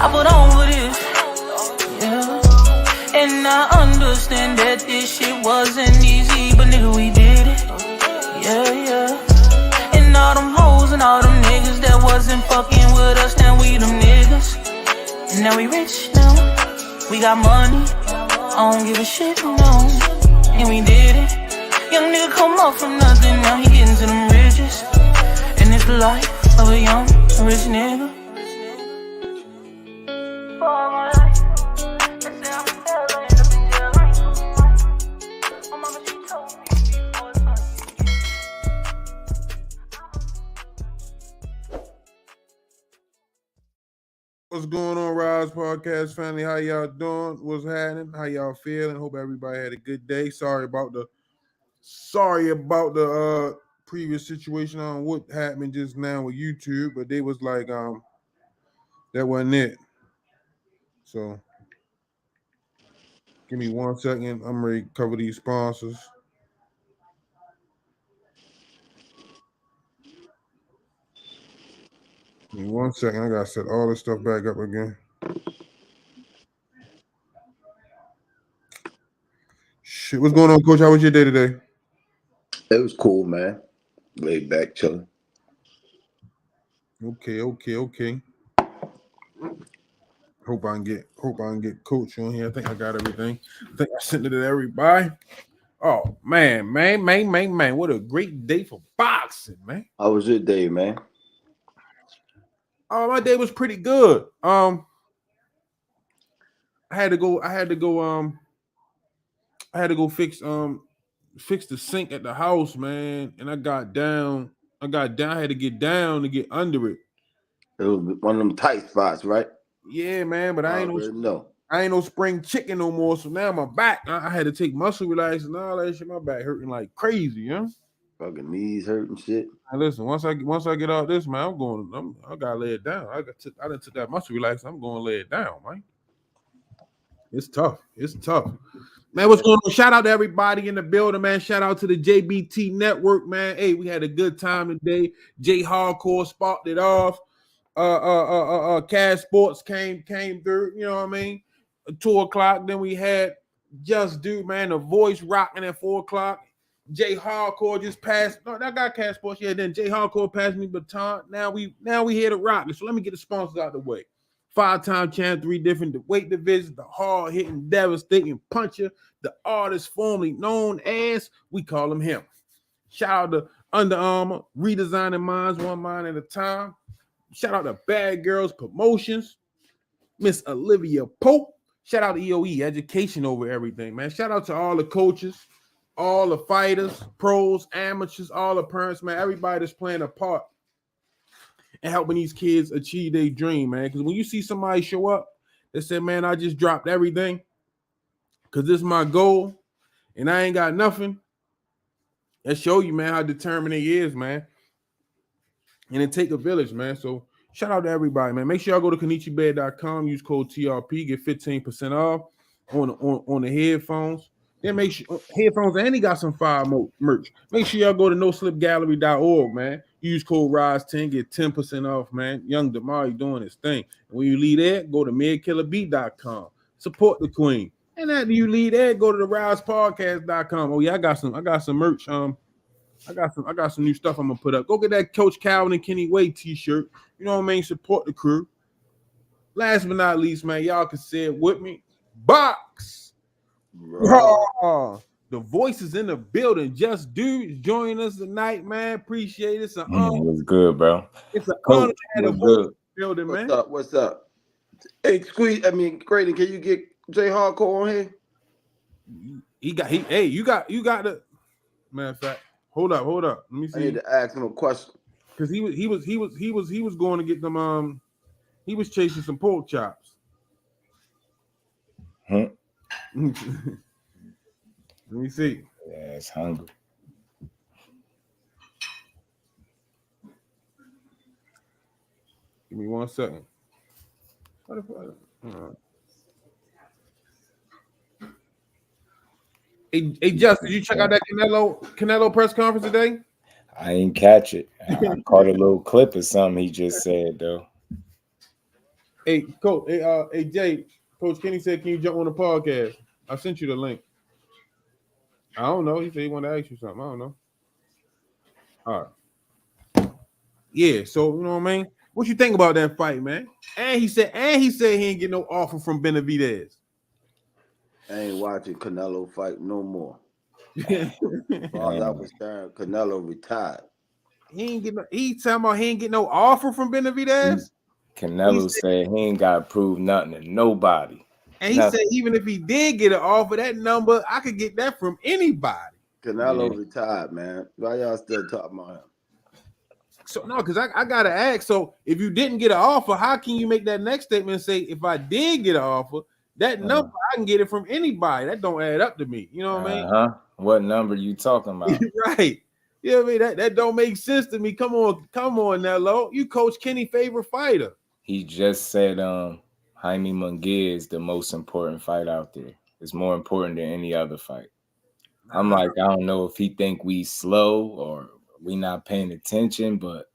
I put on for this, yeah. And I understand that this shit wasn't easy, but nigga, we did it, yeah. And all them hoes and all them niggas that wasn't fucking with us, now we them niggas. And now we rich now, we got money, I don't give a shit, no. And we did it. Young nigga come up from nothing, now he getting to them riches. And it's the life of a young, rich nigga. What's going on, Rize Podcast family? How y'all doing? What's happening? How y'all feeling? Hope everybody had a good day. Sorry about the previous situation on what happened just now with YouTube, but they was like that wasn't it. So give me 1 second. I'm ready to cover these sponsors. Give me 1 second. I gotta set all this stuff back up again. Shit, what's going on, Coach? How was your day today? It was cool, man. Laid back, chilling. Okay. Hope I can get Coach on here. I think I got everything. I think I sent it to everybody. Oh man. What a great day for boxing, man. How was your day, man? Oh, my day was pretty good. I had to go fix the sink at the house, man. And I got down. I had to get down to get under it. It was one of them tight spots, right? Yeah, man. But I ain't no spring chicken no more. So now my back, I had to take muscle relax and all that shit. My back hurting like crazy, you know? Fucking knees hurting shit. Now listen, once I get out this, man, I gotta lay it down. I done took that muscle relax. I'm gonna lay it down, man. It's tough. Man, what's going on? Shout out to everybody in the building, man. Shout out to the JBT Network, man. Hey, we had a good time today. J Hardcore sparked it off. Cash Sports came through, you know what I mean? 2 o'clock. Then we had Just Do, man, the voice rocking at 4 o'clock. J Hardcore just passed. No, that got Cash Sports. Yeah, then J Hardcore passed me baton. Now we here to rock it. So let me get the sponsors out of the way. 5-time champ, 3 different weight divisions, the hard-hitting, devastating puncher, the artist formerly known as, we call him. Shout out to Under Armour, redesigning minds, one mind at a time. Shout out to Bad Girls Promotions, Miss Olivia Pope. Shout out to EOE, education over everything, man. Shout out to all the coaches, all the fighters, pros, amateurs, all the parents, man. Everybody that's playing a part and helping these kids achieve their dream, man. Because when you see somebody show up that said, man, I just dropped everything because this is my goal and I ain't got nothing, that show you, man, how determined he is, man. And it take a village, man. So shout out to everybody, man. Make sure y'all go to KenichiBed.com, use code TRP, get 15% off on the headphones. Then make sure headphones, and he got some fire merch. Make sure y'all go to noslipgallery.org, man. Use code RISE10, get 10% off, man. Young Damari doing his thing. And when you leave there, go to midkillerbeat.com. Support the queen. And after you leave there, go to the risepodcast.com. Oh yeah, I got some merch. I got some new stuff I'm gonna put up. Go get that Coach Calvin and Kenny Wade t-shirt. You know what I mean? Support the crew. Last but not least, man, y'all can say it with me. Box. Oh, the voices in the building. Just Dude joining us tonight, man. Appreciate it. It's an honor. What's good, bro? It's an honor to have a voice in the building, man. What's up? Hey, Grady, can you get J Hardcore on here? You got the matter of fact. Hold up. Let me see. I need to ask him a question. Because he was going to get them. He was chasing some pork chops. Huh? Let me see. Yeah, it's hungry. Give me 1 second. Hey, Justin, did you check out that Canelo press conference today? I ain't catch it. I caught a little clip of something he just said, though. Hey, Coach. Hey, Jay. Coach Kenny said, "Can you jump on the podcast?" I sent you the link. I don't know. He said he wanted to ask you something. I don't know. All right. Yeah. So you know what I mean. What you think about that fight, man? And he said he ain't get no offer from Benavidez. I ain't watching Canelo fight no more. He As far as I was concerned, Canelo retired. ain't get no. He talking about he ain't get no offer from Benavidez. Canelo said he ain't got to prove nothing to nobody. And he said even if he did get an offer, that number I could get that from anybody. Canelo retired, man. Why y'all still talking about him? So no, because I gotta ask. So if you didn't get an offer, how can you make that next statement and say if I did get an offer, that number I can get it from anybody? That don't add up to me. You know what I mean? What number you talking about? Right. You know what I mean? That don't make sense to me. Come on, Nello. You Coach Kenny's favorite fighter. He just said Jaime Munguia is the most important fight out there. It's more important than any other fight. I'm like, I don't know if he think we slow or we not paying attention, but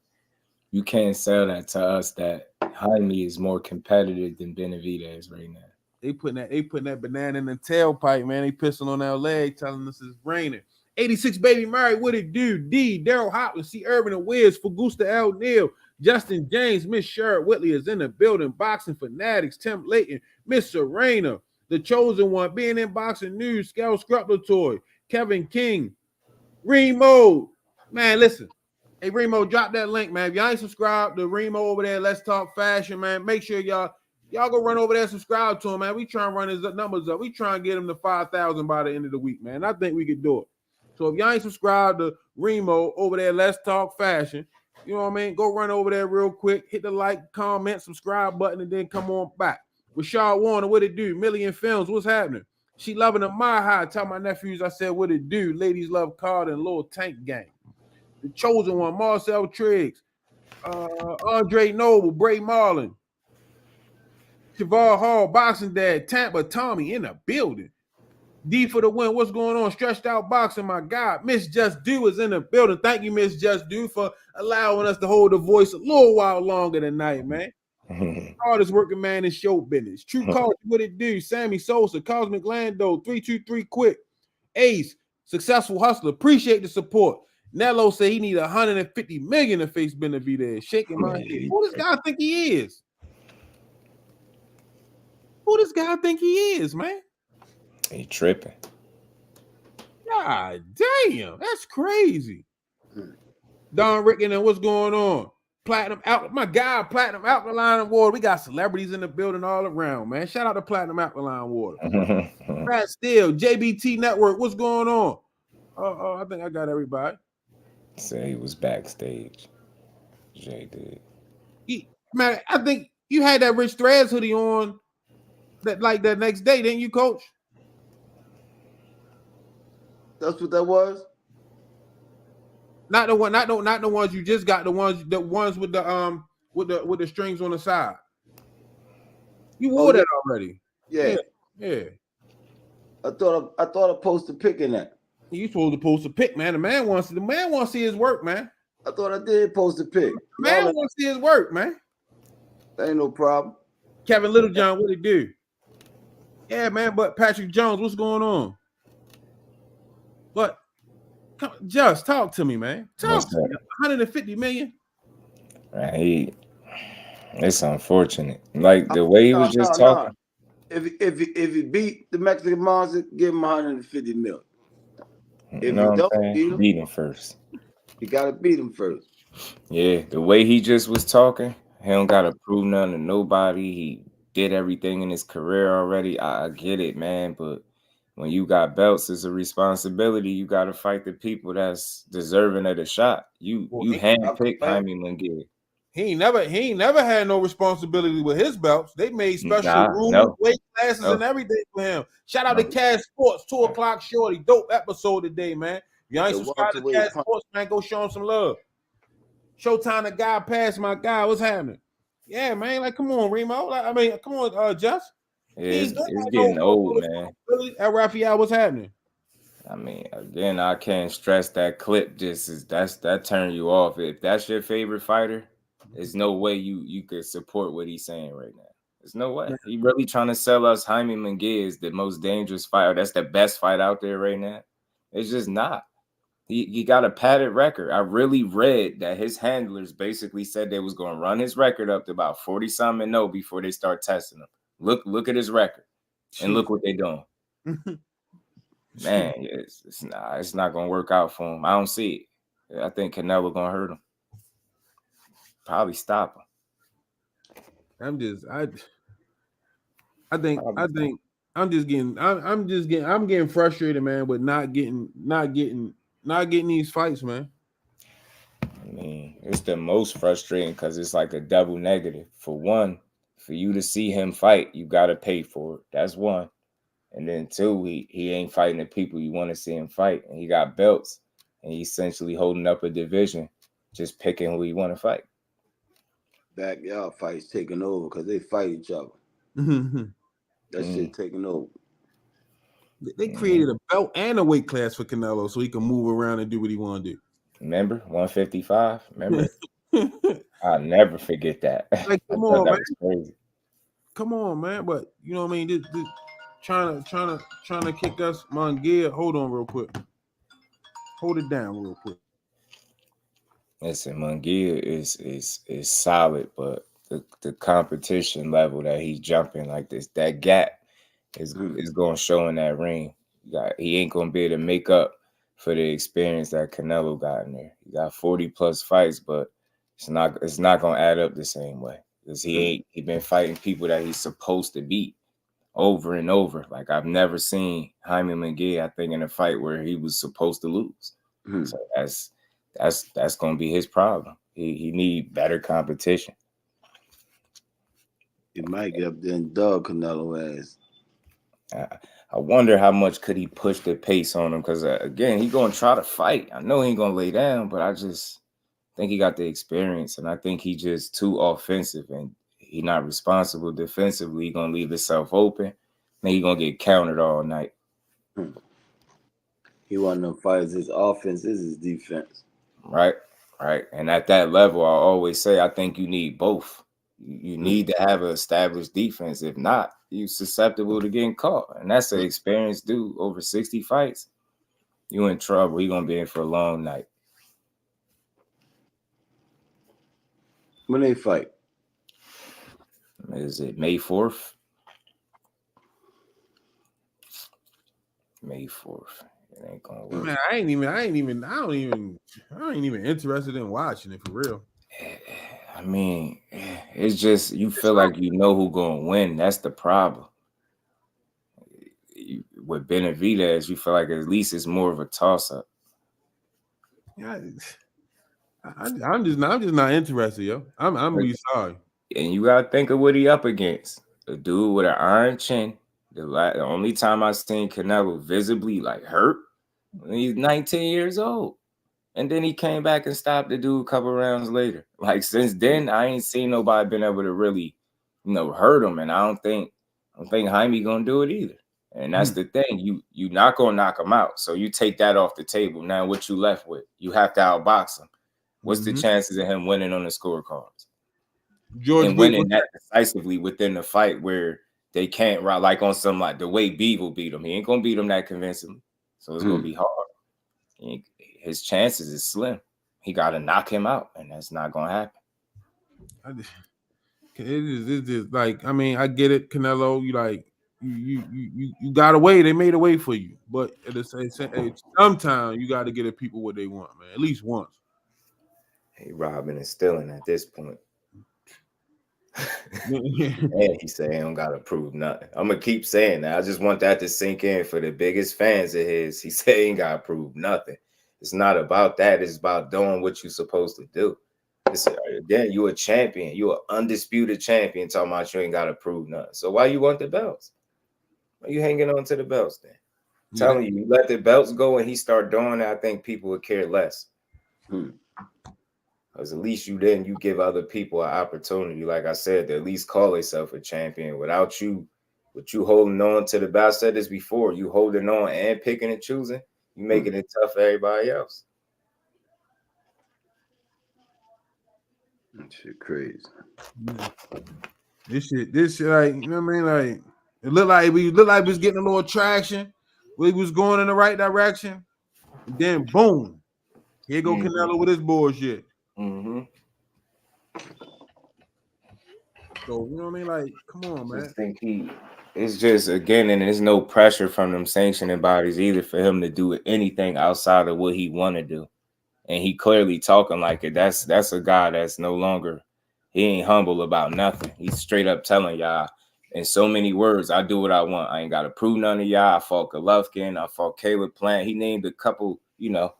you can't sell that to us that Jaime is more competitive than Benavidez right now. They putting that banana in the tailpipe, man. They pissing on our leg, telling us it's raining. 86 baby Mary, what it do? D, Daryl Hopkins, C. Urban and Wiz, Fagusta L. Neal, Justin James, Miss Sherrod Whitley is in the building. Boxing Fanatics, Tim Layton, Miss Serena, the chosen one, being in boxing news, Scout Scrupulatory, Kevin King, Remo. Man, listen. Hey, Remo, drop that link, man. If y'all ain't subscribed to Remo over there, Let's Talk Fashion, man. Make sure y'all go run over there and subscribe to him, man. We trying to run his numbers up. We trying to get him to 5,000 by the end of the week, man. I think we could do it. So if y'all ain't subscribed to Remo over there, Let's Talk Fashion, you know what I mean? Go run over there real quick. Hit the like, comment, subscribe button, and then come on back. Rashad Warner, what it do? Million Films, what's happening? She loving the My High. Tell my nephews I said what it do. Ladies love Card and Little Tank Gang. The chosen one, Marcel Triggs, Andre Noble, Bray Marlin, Shavar Hall, Boxing Dad, Tampa Tommy in the building. D for the win. What's going on? Stretched out boxing, my God. Miss Just Do is in the building. Thank you, Miss Just Do, for allowing us to hold the voice a little while longer tonight, man. Hardest working man in show business. True Culture, what it do? Sammy Sosa, Cosmic Lando, 323 Quick, Ace, Successful Hustler. Appreciate the support. Nello said he need 150 million to face Benavidez. Shaking my head. Who this guy think he is? Who this guy think he is, man? He tripping. God damn, that's crazy. Don Ricken, and what's going on? Platinum out, my God, Platinum Alkaline Water. We got celebrities in the building all around, man. Shout out to Platinum Alkaline Water. Pat Steele, JBT Network, what's going on? I think I got everybody. Say he was backstage. Jay did. Man, I think you had that Rich Threads hoodie on that next day, didn't you, Coach? That's what that was. Not the ones you just got. The ones with the strings on the side. You wore that already. Yeah. I thought I posted a pic in that. You supposed to post a pic, man. The man wants to see his work, man. I thought I did post a pic. The man wants to see his work, man. That ain't no problem. Kevin Littlejohn, what it do? Yeah, man. But Patrick Jones, what's going on? But just talk to me, man. Talk to me. 150 million. Right. It's unfortunate. Like the way he was just talking. If he beat the Mexican monster, give him 150 million. If you know you don't beat him first. You gotta beat him first. Yeah, the way he just was talking, he don't gotta prove nothing to nobody. He did everything in his career already. I get it, man, but when you got belts, it's a responsibility. You got to fight the people that's deserving of the shot. You handpick Jaime Munguia. He ain't never had no responsibility with his belts. They made special rules, weight classes, and everything for him. Shout out to Cash Sports, 2 o'clock shorty. Dope episode today, man. Y'all ain't subscribed to Cash Sports, man. Go show him some love. Showtime, the guy past my guy. What's happening? Yeah, man. Like, come on, Remo. I mean, come on, Just. Yeah, it's getting old, man. At Raphael, what's happening? I mean, again, I can't stress that clip. That turn you off. If that's your favorite fighter, there's no way you could support what he's saying right now. There's no way. He really trying to sell us Jaime Munguia is the most dangerous fighter. That's the best fight out there right now. It's just not. He got a padded record. I really read that his handlers basically said they was going to run his record up to about 40-something and 0 before they start testing him. Look at his record, and look what they're doing. Man, it's not going to work out for him. I don't see it. I think Canelo going to hurt him. Probably stop him. I'm getting frustrated, man, with not getting these fights, man. I mean, it's the most frustrating because it's like a double negative. For one, for you to see him fight, you got to pay for it. That's one. And then two, he ain't fighting the people you want to see him fight. And he got belts, and he's essentially holding up a division, just picking who he want to fight. Backyard fights taking over because they fight each other. That shit taking over. They created a belt and a weight class for Canelo so he can move around and do what he want to do. Remember 155? Remember? I'll never forget that. Like, come on, man. Crazy. Come on, man. But you know what I mean? This trying to kick us Munguia. Hold on real quick. Hold it down real quick. Listen, Munguia is solid, but the competition level that he's jumping like this, that gap is going to show in that ring. He ain't going to be able to make up for the experience that Canelo got in there. He got 40 plus fights, but it's not going to add up the same way because he been fighting people that he's supposed to beat over and over. Like I've never seen Jaime Munguia, I think, in a fight where he was supposed to lose. So that's going to be his problem. He need better competition. He might get up there and dog Canelo ass. I wonder how much could he push the pace on him because, again, he going to try to fight. I know he ain't going to lay down, but I just think he got the experience, and I think he just too offensive, and he not responsible defensively. He going to leave himself open, and he going to get countered all night. He one of them fighters. His offense is his defense. Right. And at that level, I always say I think you need both. You need to have an established defense. If not, you're susceptible to getting caught. And that's an experienced dude. Over 60 fights, you in trouble. He going to be in for a long night. When they fight? Is it May 4th? May 4th. It ain't gonna work. Man, I ain't even interested in watching it for real. I mean, it's just you feel like you know who gonna win. That's the problem. With Benavidez, you feel like at least it's more of a toss-up. Yeah, I'm just not interested, yo. I'm really sorry. And you gotta think of what he up against. A dude with an iron chin. The only time I seen Canelo visibly like hurt, he's 19 years old. And then he came back and stopped the dude a couple rounds later. Like since then, I ain't seen nobody been able to really, hurt him. And I don't think Jaime gonna do it either. And that's the thing. You not gonna knock him out. So you take that off the table. Now what you left with? You have to outbox him. What's the chances of him winning on the scorecards? And winning that decisively within the fight where they can't ride like on some like the way B will beat him. He ain't gonna beat him that convincingly. So it's gonna be hard. His chances is slim. He got to knock him out, and that's not gonna happen. It is like, I mean, I get it, Canelo. You got a way. They made a way for you, but at the same sometimes you got to get the people what they want, man. At least once. Hey, robbing and stealing at this point. And he said he don't gotta prove nothing. I'm gonna keep saying that. I just want that to sink in for the biggest fans of his. He said he ain't gotta prove nothing. It's not about that. It's about doing what you're supposed to do. Again, you a champion. You an undisputed champion. Talking about you ain't gotta prove nothing. So why you want the belts? Why you hanging on to the belts then? Telling you let the belts go and he start doing it, I think people would care less. Because at least you give other people an opportunity, like I said, to at least call yourself a champion without you holding on to the belt. I said this before, you holding on and picking and choosing, you making it tough for everybody else. That shit crazy. This shit, like, you know what I mean? Like, it looked like we was getting a little traction. We was going in the right direction. And then boom, here go Canelo with his bullshit. Mm-hmm. So you know what I mean? Like, come on, man. Just think it's just again, and there's no pressure from them sanctioning bodies either for him to do anything outside of what he want to do. And he clearly talking like it. That's a guy that's no longer, he ain't humble about nothing. He's straight up telling y'all in so many words, I do what I want. I ain't got to prove none of y'all. I fought Golovkin. I fought Caleb Plant. He named a couple, you know,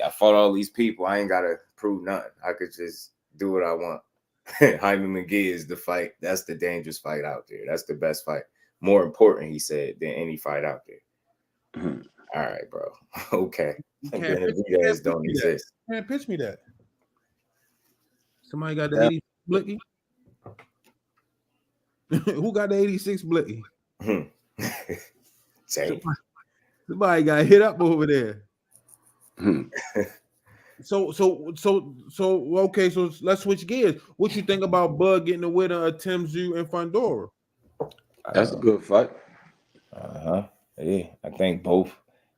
I fought all these people. I ain't got to prove nothing. I could just do what I want. Jaime Munguia is the fight. That's the dangerous fight out there. That's the best fight. More important, he said, than any fight out there. Mm-hmm. All right, bro. Okay. Benavidez don't exist. Can't pitch me that. Somebody got the 86 blicky? Who got the 86 blicky? Somebody got hit up over there. So okay, so let's switch gears. What you think about Bud getting the winner of Tszyu and Fundora? That's a good fight. Yeah, I think both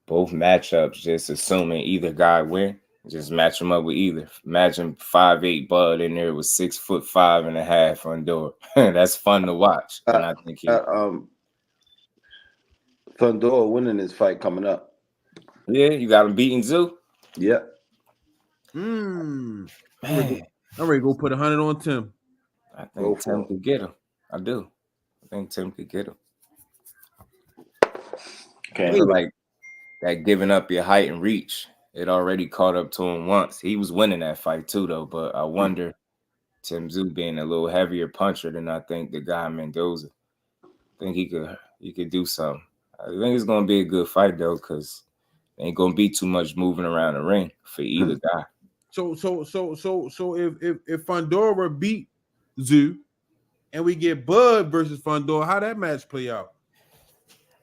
matchups, just assuming either guy win, just match them up with either. Imagine 5'8" Bud in there with 6'5.5" Fundora. That's fun to watch. And I think Fundora winning this fight coming up. Yeah, you got him beating Tszyu. Yeah. Man. I'm ready to go put 100 on Tim. I think Tim could get him. I do. I think Tim could get him. Okay, like that giving up your height and reach, it already caught up to him once. He was winning that fight too, though. But I wonder, Tszyu being a little heavier puncher than I think the guy Mendoza. I think he could do something. I think it's gonna be a good fight though, because ain't gonna be too much moving around the ring for either guy. So if Fundora beat Tszyu and we get Bud versus Fundora, how that match play out?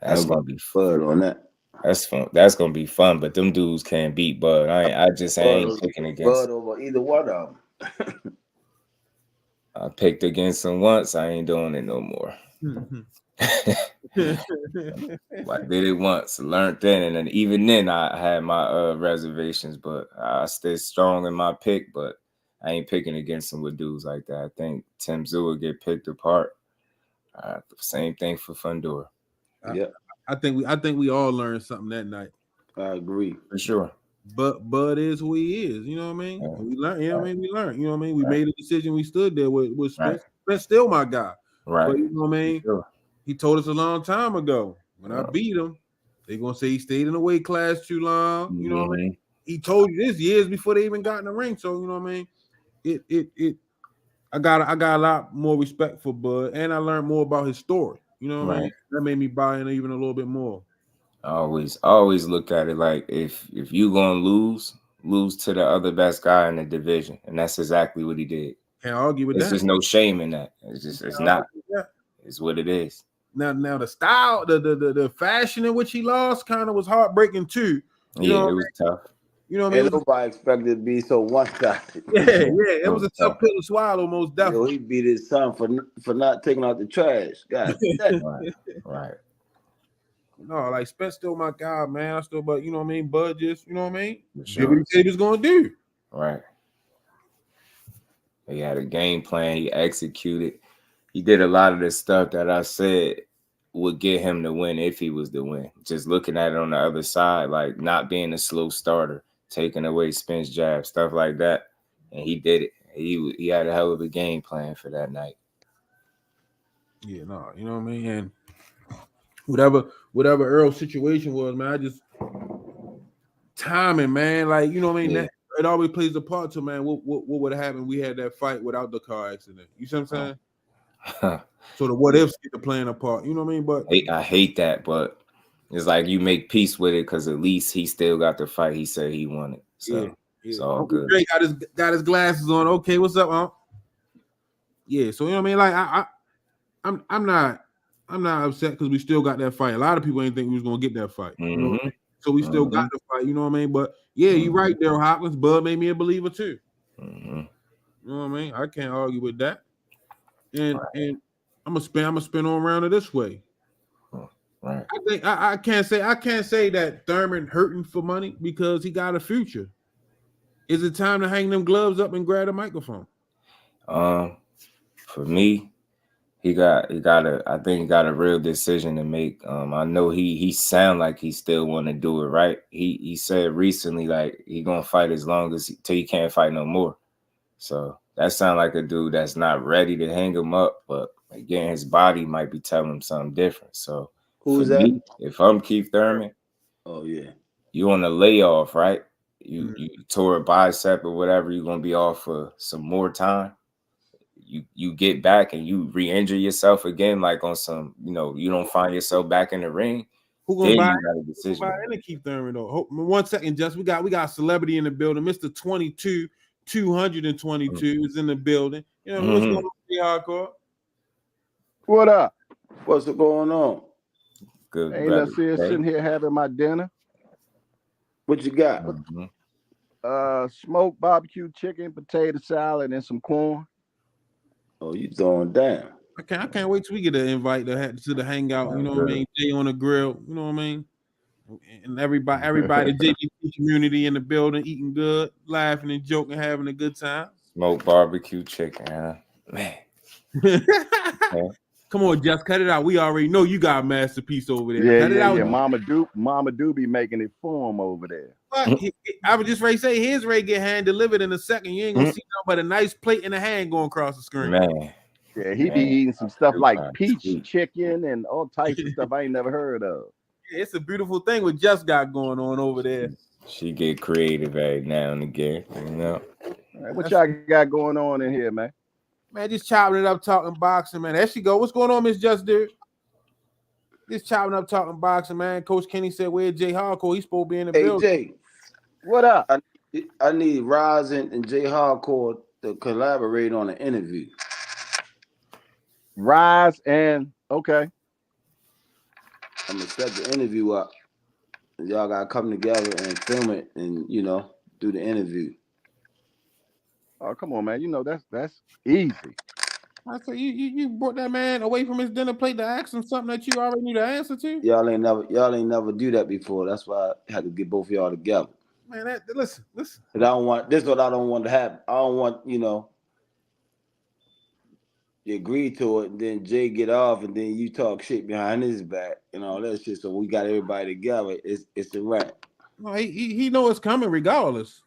That's gonna be fun on that. That's fun. That's gonna be fun. But them dudes can't beat Bud. I ain't picking against Bud over either one of them. I picked against him once. I ain't doing it no more. I did it once, learned then, and then even then I had my reservations, but I stayed strong in my pick. But I ain't picking against him with dudes like that. I think Tszyu will get picked apart. Same thing for Fundora. Yeah, I think we all learned something that night. I agree for sure. But Bud is who he is. You know what I mean? Yeah. We learned. You know what I mean? We learned. You know what I mean? We made a decision. We stood there with Spence. Right. Spence still my guy. Right. But you know what I mean? Sure. He told us a long time ago. When I beat him, they're gonna say he stayed in the weight class too long. You know what I mean? He told you this years before they even got in the ring. So you know what I mean? I got a lot more respect for Bud, and I learned more about his story. You know what I mean? That made me buy in even a little bit more. I always look at it like if you gonna lose to the other best guy in the division, and that's exactly what he did. Can't argue with that. There's just no shame in that. It's not. It's what it is. Now the style, the fashion in which he lost kind of was heartbreaking too. You know it was tough. You know what I mean? Nobody expected it to be so one-sided. Yeah, it was a tough pill to swallow, most definitely. He beat his son for not taking out the trash. God, right. No, like Spence still my guy, man. But you know what I mean? Bud just, you know what I mean? Sure. What he said he was gonna do. Right. He had a game plan. He executed. He did a lot of the stuff that I said would get him to win if he was to win. Just looking at it on the other side, like not being a slow starter, taking away Spence jab, stuff like that. And he did it. He had a hell of a game plan for that night. Yeah, no, you know what I mean? And whatever Earl's situation was, man, I just timing, man. Like, you know what I mean? Yeah. It always plays a part to, man, what would have happened if we had that fight without the car accident? You see what I'm saying? So the what ifs get to playing a part, you know what I mean? But I hate that, but it's like you make peace with it because at least he still got the fight he said he wanted. So it's all Uncle good. Drake got his glasses on. Okay, what's up, Unc? Yeah, so you know what I mean? Like I'm not upset because we still got that fight. A lot of people ain't think we was gonna get that fight. You know what I mean? So we still got the fight, you know what I mean? But yeah, you're right, Daryl Hopkins. Bud made me a believer too. You know what I mean? I can't argue with that. And I'm gonna spin on around it this way. Right. I think I can't say that Thurman hurting for money because he got a future. Is it time to hang them gloves up and grab a microphone? For me, I think he got a real decision to make. I know he sound like he still want to do it, right? He said recently like he gonna fight as long as till he can't fight no more. So that sound like a dude that's not ready to hang him up, but again, his body might be telling him something different. So Who's for that? me, if I'm Keith Thurman, Oh yeah, you on a layoff, right? You tore a bicep or whatever, you're gonna be off for some more time. You get back and you re-injure yourself again, like on some, you don't find yourself back in the ring. Who gonna buy? You got a decision. Any Keith Thurman though? 1 second, just we got a celebrity in the building. Mr. 222 is in the building. You know what's going on? Hardcore. What up? what's going on? Good. Ain't nothing sitting here having my dinner. What you got? Smoked barbecue chicken, potato salad, and some corn. Oh, you throwing down? I can't wait till we get an invite to the hangout. You know what I mean? Jay on the grill. You know what I mean? And everybody, the JDP community in the building, eating good, laughing and joking, having a good time. Smoked barbecue chicken, huh? Man. Come on, Jess, cut it out. We already know you got a masterpiece over there. Cut it out. Mama do be making it for him over there. I would just say his Ray get hand delivered in a second. You ain't gonna see nothing but a nice plate and a hand going across the screen. Man. Yeah, he be eating some stuff like peach chicken and all types of stuff I ain't never heard of. Yeah, it's a beautiful thing what Jess got going on over there. She get creative every now and again, What y'all got going on in here, man? Man, just chopping it up, talking boxing, man. There she go. What's going on, Miss Just Dude? Just chopping up, talking boxing, man. Coach Kenny said, "Where's Jay Hardcore? He's supposed to be in the building." Jay, what up? I need Rize and Jay Hardcore to collaborate on an interview. Rize and okay. I'm gonna set the interview up. Y'all gotta come together and film it, and do the interview. Oh, come on, man. That's easy. I said you brought that man away from his dinner plate to ask him something that you already knew the answer to. Y'all ain't never do that before. That's why I had to get both of y'all together. Man, listen. I don't want this. Is what I don't want to happen. I don't want you agree to it, and then Jay get off, and then you talk shit behind his back and all that shit. So we got everybody together. It's a wrap. No, he know it's coming regardless.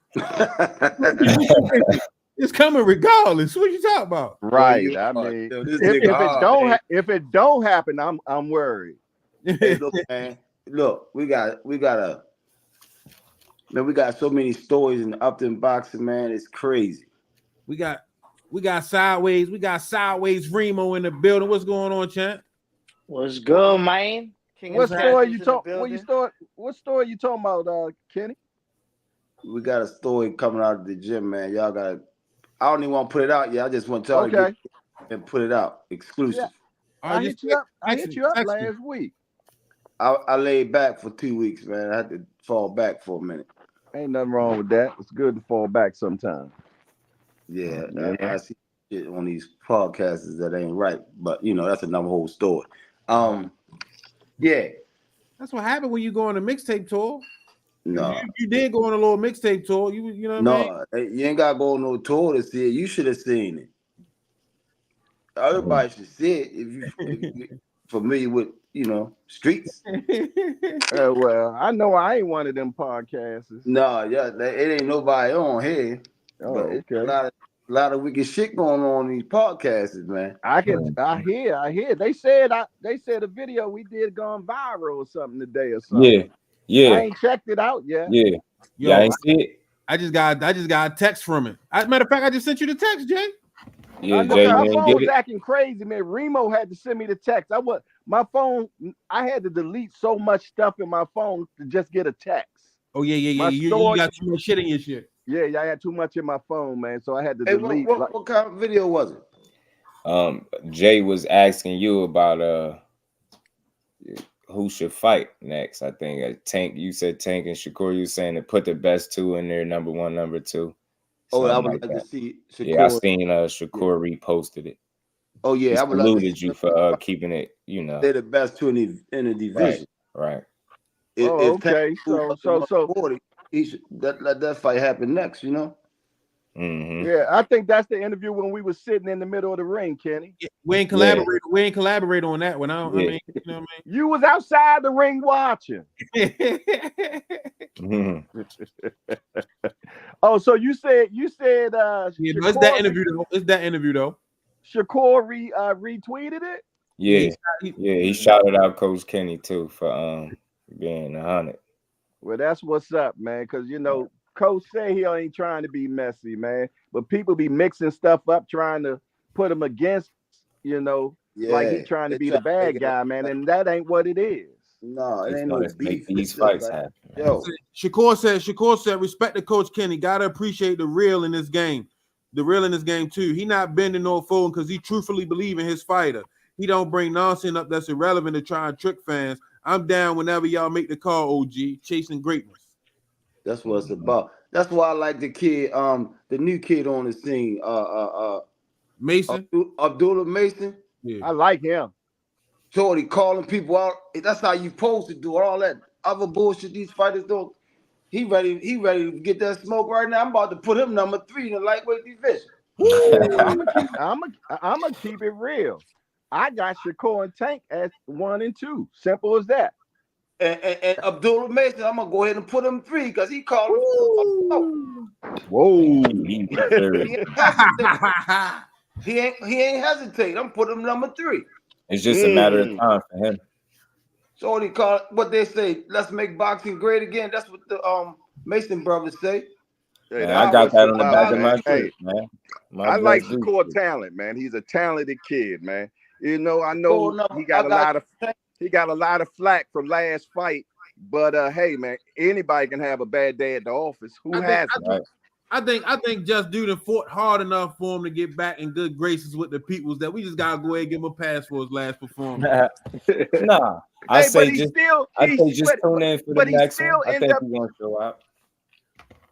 It's coming regardless. What you talking about? Right. I mean, if it don't happen, I'm worried. Hey, look, man. Look, we got so many stories in the Upton boxing, man. It's crazy. We got sideways. We got sideways Remo in the building. What's going on, champ? What's good, man? What story you talking about, Kenny? We got a story coming out of the gym, man. Y'all got. I don't even want to put it out yet. I just want y'all to get and put it out exclusive. Yeah. I hit you up last week. I laid back for 2 weeks, man. I had to fall back for a minute. Ain't nothing wrong with that. It's good to fall back sometimes. Yeah, I see shit on these podcasts that ain't right, but that's another whole story. Yeah, that's what happened when you go on a mixtape tour. No, you did go on a little mixtape tour. You know what I mean? You ain't gotta go on no tour to see it. You should have seen it. Everybody should see it if you familiar with streets. Well, I know I ain't one of them podcasters. No, it ain't nobody on here. Oh, but okay. A lot of wicked shit going on in these podcasts, man. I hear. They said a video we did gone viral or something today or something. Yeah. I ain't checked it out yet. Yeah. Yo, I ain't see it. I just got a text from it. Matter of fact, I just sent you the text, Jay. Yeah, Jay, my phone was acting crazy, man. Remo had to send me the text. My phone. I had to delete so much stuff in my phone to just get a text. Oh yeah. You got too much shit in your shit. Yeah, I had too much in my phone, man. So I had to delete. What kind of video was it? Jay was asking you about who should fight next. I think Tank. You said Tank and Shakur. You saying to put the best two in there, number one, number two. Oh, I would like to see Shakur. Yeah, I seen Shakur reposted it. Oh yeah, He I would like to saluted you for keeping it. You know, they're the best two in the division. right. If okay. So 40, he should let that fight happen next. You know. Mm-hmm. yeah, I think that's the interview when we were sitting in the middle of the ring, Kenny. Yeah, we ain't collaborate. We ain't collaborate on that one. I mean, you know what You was outside the ring watching. I mean? Mm-hmm. Oh, so you said Yeah, Shakur, no, it's that interview though. It's that interview though. Shakur retweeted it. Yeah, he he shouted out Coach Kenny too for being 100. Well, that's what's up, man. Because Coach say he ain't trying to be messy, man. But people be mixing stuff up, trying to put him against, like he Yeah, trying to they be try the to make bad it guy, man. And that ain't what it is. no, it Just ain't know no let's make beef. these It's just fights like, happen. yo, Shakur said, respect to Coach Kenny. Gotta appreciate the real in this game. The real in this game too. He not bending no fool because he truthfully believe in his fighter. He don't bring nonsense up that's irrelevant to try and trick fans. I'm down whenever y'all make the call, OG. Chasing greatness. that's what it's about. That's why I like the kid, the new kid on the scene, Mason. Abdullah Mason. Yeah. I like him. Shorty calling people out. That's how you supposed to do all that other bullshit these fighters do. He ready to get that smoke right now. I'm about to put him number 3 in the lightweight division. I'm gonna keep it real. I got Shakur and Tank at 1 and 2. Simple as that. And Abdullah Mason, I'm gonna go ahead and put him 3 because he calling people out. Whoa. He ain't hesitate. He ain't hesitate. I'm putting him number 3. It's just a matter of time for him. So he call what they say, let's make boxing great again. That's what the Mason brothers say. Hey, Man, I got that on the back of my man. shirt, man. I like Shakur talent, man. He's a talented kid, man. I know he got a lot of flack from last fight, but hey, man, anybody can have a bad day at the office. Who hasn't? I think Just Dude and fought hard enough for him to get back in good graces with the peoples that we just gotta go ahead and give him a pass for his last performance. Nah, I say just tune in for the next one. I think he's gonna show up.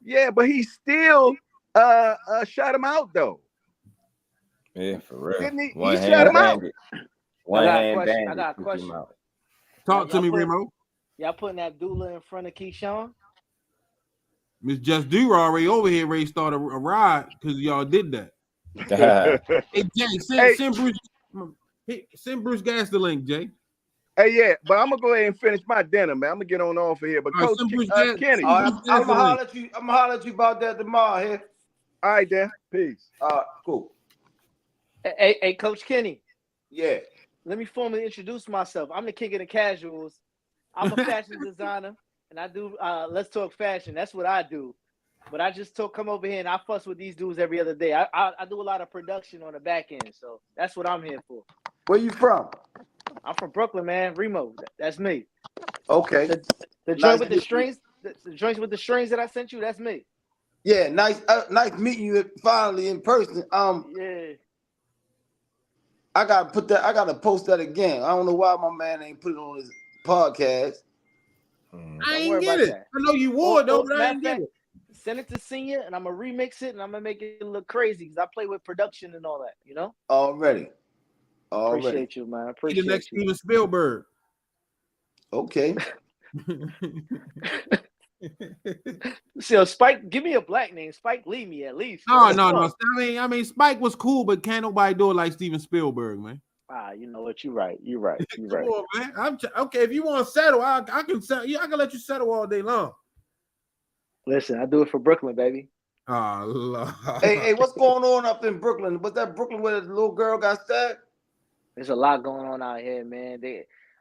Yeah, but he still shut him out though. Yeah, for real. Didn't he? One He hand shut him out. bandit. One hand bandit. I got a question. Talk to me, Remo. Y'all putting Abdullah in front of Keyshawn? Miss Just Do already over here, ready to start a ride because y'all did that. Hey Jay, send Bruce Gas the link, Jay. Hey, yeah, but I'm gonna go ahead and finish my dinner, man. I'm gonna get on off of here. But Coach Kenny, I'm gonna holler at you about that tomorrow here. All right, then. Peace. Cool. Hey, Coach Kenny. Yeah. Let me formally introduce myself. I'm the king of the casuals. I'm a fashion designer, and I do Let's Talk Fashion. That's what I do. But I just come over here and I fuss with these dudes every other day. I do a lot of production on the back end, so that's what I'm here for. Where you from? I'm from Brooklyn, man. Remo, that's me. Okay. The joint with the strings, the joints with the strings that I sent you, that's me. Yeah, nice meeting you finally in person. Yeah. I gotta post that again. I don't know why my man ain't put it on his podcast. I ain't get it. I know you would though, but I ain't get it. Send it to Senior, and I'm gonna remix it, and I'm gonna make it look crazy because I play with production and all that. You know. Already. Appreciate you, man. Appreciate the next you. Steven Spielberg. Okay. So Spike, give me a black name. Spike, leave me at least. No. I mean, Spike was cool, but can't nobody do it like Steven Spielberg, man. You know what? You're right. Come on, man. Okay. If you want to settle, I can settle. Yeah, I can let you settle all day long. Listen, I do it for Brooklyn, baby. Hey, what's going on up in Brooklyn? Was that Brooklyn where the little girl got stabbed? There's a lot going on out here, man.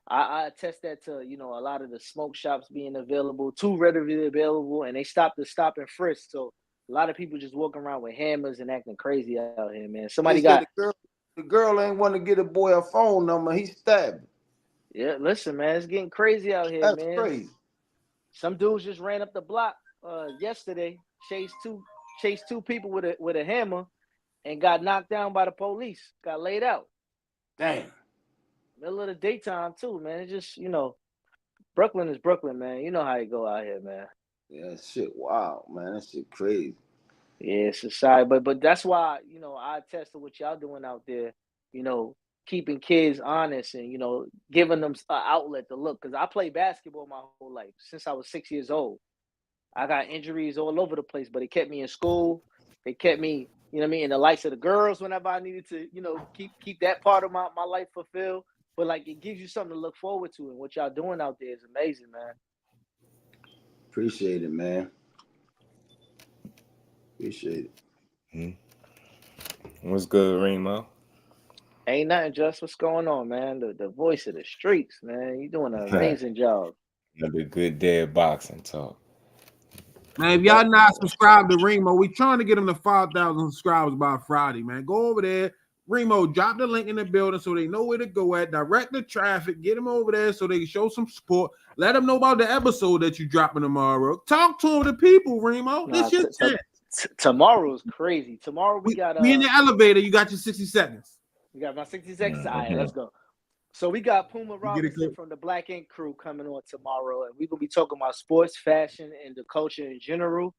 I attest that to a lot of the smoke shops being available, too readily available, and they stopped the stop and frisk. So a lot of people just walking around with hammers and acting crazy out here, man. Somebody got the girl ain't want to get a boy a phone number. He stabbed her. Yeah, listen, man, it's getting crazy out here, That's man. crazy. Some dudes just ran up the block yesterday, chased two people with a hammer, and got knocked down by the police. Got laid out. Damn. Middle of the daytime too, man. It's just Brooklyn is Brooklyn, man. You know how you go out here, man. Yeah, shit. Wow, man, that shit crazy. Yeah, society, but that's why I attest to what y'all doing out there. keeping kids honest and, giving them an outlet to look. Because I played basketball my whole life since I was 6 years old. I got injuries all over the place, but it kept me in school. It kept me, in the lights of the girls whenever I needed to, keep that part of my life fulfilled. But like it gives you something to look forward to, and what y'all doing out there is amazing, man. Appreciate it, man. Appreciate it. What's good, Remo? Ain't nothing, just what's going on, man. The voice of the streets, man. You doing an amazing job. Another good day of boxing talk. Man, if y'all not subscribed to Remo, we trying to get him to 5,000 subscribers by Friday, man. Go over there. Remo, drop the link in the building so they know where to go at. Direct the traffic. Get them over there so they can show some support. Let them know about the episode that you dropping tomorrow. Talk to the people, Remo. This your chance. Tomorrow's crazy. Tomorrow we got in the elevator. You got your 60 seconds. You got my 60 seconds. All right, let's go. So we got Puma Robinson from the Black Ink Crew coming on tomorrow, and we're gonna be talking about sports, fashion, and the culture in general.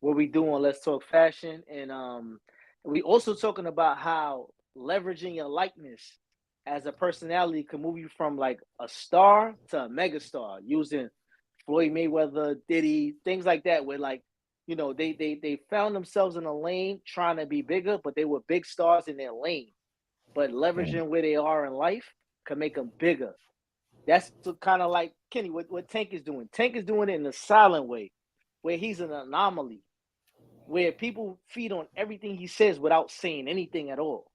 What we do on Let's Talk Fashion, and we also talking about how leveraging your likeness as a personality can move you from like a star to a megastar using Floyd Mayweather, Diddy, things like that. Where like they found themselves in a lane trying to be bigger, but they were big stars in their lane. But leveraging where they are in life can make them bigger. That's kind of like Kenny, what Tank is doing. Tank is doing it in a silent way, where he's an anomaly, where people feed on everything he says without saying anything at all.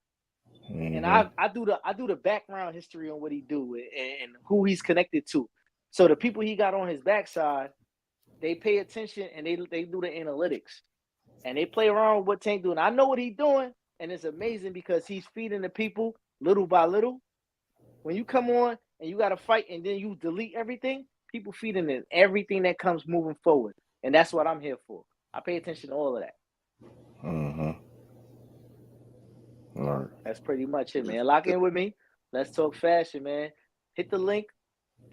And I do the background history on what he do and who he's connected to. So the people he got on his backside, they pay attention and they do the analytics. And they play around with what Tank doing. I know what he's doing, and it's amazing because he's feeding the people little by little. When you come on and you got to fight and then you delete everything, people feeding in everything that comes moving forward. And that's what I'm here for. I pay attention to all of that. All right. That's pretty much it, man. Lock in with me. Let's talk fashion, man. Hit the link.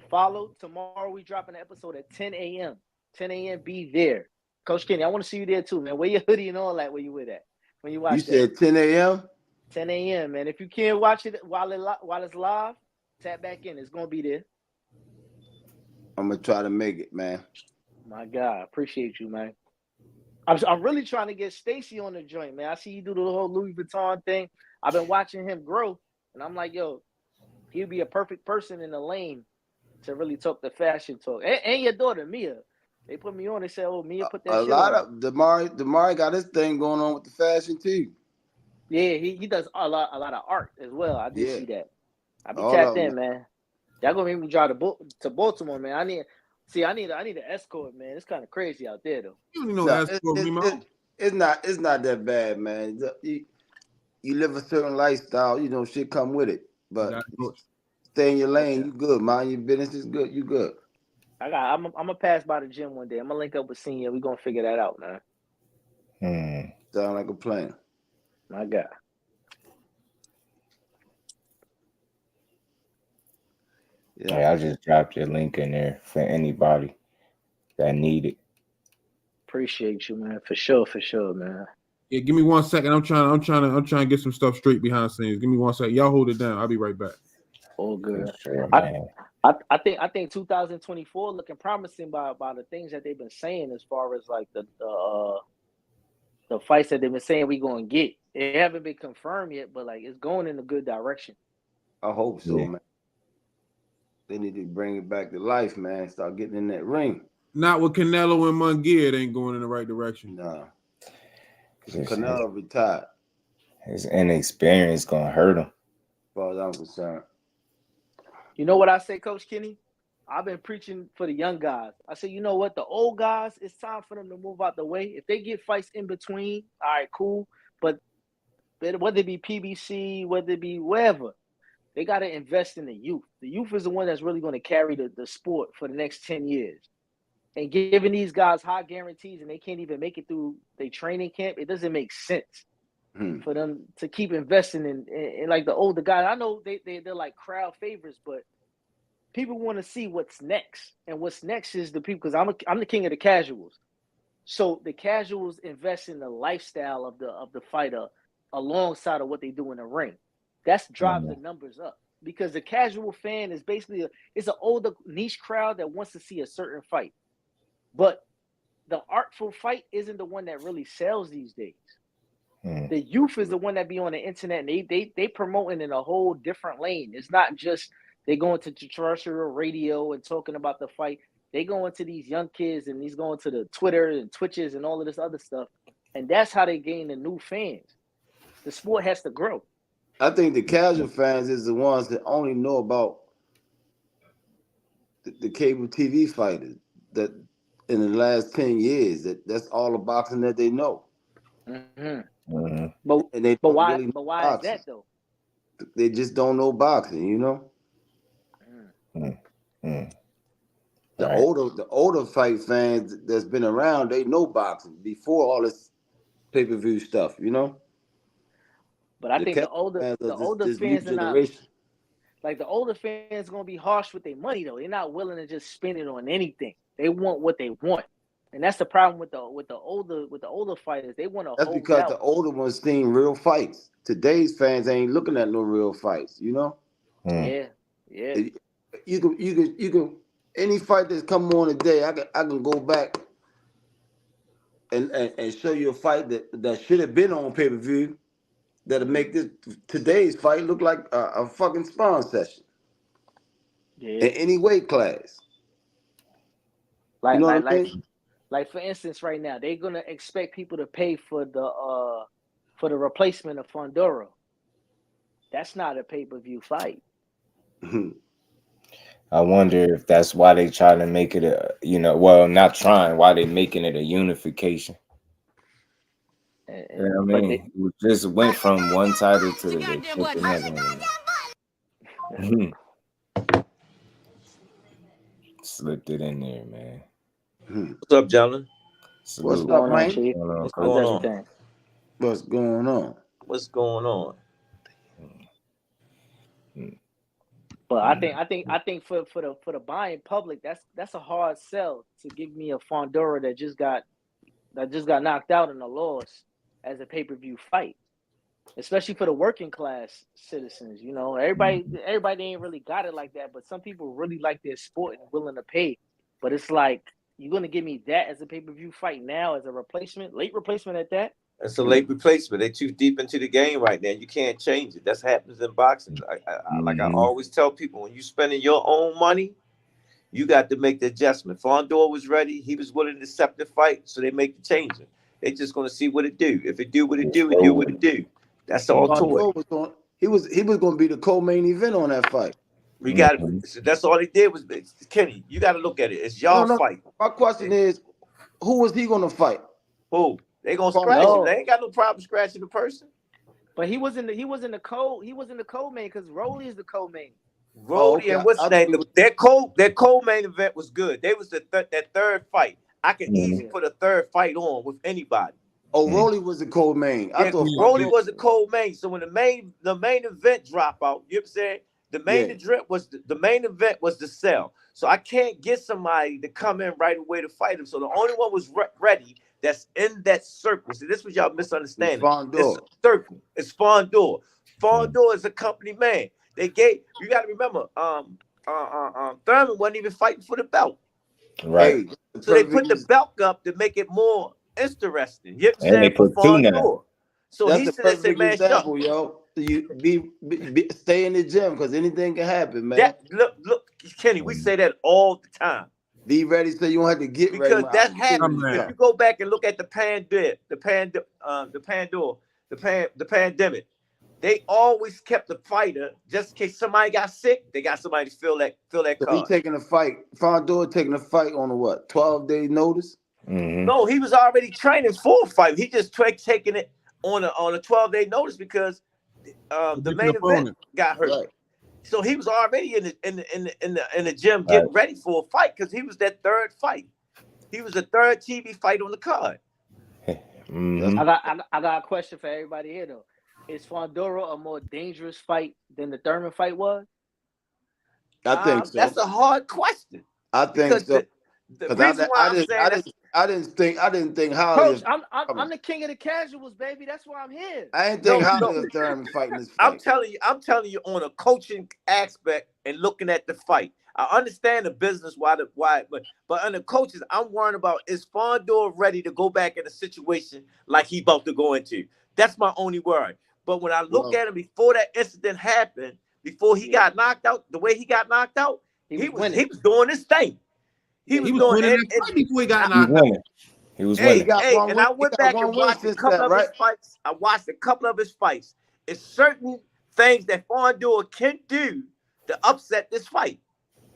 Follow. Tomorrow we dropping an episode at 10 a.m. 10 a.m. Be there. Coach Kenny, I want to see you there too, man. Wear your hoodie and all that where you with at. When you watch You said 10 a.m.? 10 a.m., man. If you can't watch it while it's live, tap back in. It's going to be there. I'm going to try to make it, man. My God. Appreciate you, man. I'm really trying to get Stacy on the joint, man. I see you do the whole Louis Vuitton thing. I've been watching him grow, and I'm like, yo, he'd be a perfect person in the lane to really talk the fashion talk. And your daughter, Mia. They put me on. They said, oh, Mia put that shit on. Of Damari got his thing going on with the fashion, too. Yeah, he does a lot of art as well. I do see that. I be All tapped in, man. Y'all gonna make me drive to Baltimore, man. I need an escort, man. It's kind of crazy out there, though. You don't know escort, it's not that bad, man. You live a certain lifestyle, shit come with it. But stay in your lane, you good. Mind your business is good. You good. I'm gonna pass by the gym one day. I'm gonna link up with Senior. We gonna figure that out, man. Sound like a plan. My God. Yeah, I just dropped your link in there for anybody that need it. Appreciate you, man. For sure, man. Yeah, give me 1 second. I'm trying to get some stuff straight behind the scenes. Give me 1 second. Y'all hold it down. I'll be right back. All good. Sure, man. I think 2024 looking promising by the things that they've been saying as far as like the fights that they've been saying we gonna get. It haven't been confirmed yet, but like it's going in a good direction. I hope so, man. They need to bring it back to life, man. Start getting in that ring. Not with Canelo and Munguia. It ain't going in the right direction. Nah. Canelo retired. His inexperience gonna hurt him. As far as I'm concerned. You know what I say, Coach Kenny? I've been preaching for the young guys. I say, you know what? The old guys, it's time for them to move out the way. If they get fights in between, all right, cool. But whether it be PBC, whether it be wherever, they got to invest in the youth. The youth is the one that's really going to carry the sport for the next 10 years. And giving these guys high guarantees and they can't even make it through their training camp, it doesn't make sense for them to keep investing in like the older guys. I know they're like crowd favorites, but people want to see what's next. And what's next is the people, because I'm the king of the casuals. So the casuals invest in the lifestyle of the fighter alongside of what they do in the ring. That's drives the numbers up because the casual fan is basically it's an older niche crowd that wants to see a certain fight, but the artful fight isn't the one that really sells these days. The youth is the one that be on the internet and they promoting in a whole different lane. It's not just they going to terrestrial radio and talking about the fight. They go into these young kids and he's going to the Twitter and Twitches and all of this other stuff. And that's how they gain the new fans. The sport has to grow. I think the casual fans is the ones that only know about the cable TV fighters that in the last 10 years, that's all the boxing that they know. But why really is that though? They just don't know boxing, you know? The older fight fans that's been around, they know boxing before all this pay-per-view stuff, you know? But I think the older fans are not like the older fans gonna be harsh with their money though. They're not willing to just spend it on anything. They want what they want. And that's the problem with the older fighters. They want to That's hold because out. the older ones seen real fights. Today's fans ain't looking at no real fights, you know? Yeah. You can any fight that's come on today, I can go back and show you a fight that should have been on pay-per-view that'll make today's fight look like a fucking sparring session. Yeah. In any weight class. Like, you know like, what I mean? Like for instance, right now they're gonna expect people to pay for the replacement of Fundora. That's not a pay-per-view fight. I wonder if that's why they try to make it not trying, why they making it a unification. You know what I mean? It just went from one title to the slipped it in there, man. What's up, gentlemen? What's up, man? What's going on? What's going on? What's going on? But I think for the buying public, that's a hard sell to give me a Fundora that just got knocked out in the loss as a pay-per-view fight, especially for the working class citizens. You know, everybody ain't really got it like that, but some people really like their sport and willing to pay. But it's like, you're gonna give me that as a pay-per-view fight now as a replacement, late replacement at that? It's a late replacement. They're too deep into the game right now. You can't change it. That's happens in boxing. Like I always tell people, when you're spending your own money, you got to make the adjustment. Fundora was ready. He was willing to accept the fight, so they make the change. They're just going to see what it do. If it do what it do, it do what it do. That's all to it. He was going to be the co-main event on that fight. We got that's all he did was Kenny. You got to look at it. It's y'all fight. My question is, who was he going to fight? Who? They gonna scratch him. They ain't got no problem scratching the person. But he was in the co-main because Rolly is the co-main. Rolly and what's that? Their co-main event was good. They was that third fight. I can easily put a third fight on with anybody. Oh, Rolly was the co-main. I thought Rolly was the co-main. So when the main event drop out, you know what I'm saying? The main event was the sell. So I can't get somebody to come in right away to fight him. So the only one was ready that's in that circle. See, this was y'all misunderstanding. It's a circle. It's Fundora. Fundora is a company man. You got to remember, Thurman wasn't even fighting for the belt. Right. So they put the belt up to make it more interesting. You know what I'm saying? They put two now. So that's he the said, perfect example, yo. You stay in the gym because anything can happen, man. Look, Kenny, we say that all the time. Be ready so you don't have to get ready. Because that happened. If you go back and look at the pandemic, they always kept the fighter just in case somebody got sick. They got somebody to fill that so card. He taking a fight. Fundora taking a fight on a what? 12-day notice? No, he was already training for a fight. He just taking it on a 12-day notice because the main event got hurt. Right. So he was already in the gym getting ready for a fight because he was that third fight. He was the third TV fight on the card. I got a question for everybody here though. Is Fundora a more dangerous fight than the Thurman fight was? I think so. That's a hard question. I think so. The reason why I'm saying I didn't think highly. Coach, I'm the king of the casuals, baby. That's why I'm here. I didn't think highly of Thurman fighting this fight. I'm telling you on a coaching aspect and looking at the fight. I understand the business but on the coaches, I'm worrying about, is Fundora ready to go back in a situation like he about to go into? That's my only worry. But when I look at him before that incident happened, before he got knocked out, the way he got knocked out, he was doing his thing. He was doing it before he got knocked out. He was winning. And I went back and watched a couple of his fights. I watched a couple of his fights. It's certain things that Fundora can do to upset this fight.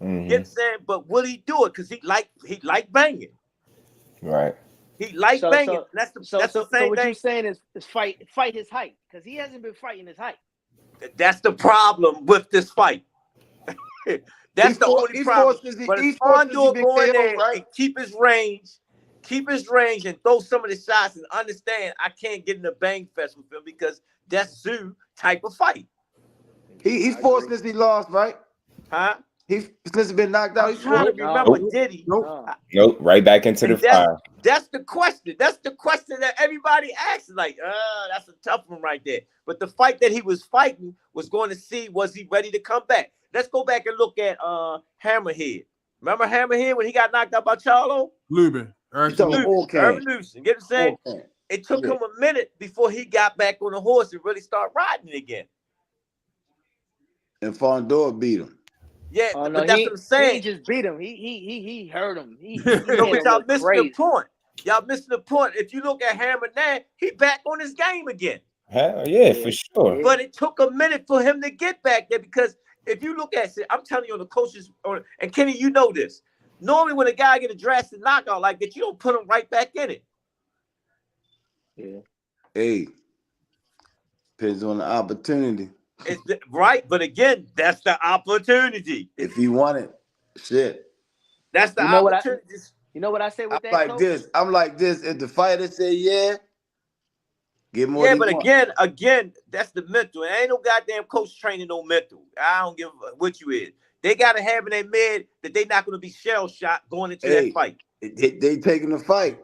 You know what I'm saying? But will he do it? Because he like banging. Right. He like banging. That's the same so what thing. you're saying is fight his height, because he hasn't been fighting his height. That's the problem with this fight. That's the only problem. But if Fundora go in there and keep his range and throw some of the shots and understand I can't get in a bang fest with him, because that's Tszyu type of fight. He's forced since he lost, right? Huh? He's since been knocked out. I'm trying to remember, did he? Nope. Right back into the fire. That's the question. That's the question that everybody asks. Like, that's a tough one right there. But the fight that he was fighting was going to see, was he ready to come back? Let's go back and look at Hammerhead. Remember Hammerhead when he got knocked out by Charlo? Lubin. Urban Newson. Get what I'm saying? It took him a minute before he got back on the horse and really start riding again. And Fundora beat him. Yeah, but that's what I'm saying. He just beat him. He hurt him. But y'all missing the point. Y'all missing the point. If you look at Hammer now, he back on his game again. Hell yeah, for sure. But it took a minute for him to get back there, because if you look at it, I'm telling you, on the coaches, and Kenny, you know this. Normally, when a guy get a drastic knockout like that, you don't put him right back in it. Yeah. Hey, depends on the opportunity. Right, but again, that's the opportunity. If you want it, shit. That's the opportunity. You know what I say with that? I'm like this. If the fighter say yeah, get more. Yeah, but again, that's the mental. And ain't no goddamn coach training no mental. I don't give a what you is. They gotta have in their mid that they not gonna be shell shot going into that fight. They taking the fight.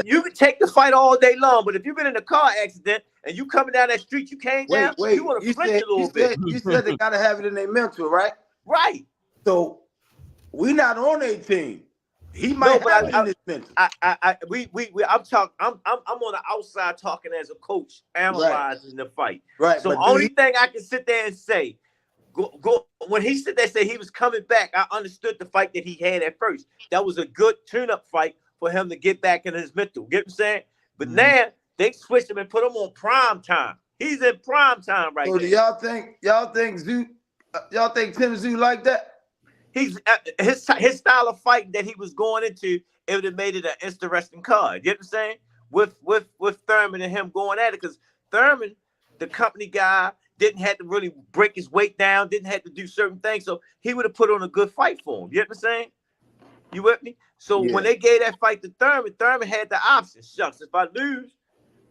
You can take the fight all day long, but if you've been in a car accident and you coming down that street, you came down, you want to flinch a little bit. You said they gotta have it in their mental, right? Right. So we not on their team. He might have it in his mental. I'm talking. I'm on the outside talking as a coach, analyzing the fight. Right. So only thing I can sit there and say, go when he said that, say he was coming back, I understood the fight that he had at first. That was a good tune-up fight for him to get back in his mental. Get what I'm saying? But now they switched him and put him on prime time. He's in prime time right now. So do y'all think Tszyu, Tim Tszyu like that? He's his style of fighting that he was going into, it would have made it an interesting card. You know what I'm saying? With Thurman and him going at it, because Thurman, the company guy, didn't have to really break his weight down, didn't have to do certain things, so he would have put on a good fight for him. You know what I'm saying? You with me? So when they gave that fight to Thurman had the option. Shucks, if I lose,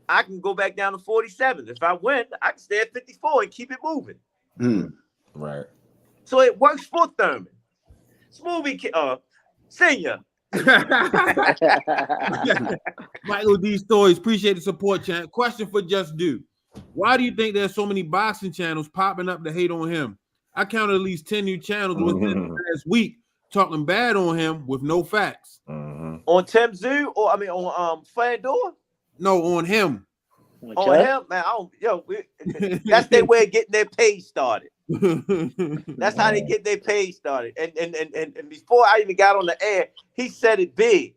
I can go back down to 47. If I win, I can stay at 54 and keep it moving. Right. So it works for Thurman. Smoothie, senior. Michael D. Stories, appreciate the support, champ. Question for Just Do. Why do you think there's so many boxing channels popping up to hate on him? I counted at least 10 new channels within the last week talking bad on him with no facts. On Tim Tszyu, or I mean on Fundora? No, on him. On him, man. That's their way of getting their page started. That's how they get their page started. And before I even got on the air, he said it big.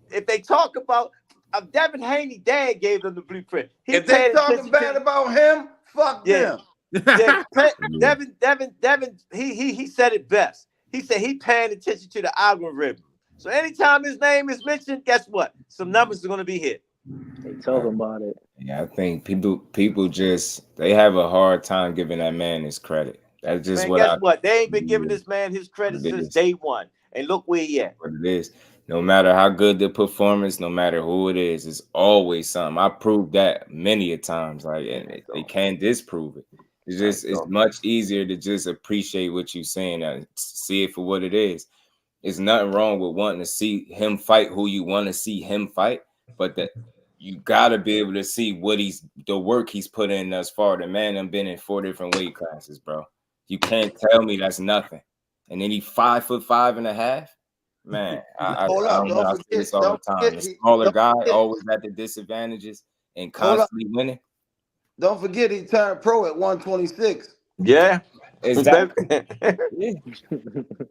If they talk about Devin Haney, dad gave them the blueprint. If they talking bad about him, fuck them. Yeah, Devin, he said it best. He said he paying attention to the algorithm. So anytime his name is mentioned, guess what? Some numbers are going to be hit. They talking about it. Yeah, I think people just they have a hard time giving that man his credit. That's just what they ain't been giving this man his credit since day one. And look where he at. What it is. No matter how good the performance, no matter who it is, it's always something. I proved that many a times. Like, and they can't disprove it. It's much easier to just appreciate what you're saying and see it for what it is. There's nothing wrong with wanting to see him fight who you want to see him fight, but that you gotta be able to see what the work he's put in thus far. The man done been in 4 different weight classes, bro. You can't tell me that's nothing. And then he 5'5.5". Man, I don't know. I say this all the time. The smaller guy always at the disadvantages and constantly winning. Don't forget he turned pro at 126. Yeah. Exactly.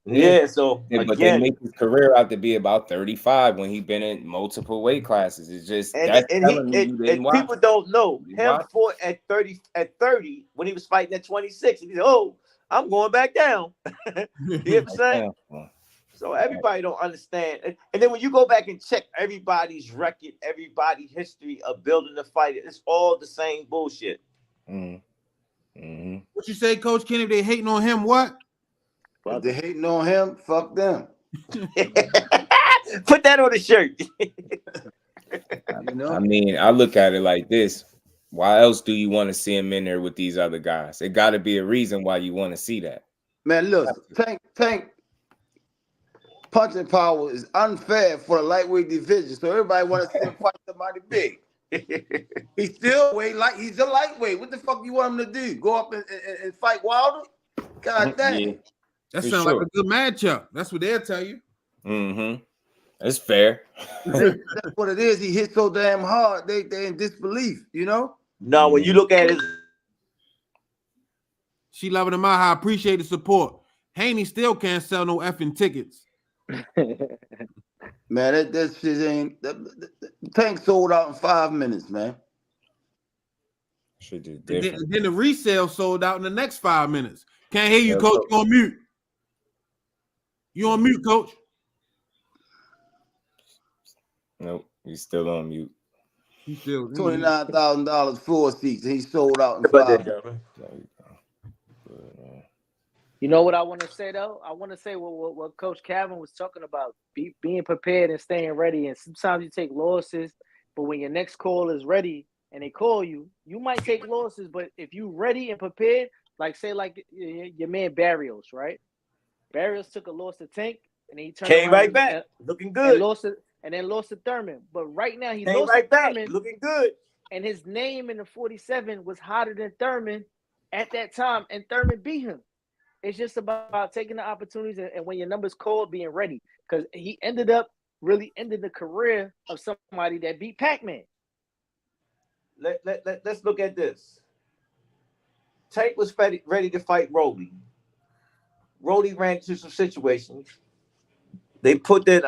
Yeah. So but they make his career out to be about 35 when he been in multiple weight classes. It's just people don't know him fought at 30 when he was fighting at 26. He said, "Oh, I'm going back down." You know what I'm saying? So everybody don't understand. And then when you go back and check everybody's record, everybody's history of building a fight, it's all the same bullshit. What you say, Coach Kenny? If they hating on him, what? If they hating on him, fuck them. Put that on the shirt. I mean, I look at it like this. Why else do you want to see him in there with these other guys? It got to be a reason why you want to see that. Man, look, Tank punching power is unfair for the lightweight division. So everybody want to see him fight somebody big. He's still he's a lightweight. What the fuck you want him to do? Go up and fight Wilder? God damn. Yeah. That sounds like a good matchup. That's what they'll tell you. That's fair. That's what it is. He hit so damn hard. They in disbelief, you know? No, when you look at it. She loving him out. I appreciate the support. Haney still can't sell no effing tickets. Man, that shit ain't. Tank sold out in 5 minutes, man. Then the resale sold out in the next 5 minutes. Can't hear you, Coach. You on mute. You on mute, Coach? Nope, he's still on mute. He's still $29,000 floor seats. And he sold out in 5 minutes. You know what I want to say though? I want to say what Coach Calvin was talking about, being prepared and staying ready. And sometimes you take losses, but when your next call is ready and they call you, you might take losses. But if you ready and prepared, like your man Barrios, right? Barrios took a loss to Tank and he came right back, looking good. And then lost to Thurman. But right now he came lost right to back, Thurman, looking good. And his name in the 47 was hotter than Thurman at that time, and Thurman beat him. It's just about taking the opportunities and when your number's called, being ready. Because he ended up really ending the career of somebody that beat Pac-Man. Let's look at this. Tank was ready to fight Rolly. Rolly ran into some situations. They put that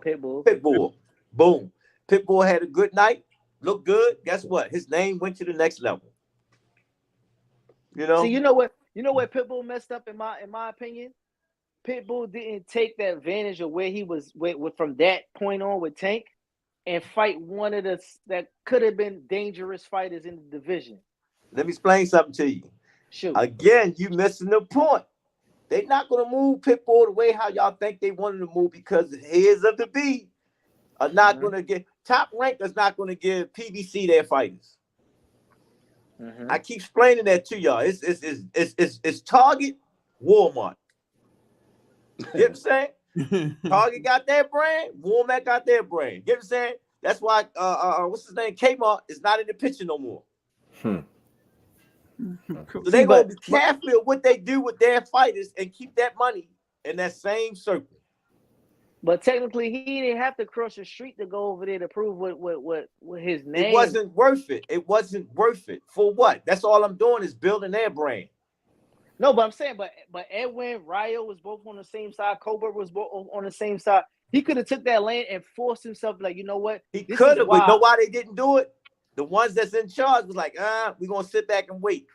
Pitbull. Boom. Pitbull had a good night, looked good. Guess what? His name went to the next level. You know? See, you know what Pitbull messed up in my opinion? Pitbull didn't take the advantage of where he was from that point on with Tank and fight one of that could have been dangerous fighters in the division. Let me explain something to you. Shoot. Again, you missing the point. They're not going to move Pitbull the way how y'all think they want him to move because the heads of the beat are not going to get Top Rank is not going to give PBC their fighters. I keep explaining that to y'all. It's Target, Walmart. You know what I'm saying? Target got their brand, Walmart got their brand. You know what I'm saying? That's why what's his name? Kmart is not in the picture no more. So they gonna be careful of what they do with their fighters and keep that money in that same circle. But technically, he didn't have to cross the street to go over there to prove what his name. It wasn't worth it. It wasn't worth it. For what? That's all I'm doing is building their brand. No, but I'm saying, but Edwin, Ryo was both on the same side. Cobra was both on the same side. He could have took that land and forced himself. Like, you know what? He could have, but you know why they didn't do it? The ones that's in charge was like, we're gonna sit back and wait.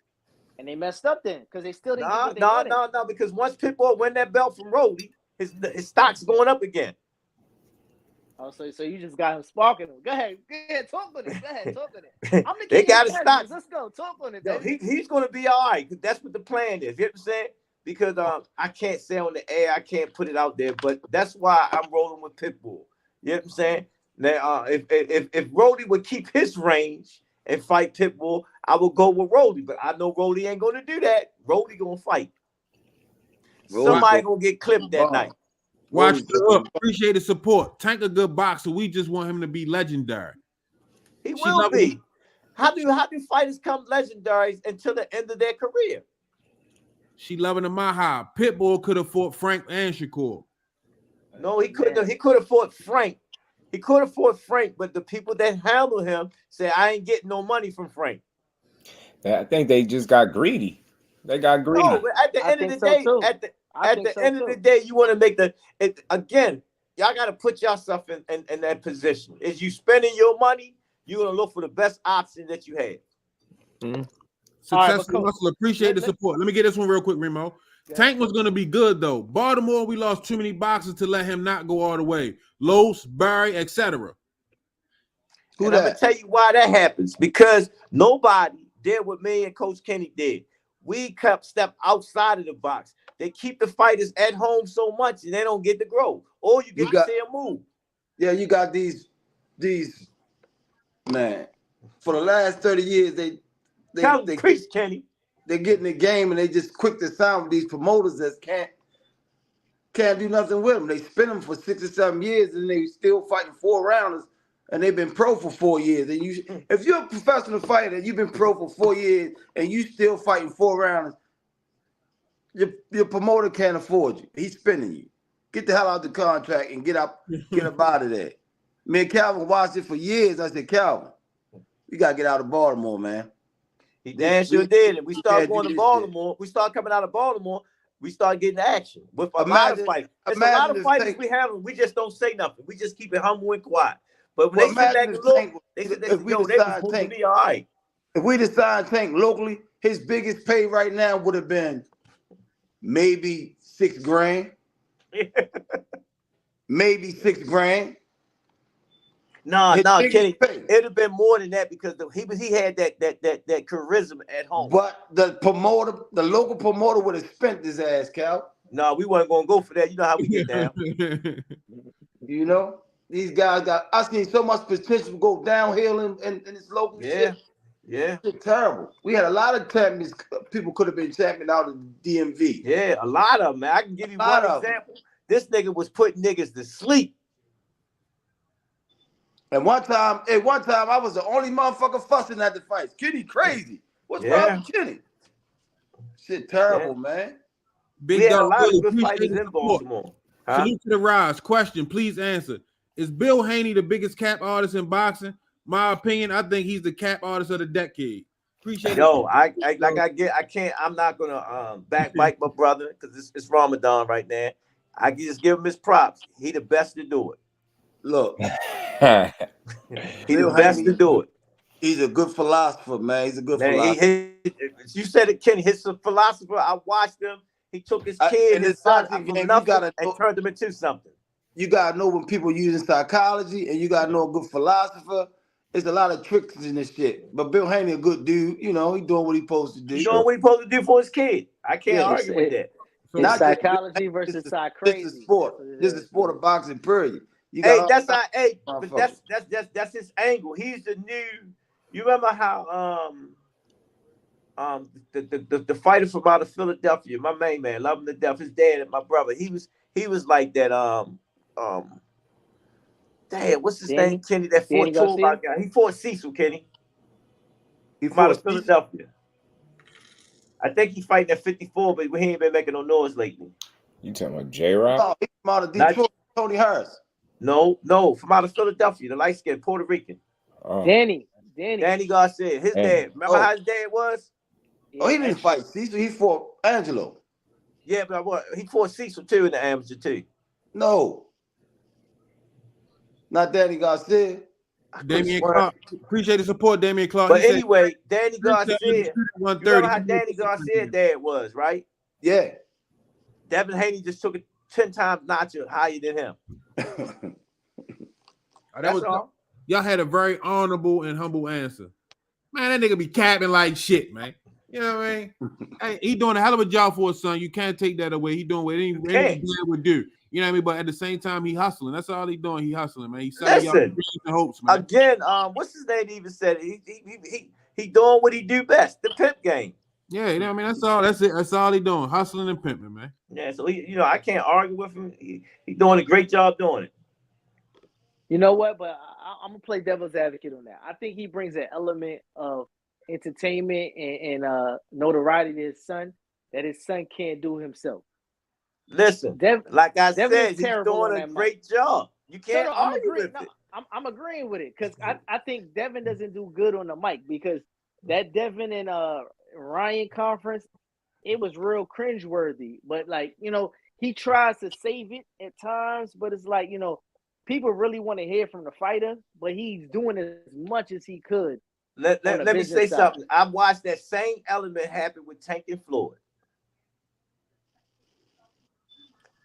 And they messed up then because they still didn't. No. Because once Pitbull win that belt from Rody, his stock's going up again. Oh, so you just got him sparking him. Go ahead, talk on it. Talk on it. I'm the they got to stop. Let's go, talk on it. Yo, he's going to be all right. That's what the plan is. You know what I'm saying? Because I can't say on the air, I can't put it out there, but that's why I'm rolling with Pitbull. You know what I'm saying? Now, if Rody would keep his range and fight Pitbull, I would go with Rody. But I know Rody ain't going to do that. Rody going to fight. Somebody gonna get clipped that night. Watch the appreciate the support. Tank a good boxer. We just want him to be legendary. He will be. How do fighters come legendary until the end of their career? She loving the Maha. Pitbull could have fought Frank and Shakur. No, he couldn't. He could have fought Frank. He could have fought Frank, but the people that handled him said, "I ain't getting no money from Frank." I think they just got greedy. They got greedy. No, but at the end of the day, at the end of the day, you want to make again. Y'all got to put yourself in that position. Is you spending your money? You're gonna look for the best option that you have. Mm-hmm. Successful Muscle, appreciate the support. Let me get this one real quick, Remo. Tank was going to be good, though. Baltimore, we lost too many boxers to let him not go all the way. Los, Barry, etc. I'm going to tell you why that happens. Because nobody did what me and Coach Kenny did. We kept step outside of the box. They keep the fighters at home so much and they don't get to grow. Or you get to see a move. Yeah, you got these, man, for the last 30 years, they Kenny. They get in the game and they just quick to sign with these promoters that can't do nothing with them. They spin them for 6 or 7 years and they still fighting 4 rounders and they've been pro for 4 years. And if you're a professional fighter and you've been pro for 4 years and you still fighting 4 rounders, your promoter can't afford you. He's spinning you. Get the hell out the contract and get up out of there. Me and Calvin watched it for years. I said, Calvin, you gotta get out of Baltimore, man. He damn sure did. And we started going to Baltimore. We started coming out of Baltimore. We started getting action with a lot of fights. There's a lot of fighters we have. We just don't say nothing. We just keep it humble and quiet. But when they sit back and look, they said, they was moving me all right. If we decide Tank locally, his biggest pay right now would have been maybe $6 grand. Maybe $6 grand. No, Kenny. It'd have been more than that because he had that charisma at home. But the local promoter would have spent his ass, Cal. No, we weren't gonna go for that. You know how we get down. You know, these guys I seen so much potential go downhill in this local shit. Yeah. It's terrible. We had a lot of champions. People could have been champion out of the DMV. Yeah, a lot of them, man. I can give you one example. This nigga was putting niggas to sleep. And one time I was the only motherfucker fussing at the fights. Kenny crazy. What's wrong with Kenny? Shit terrible, man. Big dog, a lot of good fighters in Baltimore. Salute to the Rize. Question, please answer. Is Bill Haney the biggest cap artist in boxing? My opinion, I think he's the cap artist of the decade. Appreciate it. No, I'm not gonna backbite my brother because it's Ramadan right now. I can just give him his props. He the best to do it. Look. He's the best to do it. He's a good philosopher, man. He's a good philosopher. You said it, Kenny. He's a philosopher. I watched him. He took his kid, his son, from nothing and turned him into something. You gotta know when people using psychology, and you gotta know a good philosopher. There's a lot of tricks in this shit. But Bill Haney, a good dude. You know, he doing what he's supposed to do. He doing what he's supposed to do for his kid. I can't argue with that. It's psychology versus psychology. This is sport. This is sport of boxing, period. But that's his angle. He's the new. You remember how the fighter from out of Philadelphia, my main man, love him to death. His dad and my brother. He was like that. Damn, what's his name? Kenny. That fought Toolbox guy. He fought Cecil, Kenny. He fought out of Philadelphia. I think he's fighting at 54, but he ain't been making no noise lately. You talking about J-Rock? Oh, he's from out of Detroit. Tony Harris. No, from out of Philadelphia, the light skinned Puerto Rican. Oh. Danny Garcia. His dad. Remember how his dad was? Oh, he didn't fight Cecil. He fought Angelo. Yeah, but he fought Cecil too in the amateur too. No. Not Danny Garcia. Damian Clark. Appreciate the support, Damian Clark. But anyway, Danny Garcia. You remember how Danny Garcia's dad was, right? Yeah. Devin Haney just took it 10 times notcher higher than him. That's all. Y'all had a very honorable and humble answer. Man, that nigga be capping like shit, man. You know what I mean? Hey, he doing a hell of a job for his son. You can't take that away. He doing what any dad would do. You know what I mean? But at the same time, he hustling. That's all he doing. He hustling, man. He's selling y'all dreams and hopes, man. Again, what's his name even said? He doing what he do best. The pimp game. Yeah, you know what I mean, that's all. That's it. That's all he doing, hustling and pimping, man. Yeah, so I can't argue with him. He's doing a great job doing it. You know what? But I'm gonna play devil's advocate on that. I think he brings an element of entertainment and notoriety to his son that his son can't do himself. Listen, like I said, he's doing a great job. You can't argue with it. I'm agreeing with it because I think Devin doesn't do good on the mic because that Devin and Ryan conference, it was real cringeworthy. But like, he tries to save it at times, but it's like, people really want to hear from the fighter, but he's doing as much as he could. Let me say something. I watched that same element happen with Tank and Floyd.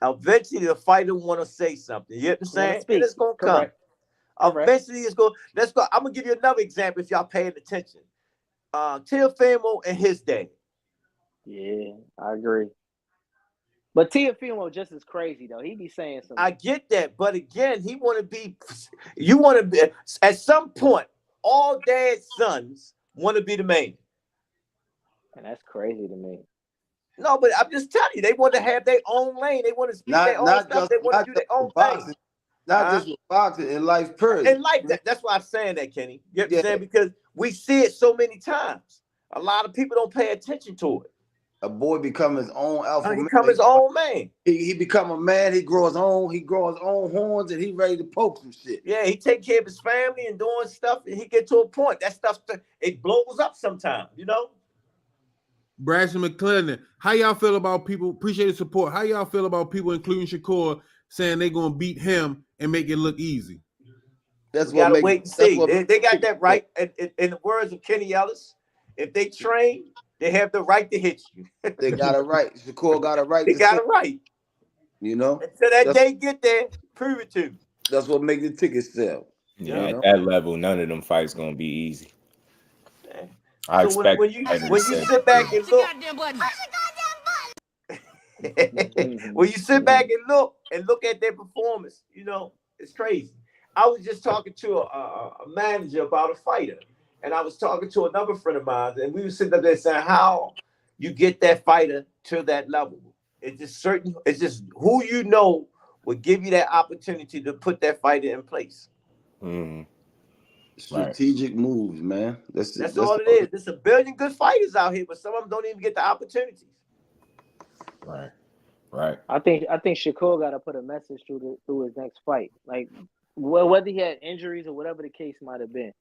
Eventually, the fighter want to say something. You know what I'm saying? And it's going to come. Eventually, it's going. Let's go. I'm going to give you another example if y'all paying attention. Teofimo and his day. Yeah, I agree. But Teofimo just as crazy though. He be saying something. I get that, but again, he want to be. You want to be at some point. All dad's sons want to be the man. And that's crazy to me. No, but I'm just telling you, they want to have their own lane. They want to speak their own stuff. They want to do their own thing. Not just with boxing, in life, period. In life, that's why I'm saying that, Kenny. You know what I'm saying? Because we see it so many times. A lot of people don't pay attention to it. A boy become his own alpha man. He become his own man. He become a man. He grows his own horns, and he ready to poke some shit. Yeah, he take care of his family and doing stuff, and he get to a point. That stuff, it blows up sometimes, Braxton McClellan, how y'all feel about people? Appreciate the support. How y'all feel about people, including Shakur, saying they're gonna beat him and make it look easy? That's what gotta wait and see. They got that right. In the words of Kenny Ellis, if they train, they have the right to hit you. They got it right. Shakur got it right. They got it right. Until that day get there, prove it to. That's what make the tickets sell. Yeah, at that level, none of them fights gonna be easy. I expect when you sit back and look. When you sit back and look at their performance, it's crazy. I was just talking to a manager about a fighter, and I was talking to another friend of mine, and we were sitting up there saying how you get that fighter to that level. It's just who will give you that opportunity to put that fighter in place. Mm-hmm. Strategic moves, man. That's all it is. There's a billion good fighters out here, but some of them don't even get the opportunities. Right. I think Shakur got to put a message through his next fight. Like, whether he had injuries or whatever the case might have been.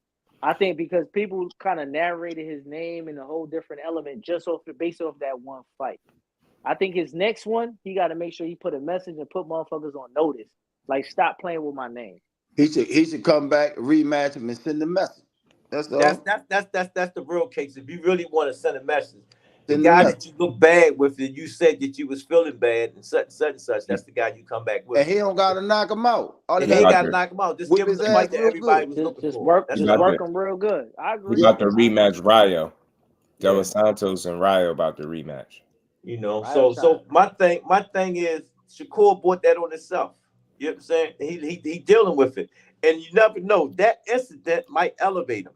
I think because people kind of narrated his name in a whole different element just based off that one fight. I think his next one, he got to make sure he put a message and put motherfuckers on notice. Like, stop playing with my name. He should come back, rematch him, and send a message. That's all. That's the real case. If you really want to send a message, the guy that you look bad with, and you said that you was feeling bad and such and such, that's the guy you come back with. And he don't got to knock him out. He ain't got to knock him out. Just give him the fight that everybody was looking for. Just work him real good. I agree. We got the rematch, Rayo. Dos Santos and Rayo about the rematch. So my thing is Shakur brought that on himself. You know what I'm saying? He dealing with it. And you never know. That incident might elevate him.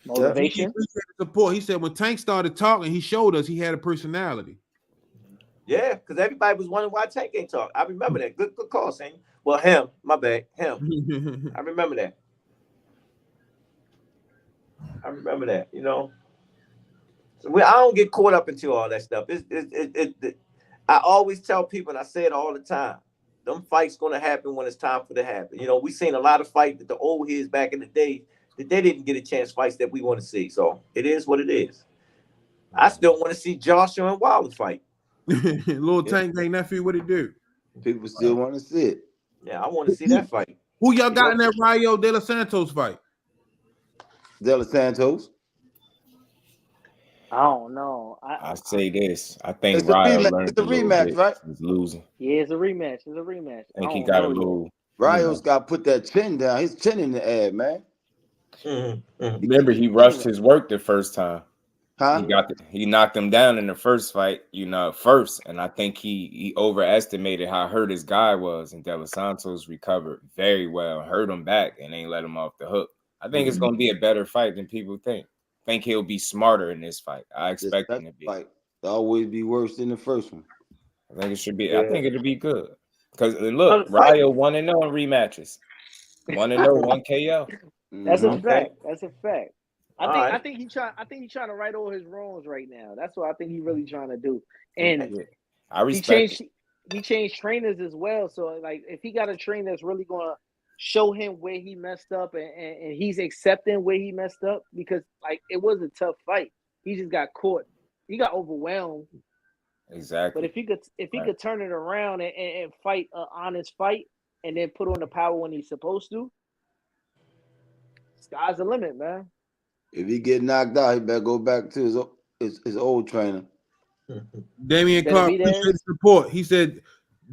Motivation. Support. He said when Tank started talking, he showed us he had a personality. Yeah, because everybody was wondering why Tank ain't talk. I remember that. Good call, Sam. Well, him. My bad. Him. I remember that. So I don't get caught up into all that stuff. I always tell people, and I say it all the time, them fights going to happen when it's time for it to happen. We seen a lot of fights that the old heads back in the day that they didn't get a chance fights that we want to see. So it is what it is. I still want to see Joshua and Wilder fight. Little Tank nephew, what it do? People still want to see it. Yeah, I want to see that fight. Who y'all got in that Rayo De Los Santos fight? De Los Santos. I don't know. I say this. I think it's Rayo learned it's a rematch, right? He's losing. Yeah, it's a rematch. I think he got a little. Rayo's got to put that chin down. His chin in the air, man. Remember, he rushed his work the first time. Huh? He knocked him down in the first fight, first. And I think he overestimated how hurt his guy was. And De Los Santos recovered very well, hurt him back, and ain't let him off the hook. I think it's going to be a better fight than people think. think he'll be smarter in this fight. I expect him to be. Fight always be worse than the first one. I think it should be. Yeah. I think it'll be good. Because look, Ryo 1-0 in rematches. 1-0, 1 KO. That's a fact. That's a fact. I think he's trying to right all his wrongs right now. That's what I think he's really trying to do. And I respect he changed trainers as well. So like if he got a trainer that's really gonna show him where he messed up and he's accepting where he messed up, because like it was a tough fight. He just got caught. He got overwhelmed. Exactly. But if he could turn it around and fight an honest fight and then put on the power when he's supposed to, sky's the limit, man. If he get knocked out, he better go back to his old trainer. Damian Clark appreciate the support. He said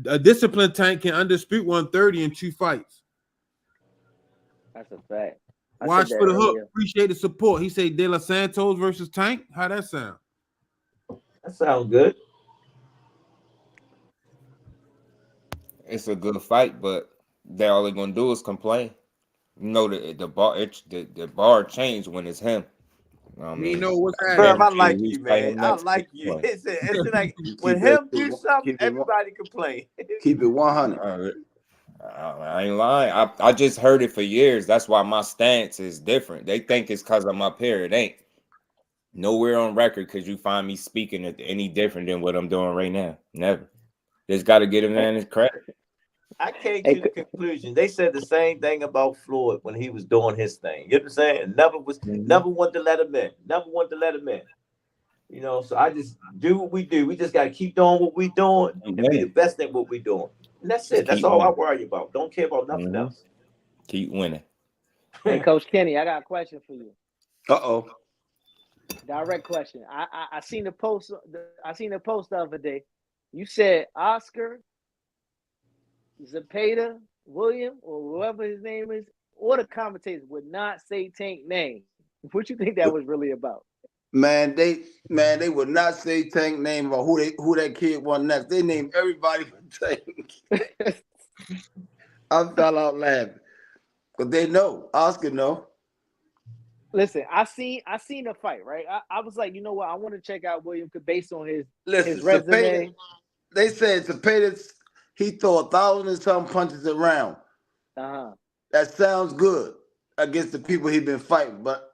a disciplined Tank can undispute 130 in 2 fights. That's a fact. Watch for the hook. Appreciate the support. He said De La Santos versus Tank. How that sound? That sounds good. It's a good fight, but they all they're gonna do is complain. You know the bar changed when it's him. You know what's happening? I like you, man. I like you. It's like when him do something, everybody complain. Keep it 100. I ain't lying. I just heard it for years. That's why my stance is different. They think it's because I'm up here. It ain't. Nowhere on record could you find me speaking any different than what I'm doing right now. Never. Just got to get a man his credit. I came to the conclusion. They said the same thing about Floyd when he was doing his thing. You know what I'm saying? Never wanted to let him in. Never wanted to let him in. You know, so I just do what we do. We just got to keep doing what we doing and be the best at what we doing. And that's it. That's all I worry about. Don't care about nothing else. Keep winning. Hey, Coach Kenny, I got a question for you. Uh-oh. Direct question. I seen the post. I seen the post the other day. You said Oscar, Zepeda, William, or whoever his name is, or the commentators would not say Tank's name. What you think that was really about? Man, they would not say Tank's name about who that kid won next. They named everybody for Tank. I fell out laughing. But they know. Oscar know. Listen, I seen the fight, right? I was like, you know what? I want to check out William based on his resume. Zepeda, they said Zepeda, he threw 1,000 and some punches around. That sounds good against the people he's been fighting. But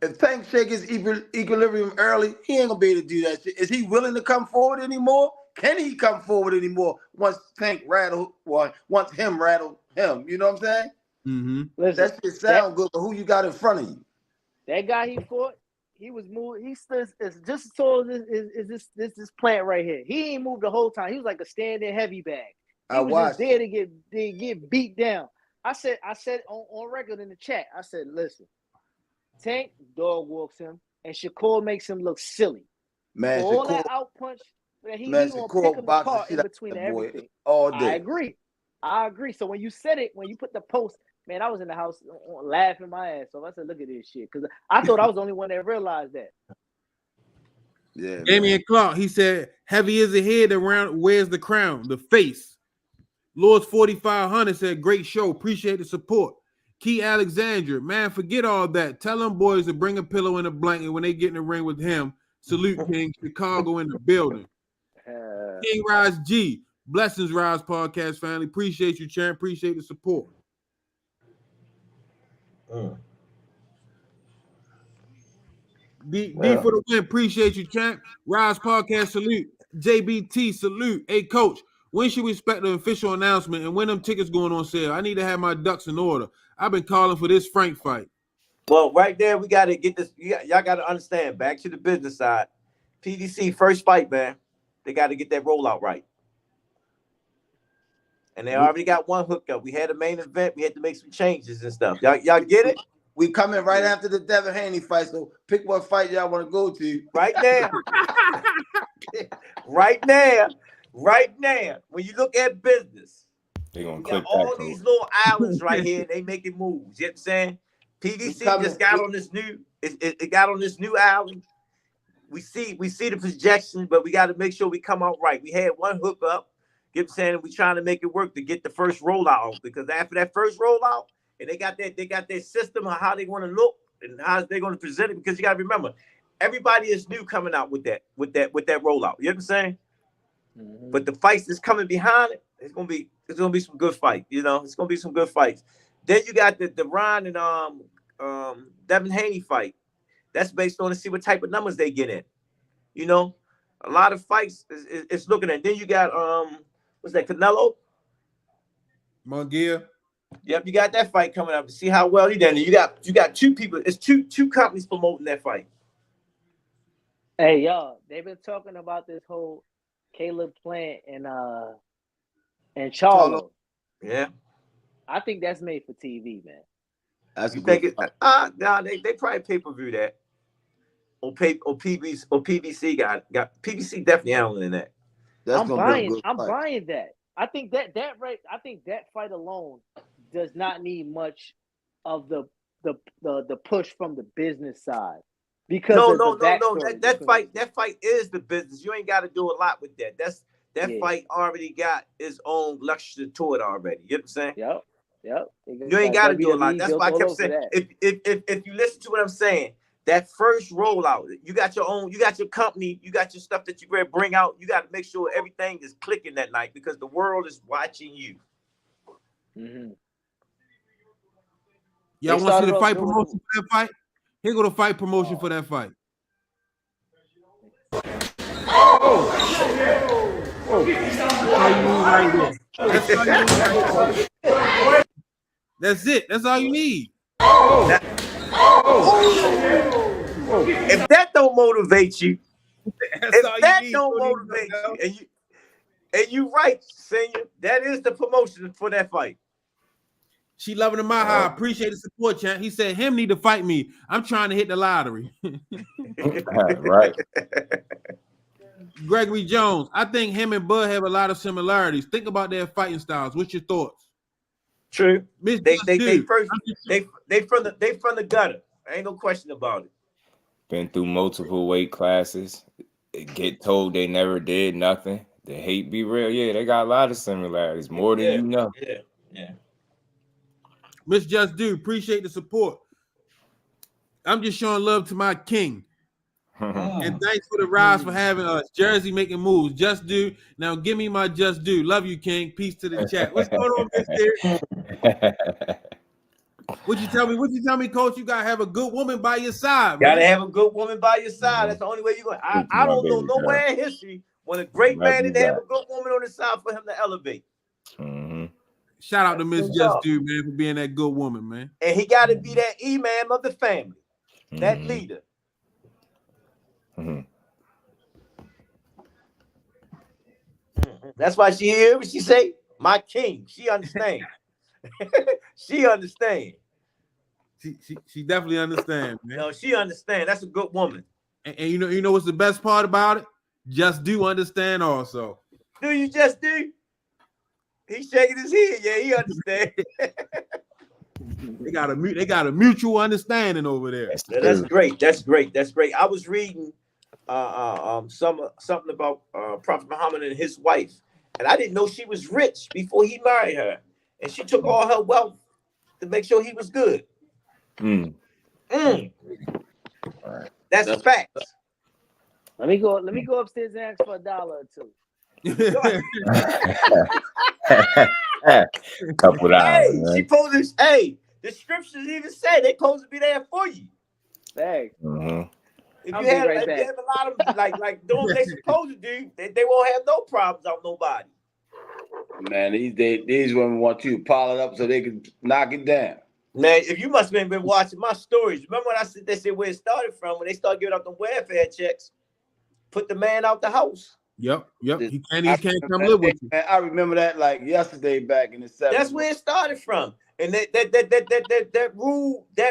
if Tank shake his equilibrium early, he ain't gonna be able to do that shit. Is he willing to come forward anymore? Can he come forward anymore once Tank once him rattle him? You know what I'm saying? Mm-hmm. Listen, that shit sound good, but who you got in front of you? That guy he fought, he was moving. He stood just as tall as this plant right here. He ain't moved the whole time. He was like a standing heavy bag. He was just there to get beat down. I said on record in the chat. I said, listen, Tank dog walks him, and Shakur makes him look silly. Man, all Shakur, that out punch, he gonna pick him apart in between everything. All day. I agree. So when you said it, when you put the post, man, I was in the house laughing my ass off. I said, look at this shit. Because I thought I was the only one that realized that. Yeah. Damian Clark, he said, heavy is the head around, where's the crown? The face. Lord's 4500 said, great show. Appreciate the support. Key Alexandra, man, forget all that. Tell them boys to bring a pillow and a blanket when they get in the ring with him. Salute King, Chicago in the building. King Rize G, blessings, Rize Podcast family. Appreciate you, champ. Appreciate the support. D for the win. Appreciate you, champ. Rize Podcast, salute. JBT, salute. Hey, coach, when should we expect the official announcement and when them tickets going on sale? I need to have my ducks in order. I've been calling for this Frank fight. Well, right there, we got to get this. Y'all got to understand, back to the business side. PDC first fight, man. They got to get that rollout right. And they already got one hookup. We had a main event. We had to make some changes and stuff. Y'all get it? We coming right after the Devin Haney fight, so pick what fight y'all want to go to. Right now. Right now. When you look at business, they're going to click all these little islands right here. They making moves. You know what I'm saying? PDC just got on this new. It got on this new island. We see the projection, but we got to make sure we come out right. We had one hookup. You know what I'm saying? We trying to make it work to get the first rollout, because after that first rollout, and they got their system of how they want to look, and how they're going to present it, because you got to remember, everybody is new coming out with that rollout. You know what I'm saying? Mm-hmm. But the fights that's coming behind it, it's gonna be some good fights. You know, it's gonna be some good fights. Then you got the Ron and Devin Haney fight. That's based on to see what type of numbers they get in. You know, a lot of fights is looking at. Then you got what's that, Canelo? Munguia. Yep, you got that fight coming up to see how well he done. You got two people. It's two companies promoting that fight. Hey, y'all, they've been talking about this whole Caleb Plant and Charlo. Yeah, I think that's made for TV, man. That's you think it? No, they probably pay-per-view that. Or PBC got PBC definitely handling that. I'm buying that. I think that fight alone does not need much of the push from the business side. Because no. That fight is the business. You ain't got to do a lot with that. That fight already got its own luxury to it already. You know what I'm saying? Yep. You ain't got to do a lot. That's why I kept saying, if you listen to what I'm saying, that first rollout, you got your own, you got your company, you got your stuff that you bring out. You got to make sure everything is clicking that night because the world is watching you. Mm-hmm. Y'all want to see the fight promotion for that fight? Here go the fight promotion for that fight. That's it. That's all you need. If that don't motivate you, and you right, Senior, that is the promotion for that fight. She loving him out. I appreciate the support, champ. He said him need to fight me. I'm trying to hit the lottery. Right. Gregory Jones, I think him and Bud have a lot of similarities. Think about their fighting styles. What's your thoughts? True. They from the gutter. Ain't no question about it. Been through multiple weight classes. Get told they never did nothing. The hate be real. Yeah, they got a lot of similarities. More than you know. Yeah. Miss Just Do, appreciate the support. I'm just showing love to my king. And thanks for the rise for having us. Jersey making moves. Just Do. Now give me my Just Do. Love you, King. Peace to the chat. What's going on, Mister? What you tell me, Coach? You gotta have a good woman by your side. Gotta have a good woman by your side. That's the only way you're going. I don't know nowhere in history when a great man didn't have a good woman on his side for him to elevate. Mm-hmm. Shout out to Miss Just Do, man, for being that good woman, man. And he got to be that imam of the family, that leader. Mm-hmm. That's why she here. What she say? My king. She understand. She understand. She definitely understands, man. No, she understand. That's a good woman. And you know what's the best part about it? Just Do understand also. Do you just do? He's shaking his head. Yeah, he understands. They got a mutual understanding over there. That's great. That's great. I was reading something about Prophet Muhammad and his wife, and I didn't know she was rich before he married her, and she took all her wealth to make sure he was good. That's facts. Let me go upstairs and ask for $1 or $2. Couple Hey, dollars. she poses. Hey, the scriptures even say they supposed to be there for you. Thanks. Mm-hmm. If you have a lot of like doing what they supposed to do, they won't have no problems on nobody. Man, these women want you to pile it up so they can knock it down. Man, if you must have been watching my stories, remember when they said where it started from, when they started giving out the welfare checks, put the man out the house. Yep. He can't come live with you. I remember that like yesterday back in the 70s. That's where it started from. And that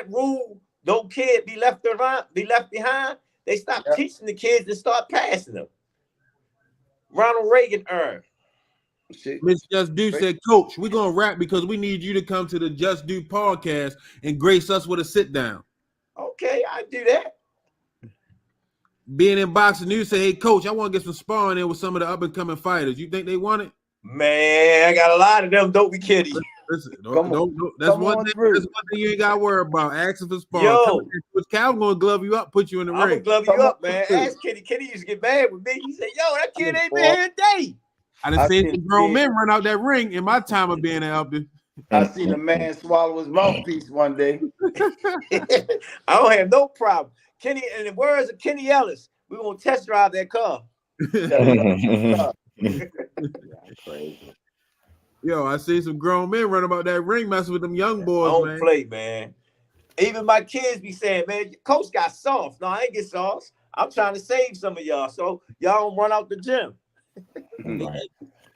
rule, don't kid be left behind. They stopped teaching the kids and start passing them. Ronald Reagan earned. Miss Just Do said, Coach, we're gonna rap because we need you to come to the Just Do podcast and grace us with a sit down. Okay, I do that. Being in boxing news said, hey, Coach, I want to get some sparring in with some of the up and coming fighters. You think they want it? Man, I got a lot of them. Don't be kidding. Listen, Come on. that's Come one on thing. through. That's one thing you ain't got to worry about. Asking for spar. Yo. Cal gonna glove you up, put you in the I'm gonna ring. glove you Come up, on man. through. Ask Kenny. Kenny used to get mad with me. He said, "Yo, that kid ain't been boy. here a day." I done I seen seen some grown the men run out that ring in my time of being an elder. I seen a man swallow his mouthpiece one day. I don't have no problem. Kenny, in the words of Kenny Ellis, we're gonna test drive that car. Crazy. Yo, I see some grown men run about that ring messing with them young I boys, don't man. play, man. Even my kids be saying, "Man, your coach got soft." No, I ain't get soft. I'm trying to save some of y'all, so y'all don't run out the gym. Right.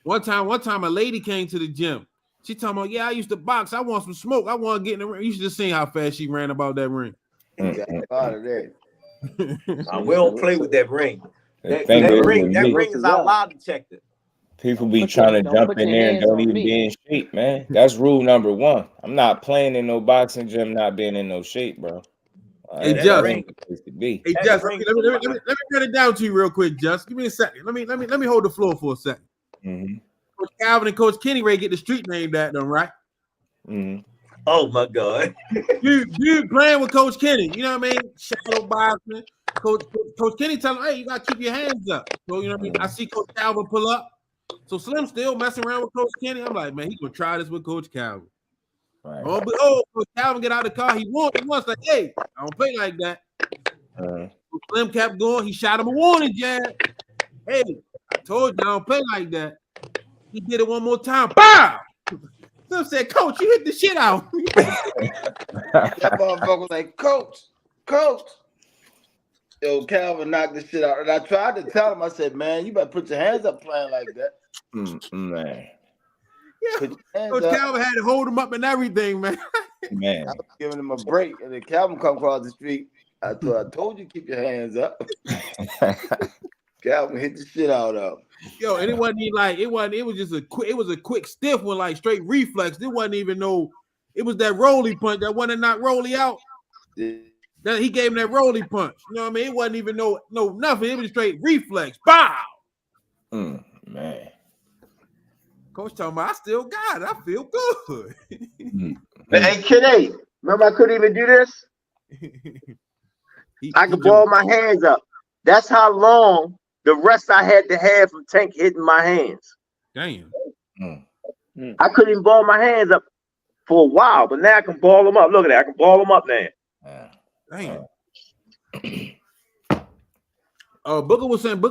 One time a lady came to the gym. She talking about, yeah, I used to box. I want some smoke. I want to get in the ring. You should have seen how fast she ran about that ring. He got out of there. We don't play with that ring. The That thing is ring with me, is our lie detector. people be Don't trying to don't jump put in your there and hands don't on even me. be in shape, man. That's rule number one. I'm not playing in no boxing gym, not being in no shape, bro. Hey, that Just. ring- The place to be. Hey, That Just, ring- let me run it down to you real quick, Just. Give me a second. Let me hold the floor for a second. Mm-hmm. Coach Calvin and Coach Kenny Ray get the street name that them, right? Mm-hmm. Oh my God. Dude playing with Coach Kenny. You know what I mean? Shadow boxing. Coach Kenny tell him, hey, you gotta keep your hands up. So you know what I mean? I see Coach Calvin pull up. So Slim still messing around with Coach Kenny. I'm like, man, he gonna try this with Coach Calvin. Right. Coach Calvin get out of the car. He wants like, hey, I don't play like that. Slim kept going. He shot him a warning jab. Hey, I told you I don't play like that. He did it one more time. Bow! Slim said, Coach, you hit the shit out. That motherfucker was like, Coach. Yo, Calvin knocked the shit out. And I tried to tell him, I said, man, you better put your hands up playing like that. Man. Yeah. Put your hands Coach up. Calvin had to hold him up and everything, man. Man. I was giving him a break. And then Calvin come across the street. I told you keep your hands up. Calvin hit the shit out of him. Yo, and it was a quick stiff one, like straight reflex. It wasn't even it was that roly punch that one that knocked Rolly out. That he gave him that roly punch. You know what I mean? It wasn't even no nothing. It was straight reflex. Bow. Man. Coach talking about, I still got it. I feel good. Hey, Kid, remember I couldn't even do this? I could ball my hands up. That's how long the rest I had to have from Tank hitting my hands. Damn. I couldn't even ball my hands up for a while, but now I can ball them up. Look at that. I can ball them up now. Damn. Booker was saying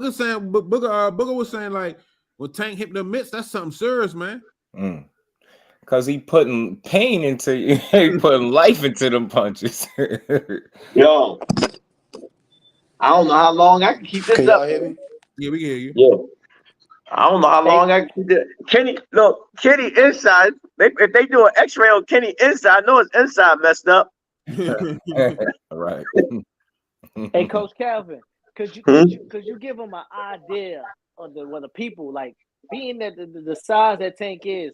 like, well, Tank hit the mitts. That's something serious, man. Cause he putting pain into you. He putting life into them punches. Yo, I don't know how long I can keep this Can up. y'all hear me? Yeah, we can hear you. Yeah. I don't know how long I can keep this. Kenny, look, Kenny inside. If they do an X-ray on Kenny inside, I know his inside messed up. Right. Hey, Coach Calvin, could you give him an idea of the people, like, being that the size that Tank is,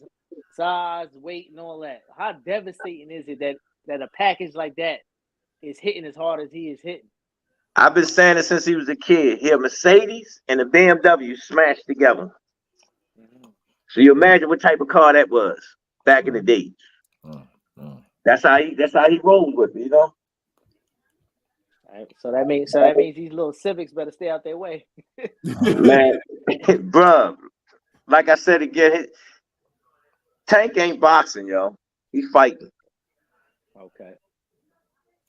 size, weight, and all that, how devastating is it that a package like that is hitting as hard as he is hitting? I've been saying it since he was a kid. He a Mercedes and a BMW smashed together. So you imagine what type of car that was back in the day. That's how he rolled with it, you know. All right, so that means these little Civics better stay out their way. Man, bruh, like I said again, Tank ain't boxing, yo. He's fighting. Okay.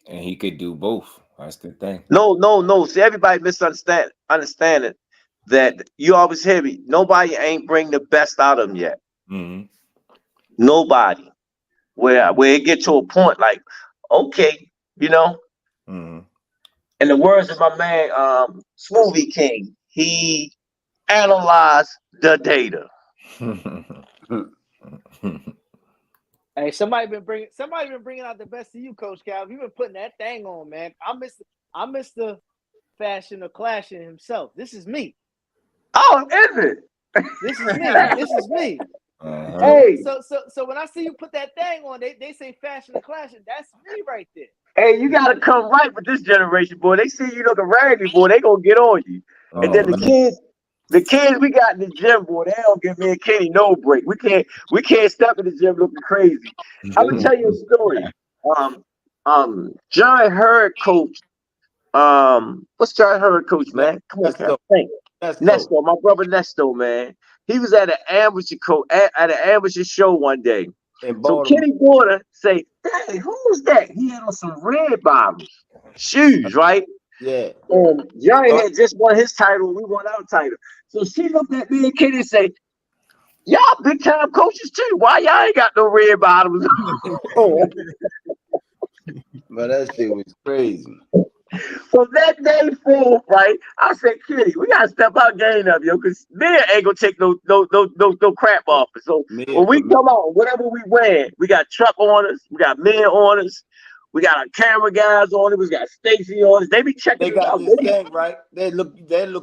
And he could do both. That's the thing. No. See, everybody understanding that you always hear me. Nobody ain't bring the best out of him yet. Nobody. Where it get to a point like, okay, you know. In the words of my man, Smoothie King, he analyzed the data. Hey, somebody been bringing out the best of you, Coach Cal. You've been putting that thing on, man. I miss the fashion or clashing himself. This is me. Oh, is it? This is me. Hey. So when I see you put that thing on, they say fashion or clashing. That's me right there. Hey, you gotta come right with this generation, boy. They see you looking raggedy, boy. They gonna get on you. And then the kids, The kids we got in the gym, boy, they don't give me and Kenny no break. We can't step in the gym looking crazy. I'm gonna tell you a story. John Hurd coach. What's John Hurd coach, man? Come on, Cal. Nesto, my brother Nesto, man. He was at an amateur at an amateur show one day. So Kenny Porter say, "Hey, who was that?" He had on some red bottoms, shoes, right? Yeah. And Johnny had just won his title, and we won our title. So she looked at me and Kenny and say, "Y'all big time coaches too. Why y'all ain't got no red bottoms?" But that shit was crazy. So that day forth, right? I said, Kitty, we gotta step our game up, yo, because men ain't gonna take no crap off us. So when we come out, whatever we wear, we got truck on us, we got men on us, we got our camera guys on it, we got Stacy on us. They be checking. They got this thing, right? They look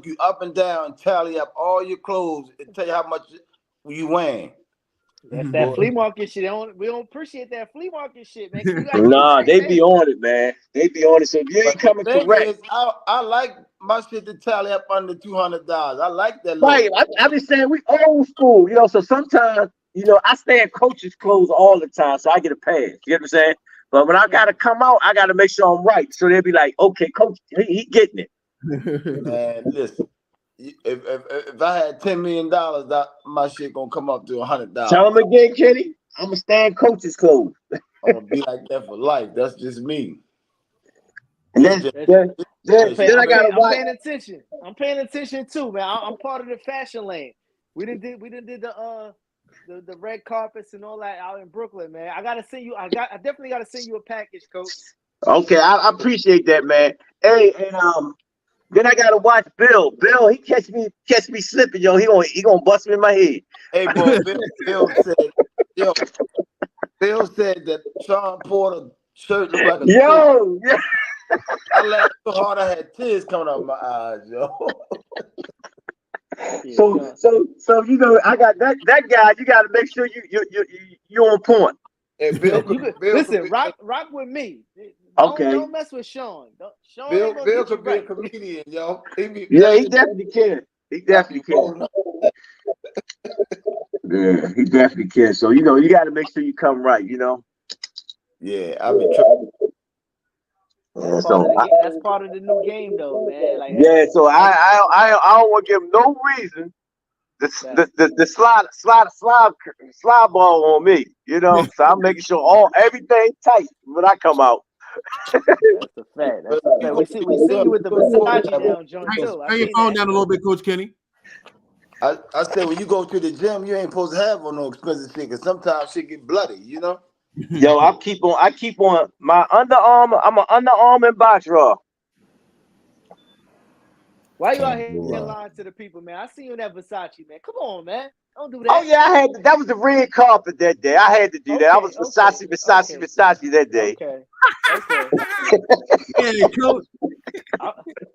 you up and down and tally up all your clothes and tell you how much you wearing. That's that flea market shit. We don't appreciate that flea market shit, man. Nah, they be on it, man. They be on it. So if you ain't coming correct, I like my shit to tally up under $200. I like that. Right. I be saying we old school, you know. So sometimes, you know, I stay in coach's clothes all the time, so I get a pass. You know what I'm saying? But when I gotta come out, I gotta make sure I'm right. So they'll be like, okay, coach, he getting it. Man, listen. If I had $10 million, my shit gonna come up to $100. Tell him again, Kenny. I'm gonna stay in coach's clothes. I'm gonna be like that for life. That's just me. And then I gotta watch. I'm paying attention. I'm paying attention too, man. I'm part of the fashion lane. We did the red carpets and all that out in Brooklyn, man. I gotta send you. I definitely gotta send you a package, coach. Okay, I appreciate that, man. Hey, and then I gotta watch Bill. Bill, he catch me slipping, yo. He gonna bust me in my head. Hey, boy, Bill said that Sean Porter shirt looked like a yo. Yeah. I laughed so hard I had tears coming out of my eyes, yo. So you know, I got that guy. You got to make sure you on point. Hey, Bill, listen, rock with me. Don't mess with Sean. Bill could be a comedian, yo. He definitely can. He definitely can. Yeah, he definitely can. So you know, you got to make sure you come right. You know. Yeah, I be trying. That's part of the new game, though, man. Like, so I don't want to give him no reason the slide ball on me, you know. So I'm making sure everything tight when I come out. That's a fact. We see you with the Versace down, John. Turn your phone down a little bit, Coach Kenny. I said when you go to the gym, you ain't supposed to have on no expensive shit because sometimes shit get bloody, you know. Yo, I keep on my Under Armour. I'm an Under Armour and box raw. Why you out here lying to the people, man? I see you in that Versace, man. Come on, man. Don't do that. Oh yeah, that was the red carpet that day. I had to do that. I was Versace that day. Okay. Hey, Coach.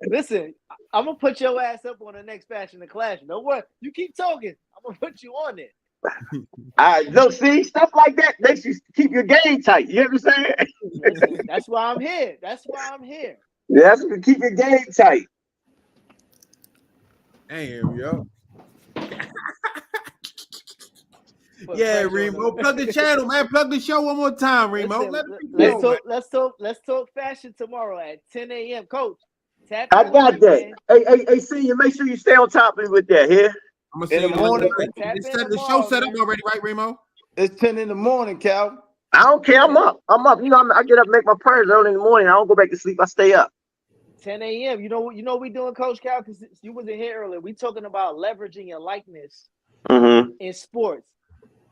Listen, I'm gonna put your ass up on the next Fashion and Clash. No worry. You keep talking. I'm gonna put you on it. Look, see, stuff like that makes you keep your game tight. You know what I'm saying? Listen, that's why I'm here. Yeah, that's to keep your game tight. Damn, yo. Yeah, Remo. Plug the channel, man. Plug the show one more time, Remo. Listen, let's talk fashion tomorrow at 10 a.m. Coach. I got that. Hey, senior, make sure you stay on top of me with that here. I'm gonna see you in the morning. The show set up already, right, Remo? It's 10 in the morning, Cal. I don't care. I'm up. You know, I get up, make my prayers early in the morning. I don't go back to sleep. I stay up. 10 a.m. You know what we doing, Coach Cal? Because you wasn't here earlier. We talking about leveraging your likeness in sports.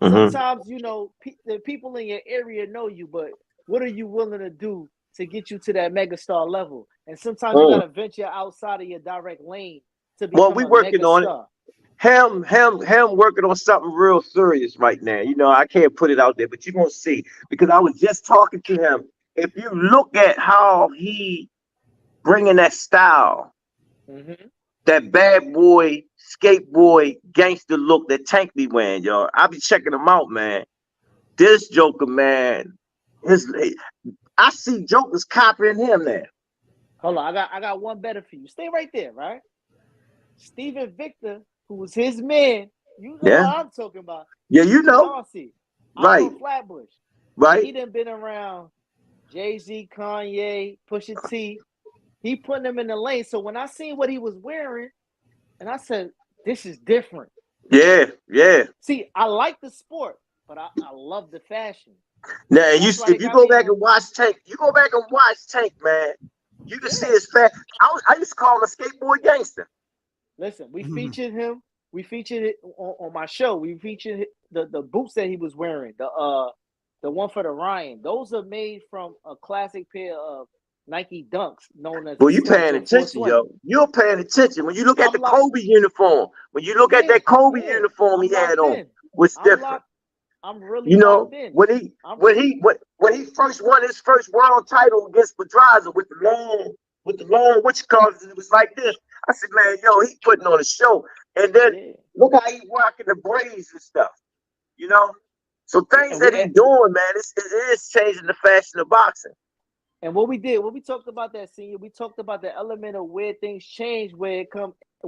Sometimes, you know, the people in your area know you, but what are you willing to do to get you to that megastar level? And sometimes you gotta venture outside of your direct lane to become we working on it. Him working on something real serious right now. You know, I can't put it out there, but you're gonna see, because I was just talking to him. If you look at how he bringing that style, that bad boy, skate boy, gangster look that Tank be wearing, y'all. I be checking him out, man. This Joker, man, I see Jokers copying him now. Hold on, I got one better for you. Stay right there, right? Steven Victor, who was his man, you know Yeah. what I'm talking about. Yeah, you know. Marcy. Right. I'm from Flatbush. Right. He done been around Jay-Z, Kanye, Pusha T. He putting them in the lane. So when I seen what he was wearing, and I said, this is different. Yeah, yeah. See, I like the sport, but I love the fashion. Now, if you go back and watch Tank, man, you can see his fat. I used to call him a skateboard gangster. Listen, we featured him. We featured it on my show. We featured the boots that he was wearing. The one for the Ryan. Those are made from a classic pair of Nike Dunks, known as. Well, you paying attention, yo. You're paying attention. When you look at the Kobe uniform, when you look at that Kobe uniform he had on, was different. I'm really, you know, when he first won his first world title against Pedraza with the long what you call it, it was like this. I said, man, yo, he putting on a show. And then look how he rocking the braids and stuff. You know? So things that he's doing, man, it is changing the fashion of boxing. And what we talked about that, Senior, we talked about the element of where things change, where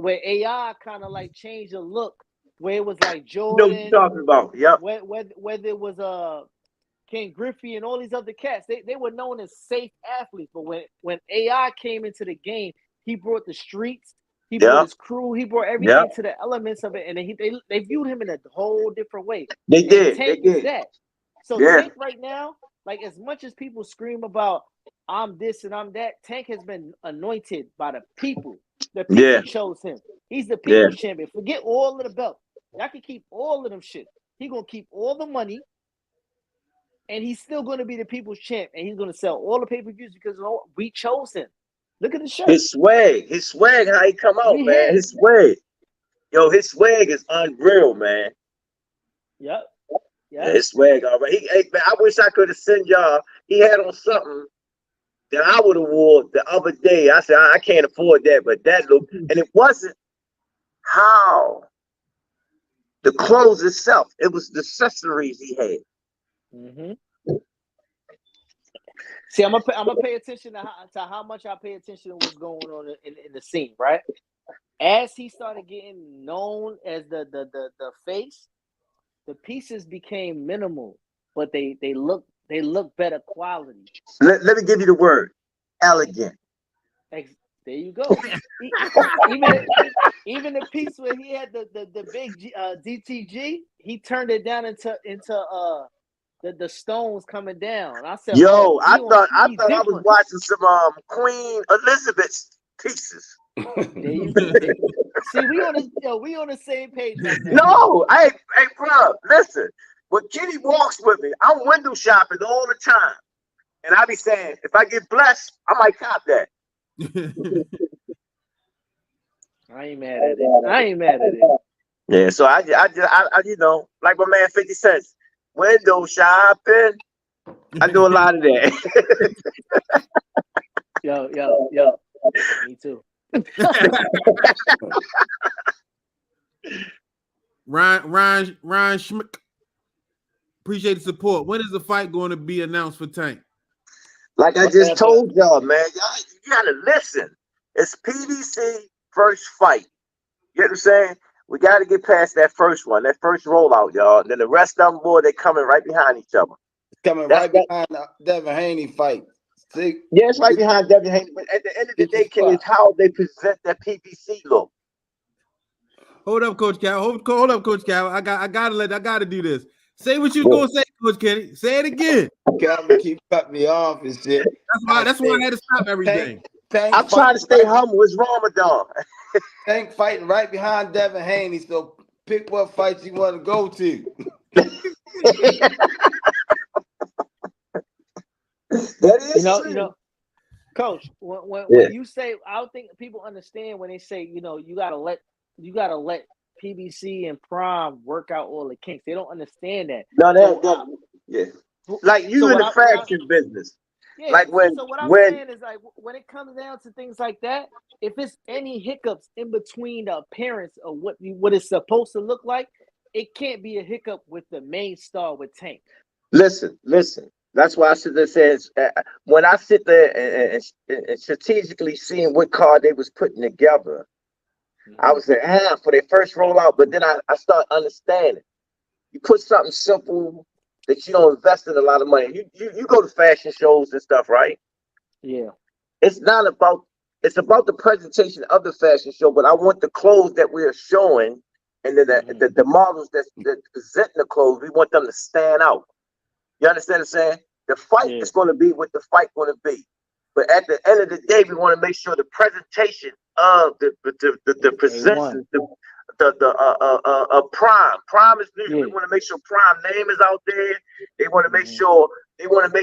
AI kind of like changed the look, where it was like Jordan. You know what you're talking about, yep. Whether it was Ken Griffey and all these other cats, they were known as safe athletes. But when AI came into the game, he brought the streets, he brought his crew, he brought everything to the elements of it, and they viewed him in a whole different way. They did. Tank is that. So Tank right now, like as much as people scream about I'm this and I'm that, Tank has been anointed by the people. The people chose him. He's the people's champion. Forget all of the belts. Y'all can keep all of them shit. He gonna keep all the money, and he's still gonna be the people's champ, and he's gonna sell all the pay-per-views because we chose him. Look at the shirt. His swag, how he come out, man. His swag. Yo, his swag is unreal, man. Yep. Yeah, his swag, all right. Man, I wish I could have sent y'all. He had on something that I would have wore the other day. I said, I can't afford that, but that look, and it wasn't how the clothes itself, it was the accessories he had. Mm-hmm. See, I'm gonna pay attention to how much I pay attention to what's going on in the scene, right? As he started getting known as the face, the pieces became minimal, but they look better quality. Let me give you the word, elegant. There you go. even the piece where he had the big DTG, he turned it down into the stones coming down. I said, yo, I thought I was watching some Queen Elizabeth's pieces. There you go. See, we on the same page right now. No, hey, bro, listen. When Kitty walks with me, I'm window shopping all the time. And I be saying, if I get blessed, I might cop that. I ain't mad at it. Yeah, so I you know, like my man 50 Cent, window shopping. I do a lot of that. Yo. Me too. Ryan Schmick. Appreciate the support. When is the fight going to be announced for Tank? Like I just told y'all, man, you gotta listen. It's PBC first fight. You know what I'm saying? We got to get past that first one, that first rollout, y'all. And then the rest of them, boy, they coming right behind each other. It's coming right behind the Devin Haney fight. See? Yeah, it's right behind Devin Haney. But at the end of the day, it's how they present that PBC look. Hold up, Coach Cal. Hold up, Coach Cal. I gotta do this. Say what you gonna say, Coach Kenny. Say it again. Calvin keep cutting me off and shit. That's why I had to stop everything. I'm trying to stay humble. It's Ramadan. Tank fighting right behind Devin Haney, so pick what fight you want to go to. That is true. You know, Coach, when you say, I don't think people understand when they say, you know, you gotta let PBC and Prime work out all the kinks. They don't understand that. No, yeah. Like you in the fraction business. Yeah, like what I'm saying is, like, when it comes down to things like that, if it's any hiccups in between the appearance of what it's supposed to look like, it can't be a hiccup with the main star with Tank. Listen. That's why I sit there says when I sit there and strategically seeing what card they was putting together, I would say, for their first rollout, but then I start understanding. You put something simple that you don't invest in a lot of money. You go to fashion shows and stuff, right? Yeah. It's about the presentation of the fashion show, but I want the clothes that we are showing and then the models that presenting the clothes, we want them to stand out. You understand what I'm saying? The fight is going to be what the fight going to be. But at the end of the day, we want to make sure the presentation of the presenters, Prime is new. We want to make sure Prime name is out there. They want to make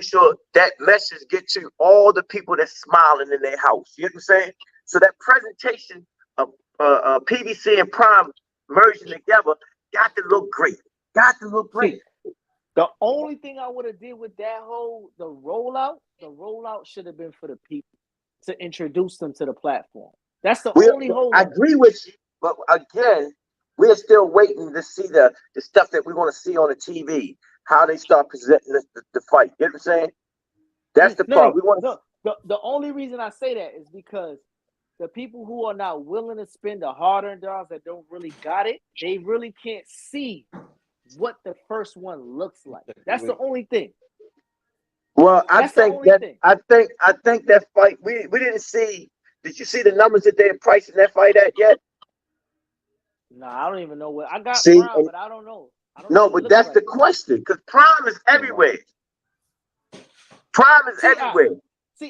sure that message get to all the people that's smiling in their house. You know what I'm saying? So that presentation of PBC and Prime merging together got to look great. The only thing I would have did with that the rollout should have been for the people to introduce them to the platform. That's the only holdup. I agree with you, but again, we're still waiting to see the stuff that we want to see on the TV, how they start presenting the fight. You know what I'm saying? That's the part we want to. The only reason I say that is because the people who are not willing to spend the hard-earned dollars that don't really got it, they really can't see what the first one looks like. That's the only thing. Well, I think that fight we didn't see. Did you see the numbers that they're pricing that fight at yet? No, I don't even know what I got. Prime, but I don't know. No, but that's the question, because Prime is everywhere. Prime is everywhere.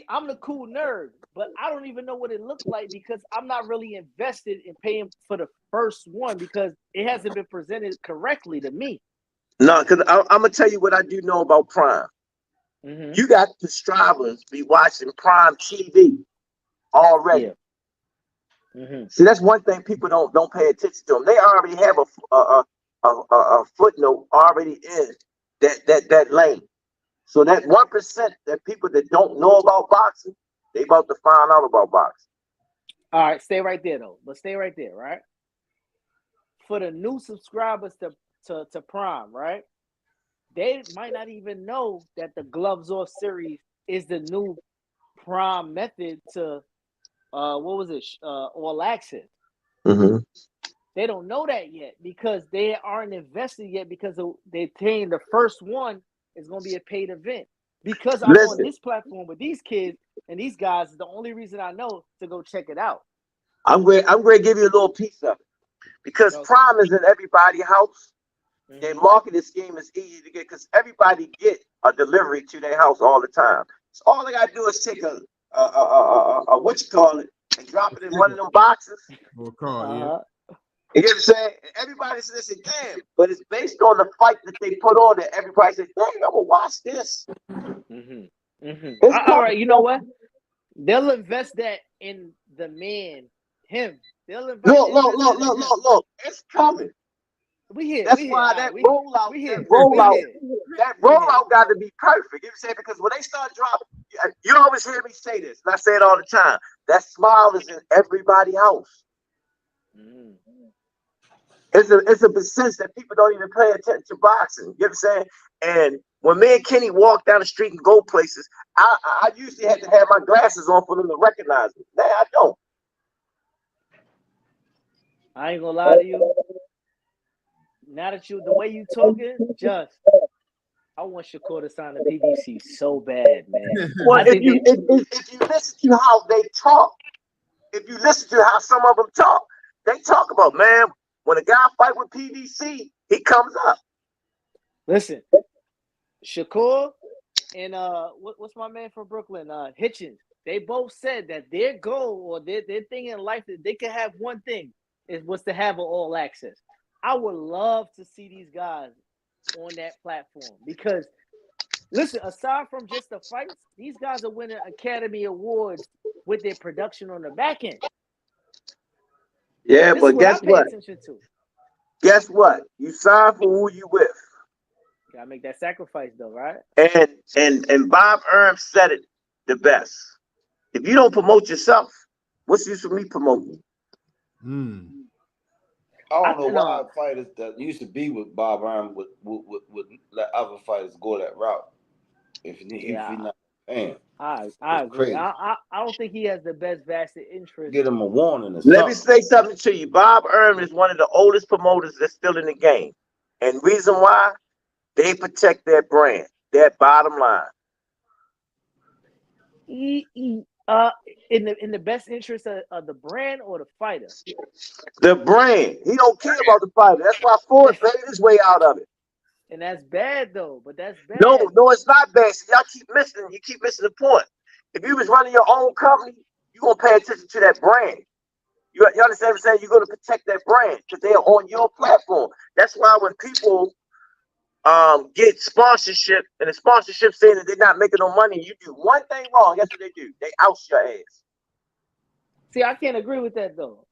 I'm the cool nerd, but I don't even know what it looked like because I'm not really invested in paying for the first one because it hasn't been presented correctly to me. No, because I'm gonna tell you what I do know about Prime. You got the subscribers be watching Prime TV already. See, that's one thing people don't pay attention to them. They already have a footnote already in that lane. So that 1% that people that don't know about boxing, they about to find out about boxing. All right, stay right there though. But stay right there, right? For the new subscribers to Prime, right? They might not even know that the Gloves Off series is the new Prime method to All Access. They don't know that yet because they aren't invested yet because they're paying the first one is going to be a paid event. Because I'm on this platform with these kids and these guys is the only reason I know to go check it out. I'm going to give you a little piece of it because Prime is in everybody's house. Their marketing scheme is easy to get because everybody get a delivery to their house all the time. So all they got to do is take a and drop it in one of them boxes. Or car, You know what I'm saying? Everybody says, damn, but it's based on the fight that they put on that everybody says, dang, I'm gonna watch this. All right, you know what? They'll invest that in the man, him. They'll invest. Look, it's coming. That's why that rollout got to be perfect. You know what I'm saying? Because when they start dropping, you always hear me say this, and I say it all the time. That smile is in everybody's house. It's a sense that people don't even pay attention to boxing. You know what I'm saying? And when me and Kenny walk down the street and go places, I usually have to have my glasses on for them to recognize me. Now I don't. I ain't gonna lie to you. Now that the way you talking, I want Shakur to sign the PBC so bad, man. Well, if you listen to how they talk, if you listen to how some of them talk, they talk about, man, when a guy fight with PBC, he comes up. Listen, Shakur and what's my man from Brooklyn, Hitchens, they both said that their goal or their thing in life that they could have one thing was to have an All Access. I would love to see these guys on that platform because, listen, aside from just the fights, these guys are winning Academy Awards with their production on the back end. Yeah, but guess what? Guess what? You sign for who you with. You gotta make that sacrifice, though, right? And Bob Erm said it the best. If you don't promote yourself, what's the use of me promoting you? I don't know why fighters that used to be with Bob Arm would let other fighters go that route. If he not Damn. I agree. Crazy. I don't think he has the best vested interest. Get him a warning or Let me something. say something to you. Bob Earl is one of the oldest promoters that's still in the game. And reason why, they protect their brand, their bottom line. In the best interest of the brand or the fighter? The brand. He don't care about the fighter. That's why Ford made his way out of it. And that's bad though. But that's bad. No, it's not bad. See, y'all keep missing. You keep missing the point. If you was running your own company, you're gonna pay attention to that brand. You understand what I'm saying? You're gonna protect that brand because they're on your platform. That's why when people get sponsorship and the sponsorship saying that they're not making no money, you do one thing wrong. Guess what they do? They oust your ass. See, I can't agree with that though,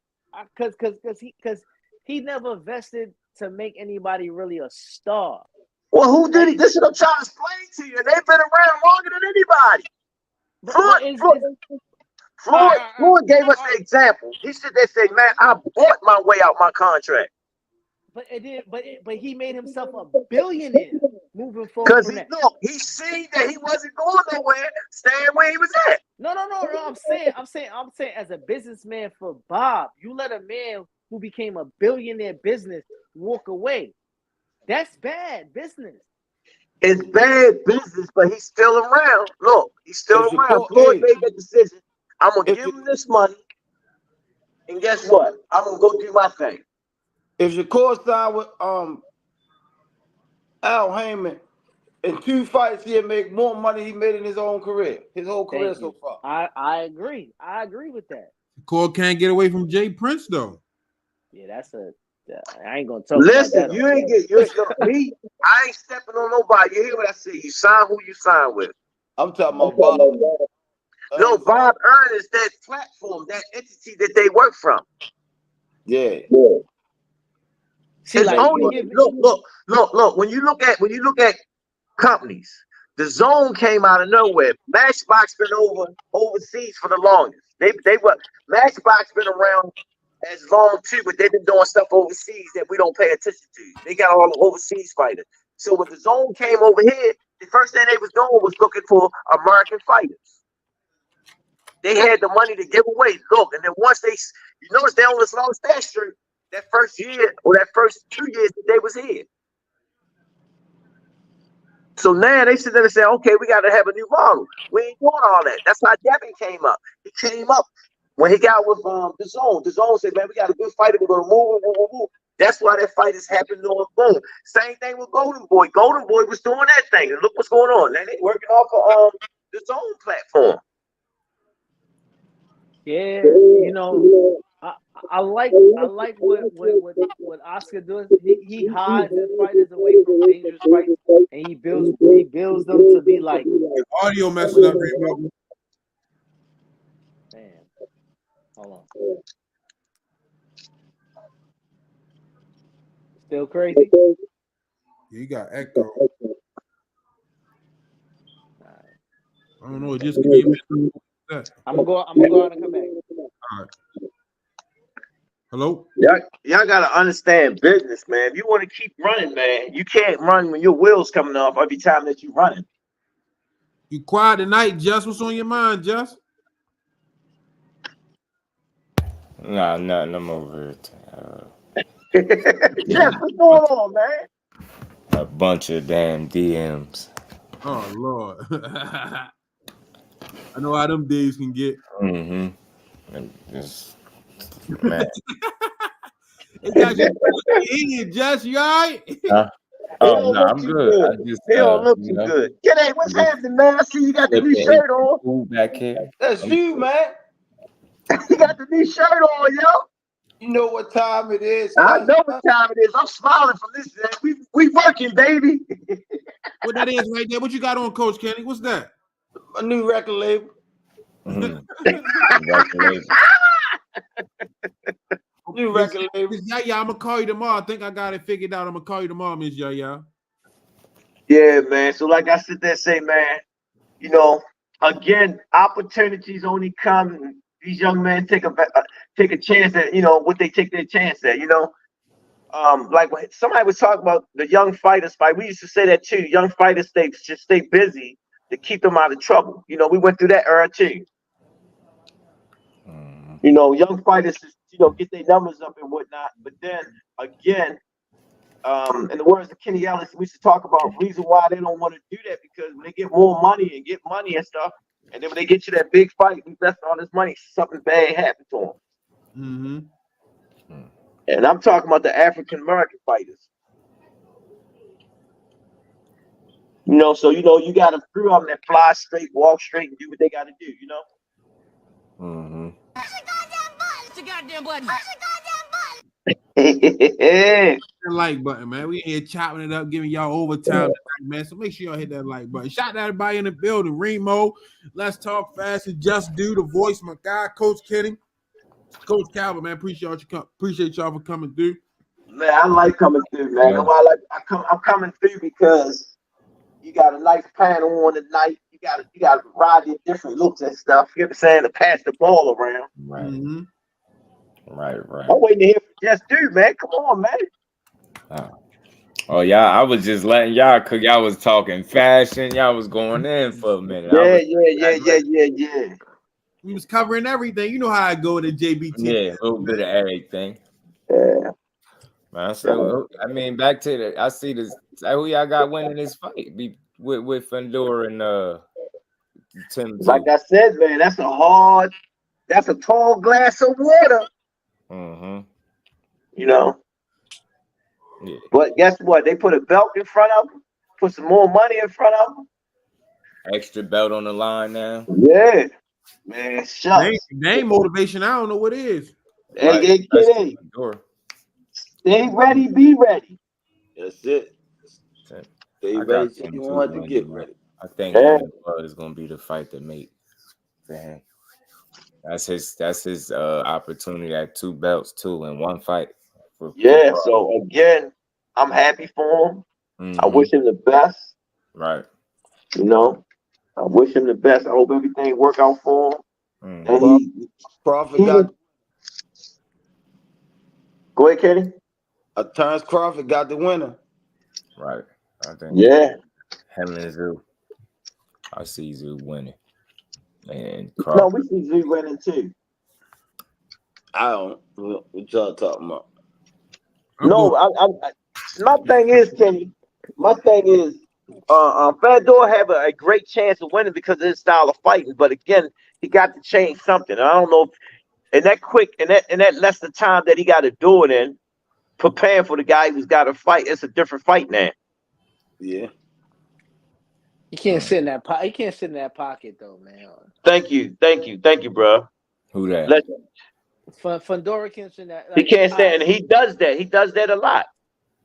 because he never vested to make anybody really a star. Well, who did he? This is what I'm trying to explain to you. And they've been around longer than anybody. Floyd gave us the example. He said, "They say, man, I bought my way out my contract." But he made himself a billionaire moving forward. Because he seen that he wasn't going nowhere, staying where he was at. No. I'm saying as a businessman for Bob, you let a man who became a billionaire business walk away. That's bad business. It's bad business, but he's still around. Look, he's still around. Floyd made that decision. I'm gonna give him this money, and guess what? I'm gonna go do my thing. If Shakur signed with Al Heyman, in 2 fights, he'll make more money he made in his own career, his whole career so far. I agree. I agree with that. Shakur can't get away from Jay Prince though. Yeah, I ain't gonna talk. Listen, about that. you ain't get me. I ain't stepping on nobody. You hear what I say? You sign who you sign with. I'm talking about Bob. No, Bob Earl is that platform, that entity that they work from. Yeah. See, it's like, only, look. When you look at companies, the Zone came out of nowhere. Matchbox been overseas for the longest. They were Matchbox been around as long too, but they've been doing stuff overseas that we don't pay attention to. They got all the overseas fighters. So when the Zone came over here, the first thing they was doing was looking for American fighters. They had the money to give away. Look, and then once you notice they only lost that streak that first year or that first 2 years that they was here. So now they sit there and say, okay, we got to have a new model. We ain't doing all that. That's how Devin came up. He came up when he got with the Zone. The Zone said, man, we got a good fighter. We're going to move. That's why that fight is happening on boom. Same thing with Golden Boy. Golden Boy was doing that thing. And look what's going on. Now they working off of the Zone platform. Yeah, you know, I like what Oscar does. He hides his fighters away from dangerous fights, and he builds them to be like. Audio messing up, bro. Man, hold on. Still crazy? You got echo. I don't know. It just came in. I'm gonna go out and come back. All right. Hello? Y'all gotta understand business, man. If you want to keep running, man, you can't run when your wheels coming off every time that you running. You quiet tonight, Just. What's on your mind, Just? Nah, nothing. I'm over it. Jeff, what's going on, man? A bunch of damn DMs. Oh Lord. I know how them days can get. Mm-hmm. And just, man. They got you in, Just. You all right? Oh no, I'm good. I just they don't look too good. G'day, what's happening, man? I see you got the new shirt on. Back here. That's you, man. You got the new shirt on, yo. You know what time it is. I know what time it is. I'm smiling from this. We working, baby. What that is right there? What you got on, Coach Kenny? What's that? A new record label. Record label. New record label. Yeah, I'm gonna call you tomorrow. I think I got it figured out. I'm gonna call you tomorrow, Miss Yaya. Yeah, man. So like I sit there and say, man, you know, again, opportunities only come. These young men take a chance at, you know, what they take their chance at, you know. Like when somebody was talking about the young fighters fight. We used to say that too. Young fighters should stay busy to keep them out of trouble. You know, we went through that era too. You know, young fighters, you know, get their numbers up and whatnot. But then again, in the words of Kenny Ellis, we should talk about reason why they don't want to do that, because when they get more money and stuff, and then when they get you that big fight, invest all this money, something bad happened to them. And I'm talking about the African American fighters. You know, so you know you got a few of them that fly straight, walk straight, and do what they got to do. You know. Push the goddamn button. Push Yeah. The like button, man. We here chopping it up, giving y'all overtime tonight, man. So make sure y'all hit that like button. Shout out to everybody in the building. Remo, Let's Talk Fast and Just Do, the voice, my guy, Coach Kenny, Coach Calvin, man. Appreciate y'all for coming through. Man, I like coming through, man. Yeah. I'm coming through because you got a nice panel on tonight. You got to ride your different looks and stuff. You know what I'm saying? To pass the ball around. Right. Right. I'm waiting to hear from Just Do, man. Come on, man. Oh, y'all, I was just letting y'all cook. Y'all was talking fashion. Y'all was going in for a minute. Yeah. We was covering everything. You know how I go to JBT. Yeah, a little bit of everything. Yeah. Man, so I mean, back to the. I see this. Who y'all got winning this fight? With Fundora and Tim. Like I said, man, that's a tall glass of water. You know. Yeah. But guess what? They put a belt in front of them. Put some more money in front of them. Extra belt on the line now. Yeah, man. Shucks. Name motivation. I don't know what it is. Hey, stay ready, be ready. That's it. Stay ready. You want to get ready. I think him is going to be the fight to make for him. That's his opportunity at 2 belts too in one fight. Yeah. So again, I'm happy for him. I wish him the best. Right. You know, I wish him the best. I hope everything work out for him. And Crawford got. Go ahead, Kenny. Terrence Crawford got the winner. Right. I think. Yeah. Him and Tszyu. I see Tszyu winning. And no, we see Tszyu winning too. I don't. What y'all talking about? No, my thing is, Kenny. My thing is, Fundora have a great chance of winning because of his style of fighting. But again, he got to change something. I don't know if in that less the time that he got to do it in, preparing for the guy who's got to fight. It's a different fight now. Yeah. He can't sit in that pocket. He can't sit in that pocket though, man. Thank you, bro. Who that? Fundora can't sit in that. He can't stand, and he does that. He does that a lot.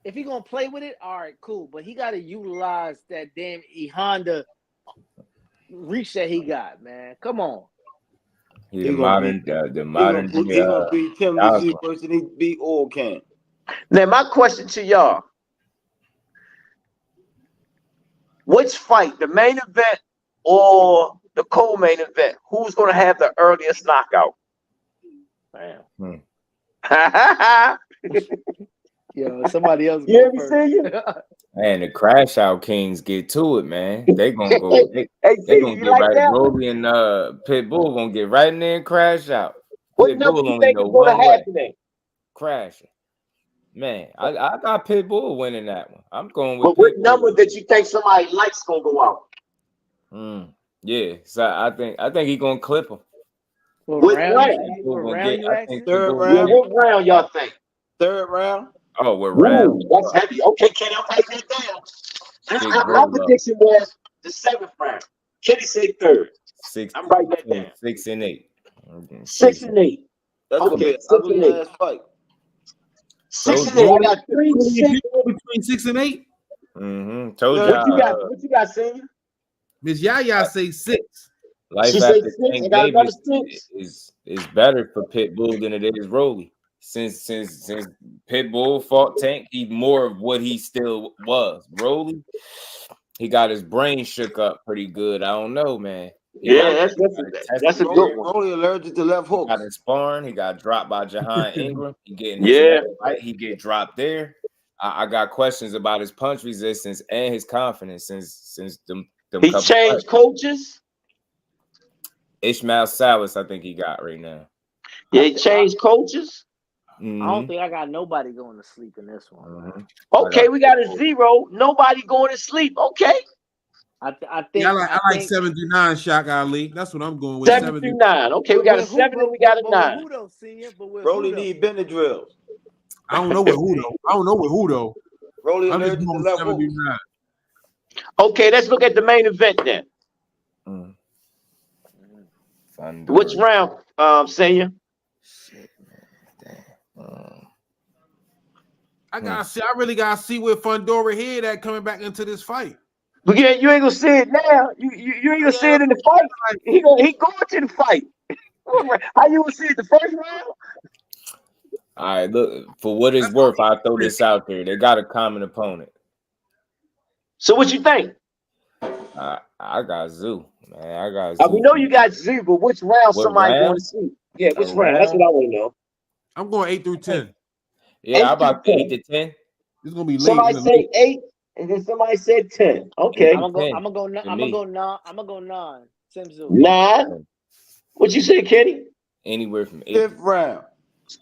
If he gonna play with it, all right, cool. But he got to utilize that damn Honda reach that he got, man. Come on. He gonna beat Tim Tszyu person. He beat All Can. Now, my question to y'all: which fight, the main event or the co-main event? Who's gonna have the earliest knockout? Man. Yo, somebody else. You ever see you? Man, the Crash Out Kings get to it, man. They gonna go. They gonna get like right. that? Roby and Pitbull gonna get right in there and crash out. What number you think is gonna happen then? Crashing. Man, I got Pitbull winning that one. I'm going with. But what number that you think somebody likes gonna go out? Yeah, so I think he gonna clip him. What round? Third round. What round y'all think? Third round. Oh, we're round. That's heavy. Okay, Kenny, I'm taking it down. My prediction was the 7th round. Kenny said 3rd. I'm writing that down. 6 and 8. 6 and 8. That's okay. 6 and 8. Last fight. 6 and 8. I got 3 and 6 between 6 and 8. Told you. What you got, Senior? Miss Yaya say 6. Life she after said 6. Tank I got another Davis 6. is better for Pitbull than it is Rolly. Since Pitbull fought Tank, he's more of what he still was. Rolly, he got his brain shook up pretty good. I don't know, man. That's a good one. Rolly allergic to left hooks. He got in sparring. He got dropped by Jahan Ingram. He get dropped there. I got questions about his punch resistance and his confidence since He changed coaches. Ishmael Salas, I think he got right now. Yeah, he changed coaches. I don't think I got nobody going to sleep in this one. Okay, we got a 0. Nobody going to sleep. Okay. I think I like 79 Shaq Ali. That's what I'm going with. 79. Okay, we got a 7 and we got a 9. Who though, senior? But Rolly need Benadryl. I don't know with who though. Rolly I'm just allergic to going level. 79. Okay, let's look at the main event then. Which round, senior? Shit, man. Damn. I really gotta see where Fundora head at coming back into this fight. But yeah, you ain't gonna see it now. You ain't gonna see it in the fight. He going to the fight. How you gonna see it the first round? All right, look, for what it's worth, I'll throw this out there. They got a common opponent. So what you think? I got Tszyu, man. I got Tszyu. We know you got Tszyu, but which round somebody going to see? Yeah, which round? That's what I want to know. I'm going 8 through 10. Yeah, I'm about 8 to 10. It's gonna be late. Somebody say 8, and then somebody said 10. Okay. I'm gonna go 9. I'm gonna go 9. 9. What you say, Kenny? Anywhere from 8. 5th round.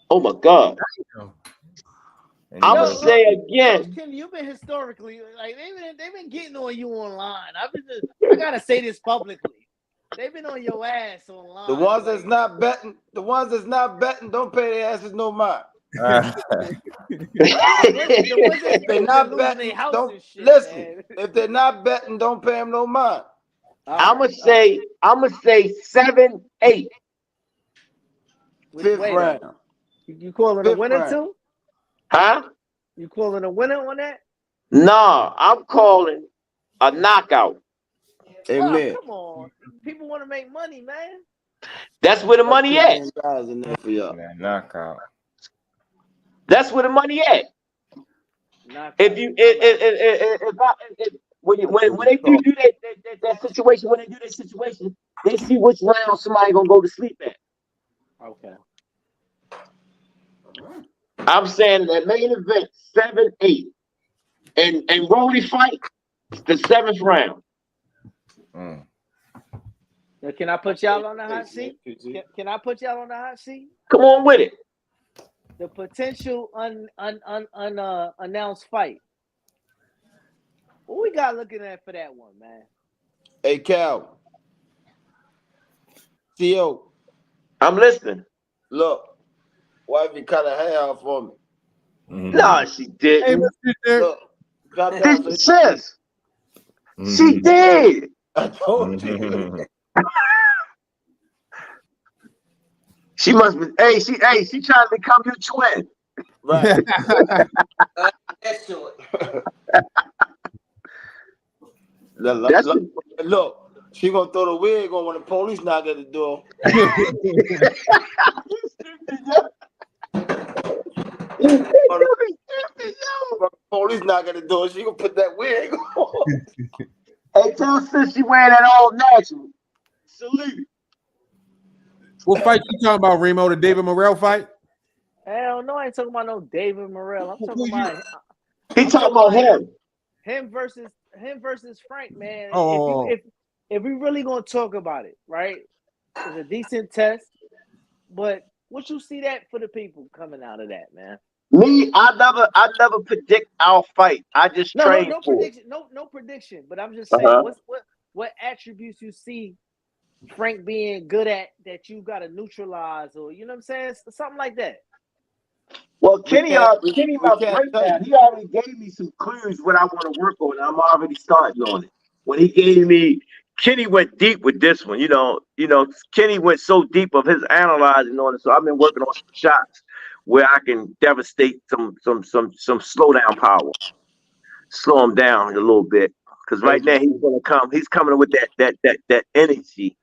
Oh my God. I'm gonna say again. Kenny, you've been historically like they've been getting on you online. I gotta say this publicly. They've been on your ass online. The ones that's not betting, don't pay their asses no mind. If they're not betting, don't listen. If they're not betting, don't pay them no mind. I'm gonna say 7, 8. 5th round. You calling a winner too? Huh? You calling a winner on that? Nah, I'm calling a knockout. Amen. Come on. People want to make money, man. That's where the money at. Knockout. That's where the money at. If you when they do that situation, they see which round somebody gonna go to sleep at. Okay. I'm saying that main event 7, 8, and Rolly fight the 7th round. Now, can I put y'all on the hot seat? Can I put y'all on the hot seat? Come on with it. The potential unannounced fight. What we got looking at for that one, man? Hey, Cal. Tszyu. I'm listening. Look, wifey cut her hair off for me. No, she didn't. Hey, look, drop down. Did sis? She did. I told you. She must be. Hey, she trying to become your twin. Right. Look, she gonna throw the wig on when the police knock at the door. Police knock at the door. She gonna put that wig on. Hey, tell sis she wearing that all natural. Salute. What fight you talking about, Remo? The David Morrell fight? Hell no, I ain't talking about no David Morrell. I'm talking about he talking about him. Him versus Frank, man. Oh. If we really gonna talk about it, right? It's a decent test, but what you see that for the people coming out of that, man? Me, I never predict our fight. I just train no for prediction, no prediction. But I'm just saying, what attributes you see Frank being good at that you got to neutralize, or you know what I'm saying, something like that. Well, Kenny, my breakdown, he already gave me some clues what I want to work on. I'm already starting on it. When he gave me, Kenny went deep with this one. You know, Kenny went so deep of his analyzing on it. So I've been working on some shots where I can devastate some slow down power, slow him down a little bit. Because right now he's coming with that energy.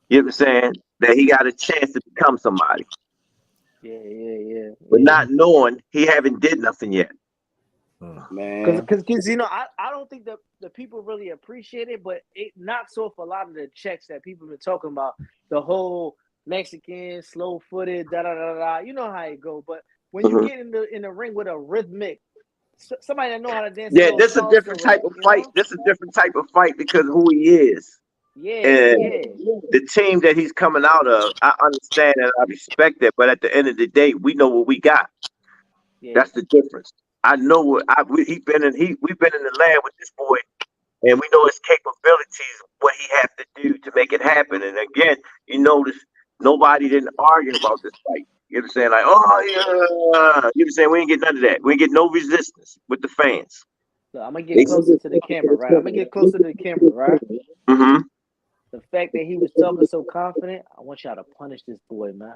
You know what I'm saying? That he got a chance to become somebody. Yeah. But not knowing he haven't did nothing yet. Man. Because I don't think the people really appreciate it, but it knocks off a lot of the checks that people have been talking about. The whole Mexican, slow-footed, da-da-da-da. You know how it go. But when you get in the ring with a rhythmic somebody that know how to dance. Yeah, this is a different type of fight. This is a different type of fight because of who he is. And the team that he's coming out of, I understand and I respect that. But at the end of the day, we know what we got. Yeah. That's the difference. I know what we've been in the lab with this boy, and we know his capabilities, what he has to do to make it happen. And again, you notice nobody didn't argue about this fight. You know what I'm saying? Like, oh yeah, you know what I'm saying? We didn't get none of that. We didn't get no resistance with the fans. So I'm gonna get closer to the camera, right? I'm gonna get closer to the camera, right? Mm-hmm. The fact that he was talking so confident, I want y'all to punish this boy, man.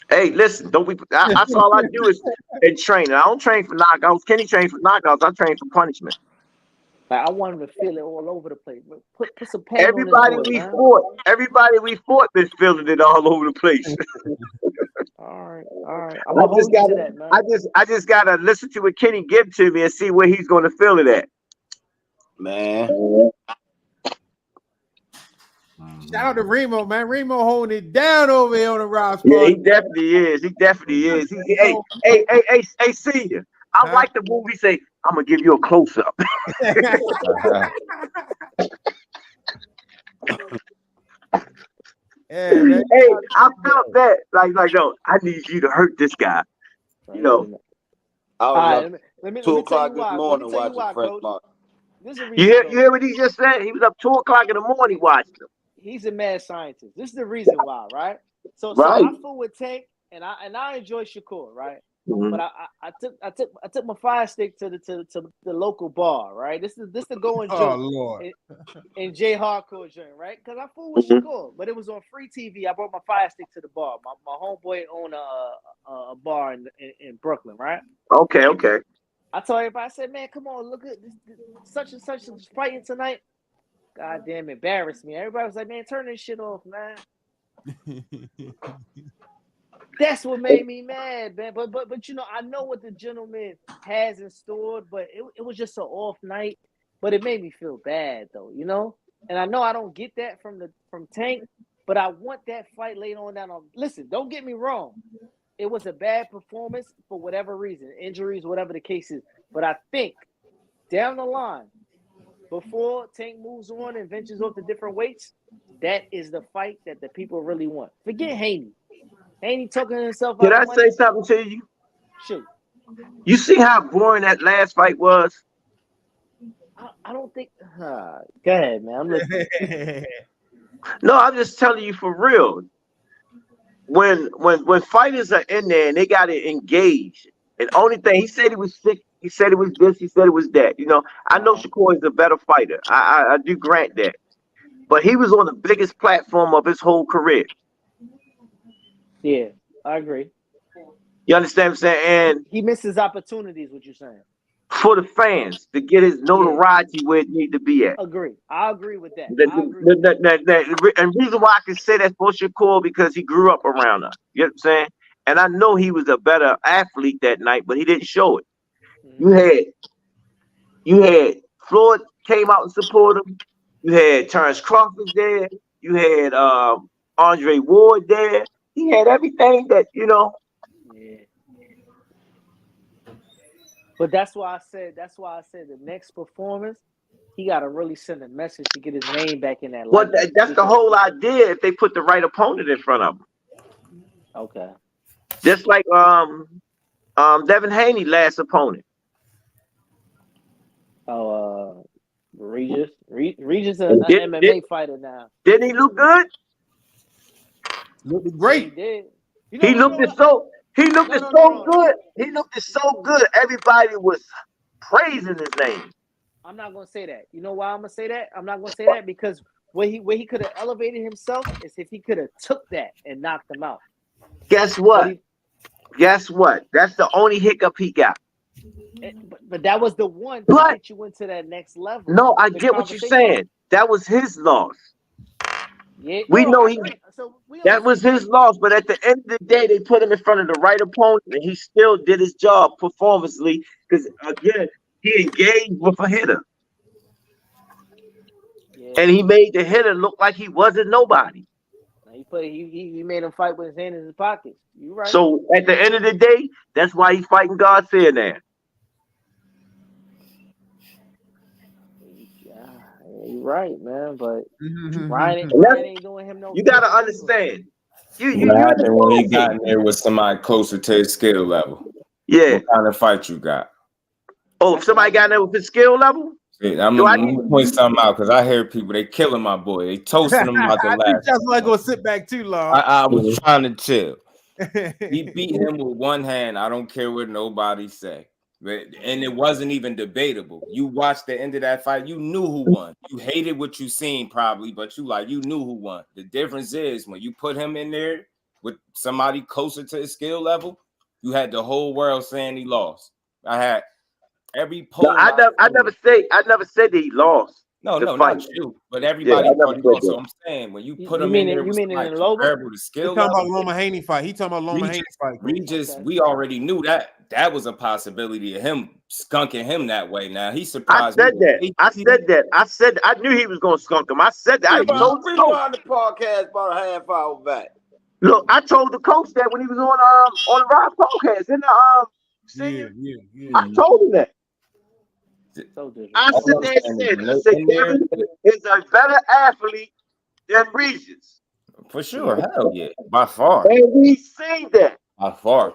Hey, listen, don't be. That's all I do is in training. I don't train for knockouts. Kenny trains for knockouts. I train for punishment. Like, I want him to feel it all over the place. Put some pain Everybody on this boy, we man. fought, everybody we fought, been feeling it all over the place. All right. I'm gonna hold you to that, man. I just gotta listen to what Kenny give to me and see where he's gonna feel it at. Man. Shout out to Remo, man. Remo holding it down over here on the Rouse Yeah, part. he definitely is. He definitely is. Hey, senior. I like the movie. Say, I'm gonna give you a close up. Yeah, man. Hey, I felt that. Like, no, I need you to hurt this guy. You know. I was up let me 2 o'clock tell you this morning watching Fresh Mark. You hear what he just said? He was up 2 o'clock in the morning watching him. He's a mad scientist. This is the reason why, right? So I fool with Tank, and I enjoy Shakur, right? Mm-hmm. But I took my fire stick to the local bar, right? This the going joke. Oh Lord. In J Hardcore joint, right? Because I fool with Shakur, but it was on free TV. I brought my fire stick to the bar. My homeboy owned a bar in Brooklyn, right? Okay. I told everybody, I said, man, come on, look at this such and such is fighting tonight. God damn, embarrassed me. Everybody was like, man, turn this shit off, man. That's what made me mad, man. But you know, I know what the gentleman has in store, but it was just an off night. But it made me feel bad though, you know? And I know I don't get that from Tank, but I want that fight later on down. Listen, don't get me wrong. It was a bad performance for whatever reason, injuries, whatever the case is. But I think down the line, before Tank moves on and ventures off to different weights, that is the fight that the people really want. Forget Haney. Haney talking himself out. Can I say something to you? Shoot. You see how boring that last fight was? I don't think. Go ahead, man. I'm listening. No, I'm just telling you for real. When fighters are in there and they got to engage, and only thing he said he was sick, he said it was this, he said it was that. You know, I know Shakur is a better fighter. I do grant that, but he was on the biggest platform of his whole career. Yeah, I agree. You understand what I'm saying? And he misses opportunities. What you're saying? For the fans to get his notoriety where it need to be at. Agree. I agree with that. And reason why I can say that's for Shakur because he grew up around us. You know what I'm saying? And I know he was a better athlete that night, but he didn't show it. Mm-hmm. You had Floyd came out and supported him. You had Terrence Crawford there. You had Andre Ward there. He had everything that, you know. Yeah. But that's why I said the next performance, he got to really send a message to get his name back in that. Well, that's the whole idea if they put the right opponent in front of him. Okay. Just like Devin Haney last opponent. Oh, Rize an MMA fighter now. Didn't he look good? Looked great. He did. He looked so good. He looked so good. Everybody was praising his name. I'm not gonna say that. You know why I'm gonna say that? I'm not gonna say that because where he could have elevated himself is if he could have took that and knocked him out. Guess what? That's the only hiccup he got. But that was the one to get you into that next level. No, I get what you're saying. That was his loss. Yeah, we know that was his loss, but at the end of the day, they put him in front of the right opponent, and he still did his job performancely because again, he engaged with a hitter, and he made the hitter look like he wasn't nobody. He made him fight with his hand in his pockets. You right. So at the end of the day, that's why he's fighting Garcia now. You're right, man. But Mm-hmm. Ryan ain't doing him no. You gotta understand. What happened when he got in there with somebody closer to his skill level? Yeah. What kind of fight you got? Oh, if somebody got in there with his skill level? See, I'm gonna point something out because I hear people they killing my boy. They toasting him out the I last. think that's why I go sit back too long. I was trying to chill. He beat him with one hand. I don't care what nobody say. And it wasn't even debatable. You watched the end of that fight, you knew who won. You hated what you seen probably, but you knew who won. The difference is when you put him in there with somebody closer to his skill level, you had the whole world saying he lost. I had every poll. I never said that he lost. No, not you, but everybody thought he lost. So I'm saying when you put him in there with somebody comparable to skill level. He's talking about Loma Haney fight. He talking about Loma Haney fight. We already knew that was a possibility of him skunking him that way. Now he surprised me. I said I knew he was gonna skunk him. I said that. I told the coach on the podcast about a half hour back. Look, I told the coach that when he was on the Rob podcast in the senior. Yeah. I told him that. I said Devin is a better athlete than Rize. For sure, hell yeah, by far. And we seen that. By far.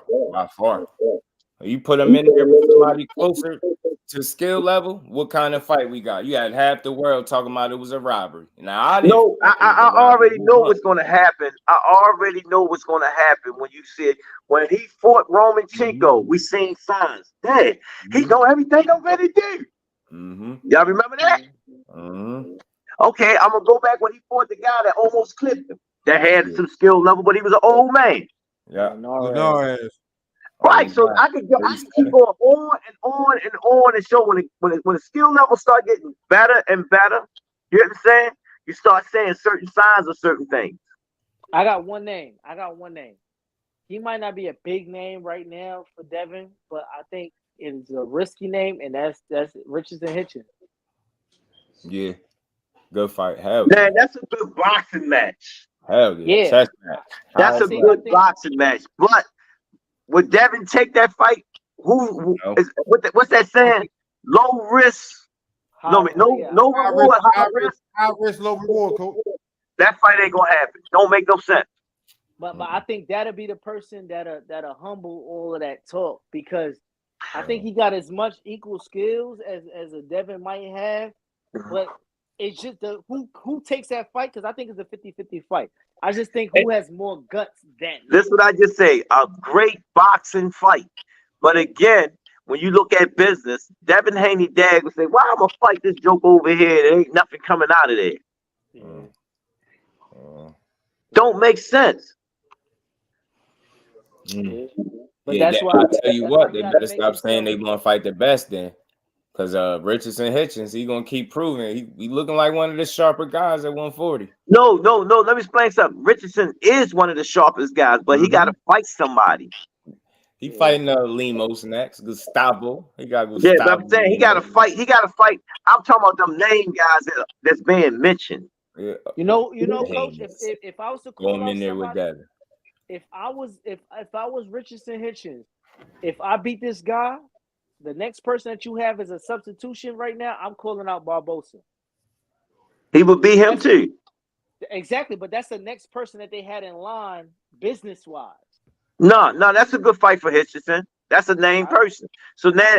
You put him in there with somebody closer to skill level, what kind of fight we got? You had half the world talking about it was a robbery. Now I already know what's going to happen. I already know what's going to happen when you said when he fought Romachenko, we seen signs. Dad, he know everything I'm ready to do. Y'all remember that? Okay, I'm gonna go back when he fought the guy that almost clipped him. That had some skill level, but he was an old man. Yeah, right. So I can keep going on and on and on and show when the skill level start getting better and better. You know what I'm saying? You start saying certain signs of certain things. I got one name. He might not be a big name right now for Devin, but I think it's a risky name, and that's Richardson Hitchens. Yeah, good fight. Hell man, that's a good boxing match. Hell yeah, chess match. That's a good boxing match. But would Devin take that fight? What's that saying? Low risk. No reward. High risk, low reward, coach. That fight ain't gonna happen. Don't make no sense. But I think that'll be the person that'll humble all of that talk, because I think he got as much equal skills as a Devin might have, but it's just who takes that fight, because I think it's a 50-50 fight. I just think who has more guts than. This is what I just say, a great boxing fight. But again, when you look at business, Devin Haney Dag would say, "Why I'm gonna fight this joke over here? There ain't nothing coming out of there." Don't make sense. But that's why I tell you what, they better stop saying they gonna fight the best then, because Richardson Hitchens, he gonna keep proving he looking like one of the sharper guys at 140. No. Let me explain something. Richardson is one of the sharpest guys, but he got to fight somebody. He fighting Lemos next, Gustavo. He got Gustavo. Yeah, but I'm saying he got to fight. I'm talking about them name guys that's being mentioned. Yeah. You know, Coach. If I was to call him in there with Devin. If I was Richardson Hitchens, if I beat this guy, the next person that you have as a substitution right now, I'm calling out Barbosa. He would beat him too. Exactly, but that's the next person that they had in line business-wise. No, that's a good fight for Hitchison. That's a named person. So now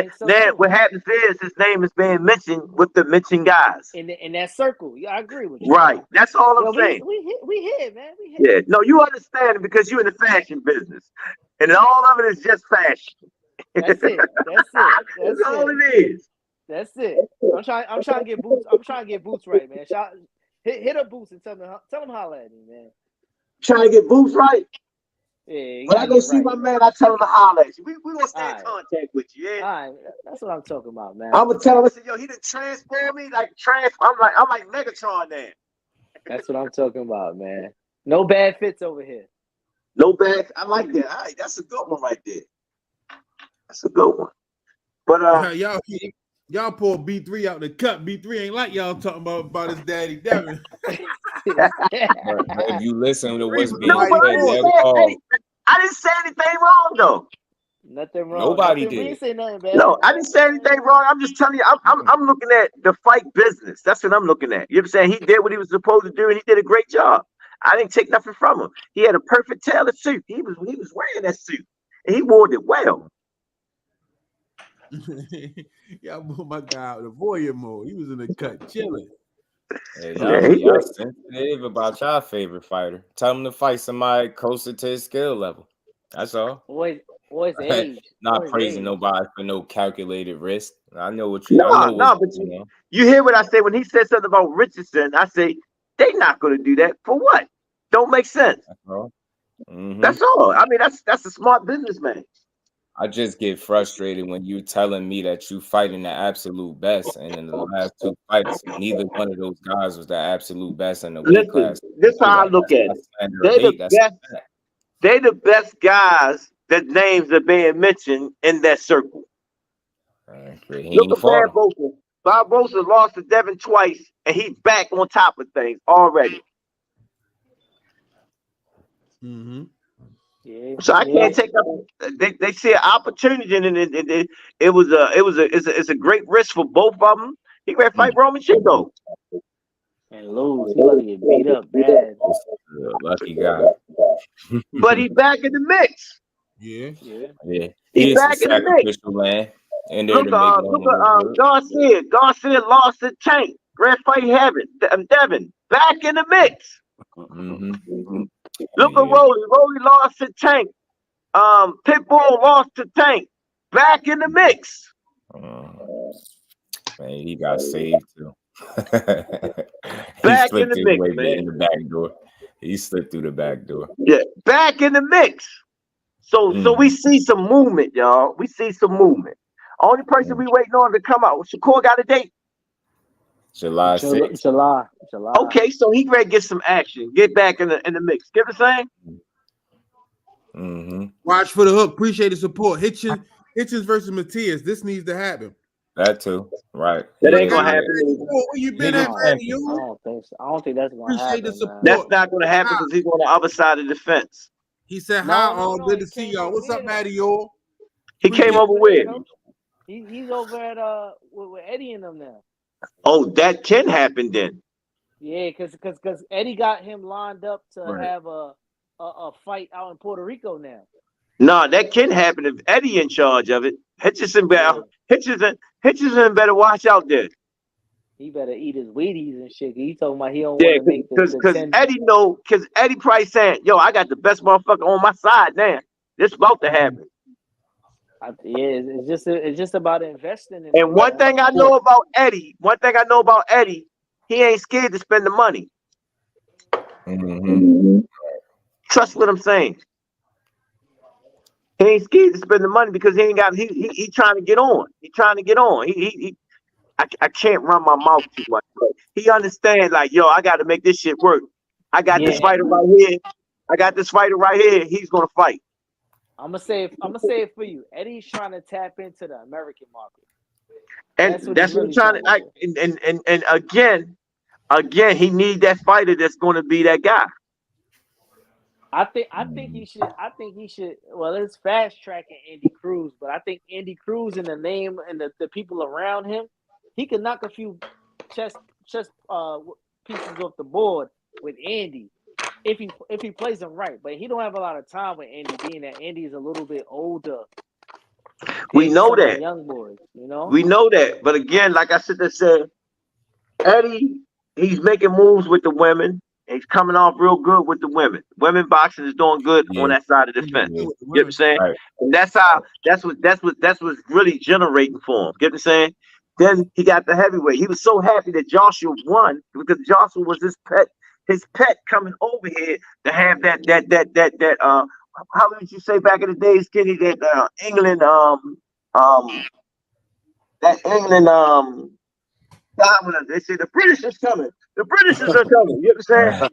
what happens is his name is being mentioned with the mentioned guys. In that circle. Yeah, I agree with you. Right. That's all I'm saying. We here, man. Yeah. No, you understand it because you're in the fashion business. And all of it is just fashion. That's it. That's all it is. That's it. I'm trying to get boots. I'm trying to get boots right, man. Hit up Boots and tell them holla at me, man. Trying to get Boots right? Yeah. When I go see my man, I tell him to holla at you. We gonna stay in contact with you, yeah? All right. That's what I'm talking about, man. I'm gonna tell him, I said, yo, he done transform me like I'm like Megatron now. That's what I'm talking about, man. No bad fits over here. No bad. I like that. All right, that's a good one right there. That's a good one. But y'all pull B3 out the cut. B3 ain't like y'all talking about his daddy Devin. If you listen to what's being said, I didn't say anything wrong though. Nothing wrong. Nobody Nothing, we did. ain't say nothing bad. No, I didn't say anything wrong. I'm just telling you, I'm looking at the fight business. That's what I'm looking at. You know what I'm saying? He did what he was supposed to do, and he did a great job. I didn't take nothing from him. He had a perfect tailored suit. He was wearing that suit, and he wore it well. Y'all moved my guy out of the voyeur mode. He was in the cut chilling. Hey, y'all sensitive about y'all favorite fighter. Tell him to fight somebody closer to his skill level. That's all. Boy's age. Not Boy's praising age. nobody for no calculated risk. I know what you. But you hear what I say when he said something about Richardson. I say they not going to do that for what? Don't make sense. That's all. I mean, that's a smart businessman. I just get frustrated when you telling me that you fighting the absolute best, and in the last two fights, neither one of those guys was the absolute best in the weight class. This is how I look at it. They the best guys that names are being mentioned in that circle. Look at Barbosa. Barbosa lost to Devin twice, and he's back on top of things already. Mm-hmm. Yeah, so I can't take up. They see an opportunity, and it's a great risk for both of them. He can fight Roman Chico and lose. He gonna get beat up bad. Lucky guy. But he's back in the mix. Yeah. He's back in the mix. Land. And Look, Garcia lost to Tank. Grand fight heaven. Devin back in the mix. Look at Rolly. Rolly lost to Tank. Pitbull lost to Tank. Back in the mix. Man, he got saved too. Back in the mix, man. In the back door. He slipped through the back door. Yeah, back in the mix. So we see some movement, y'all. We see some movement. Only person we waiting on to come out. Shakur got a date. July 6th. July. Okay, so he ready to get some action. Get back in the mix. Get what I'm saying? Watch for the hook. Appreciate the support. Hitchens versus Matias. This needs to happen. That too. Right. That ain't gonna happen. Where you been at, man? I don't think so. I don't think that's gonna Appreciate happen. the support. That's not gonna happen because he's on the other side of the fence. He said, "Hi, good to see y'all. What's up, Matty? Y'all?" He came over with. He's over at with Eddie and them now. Oh, that can happen then. Yeah, because Eddie got him lined up to have a fight out in Puerto Rico now. No, that can happen if Eddie in charge of it. Hitchison better watch out there. He better eat his Wheaties and shit. He talking about he don't want to make because Eddie probably saying, "Yo, I got the best motherfucker on my side now. This about to happen." It's just about investing. And one thing I know about Eddie, he ain't scared to spend the money. Trust what I'm saying. He ain't scared to spend the money because he ain't got. He trying to get on. He trying to get on. I can't run my mouth too much, but he understands. Like, yo, I got to make this shit work. I got this fighter right here. He's gonna fight. I'm gonna say it for you. Eddie's trying to tap into the American market, and that's what I'm trying to. And again, he need that fighter that's going to be that guy. I think he should. Well, it's fast tracking Andy Cruz, but I think Andy Cruz and the name and the people around him, he can knock a few chess pieces off the board with Andy. If he plays them right, but he don't have a lot of time with Andy, being that Andy is a little bit older. We know that. Young boys, you know. We know that, but again, like I said, Eddie, he's making moves with the women. He's coming off real good with the women. Women boxing is doing good on that side of the fence. You know what I'm saying? Right. And that's what's really generating for him. You know what I'm saying? Then he got the heavyweight. He was so happy that Joshua won because Joshua was his pet coming over here to have that how did you say back in the days, Kenny, that England they say the British is coming. The British are coming. You understand?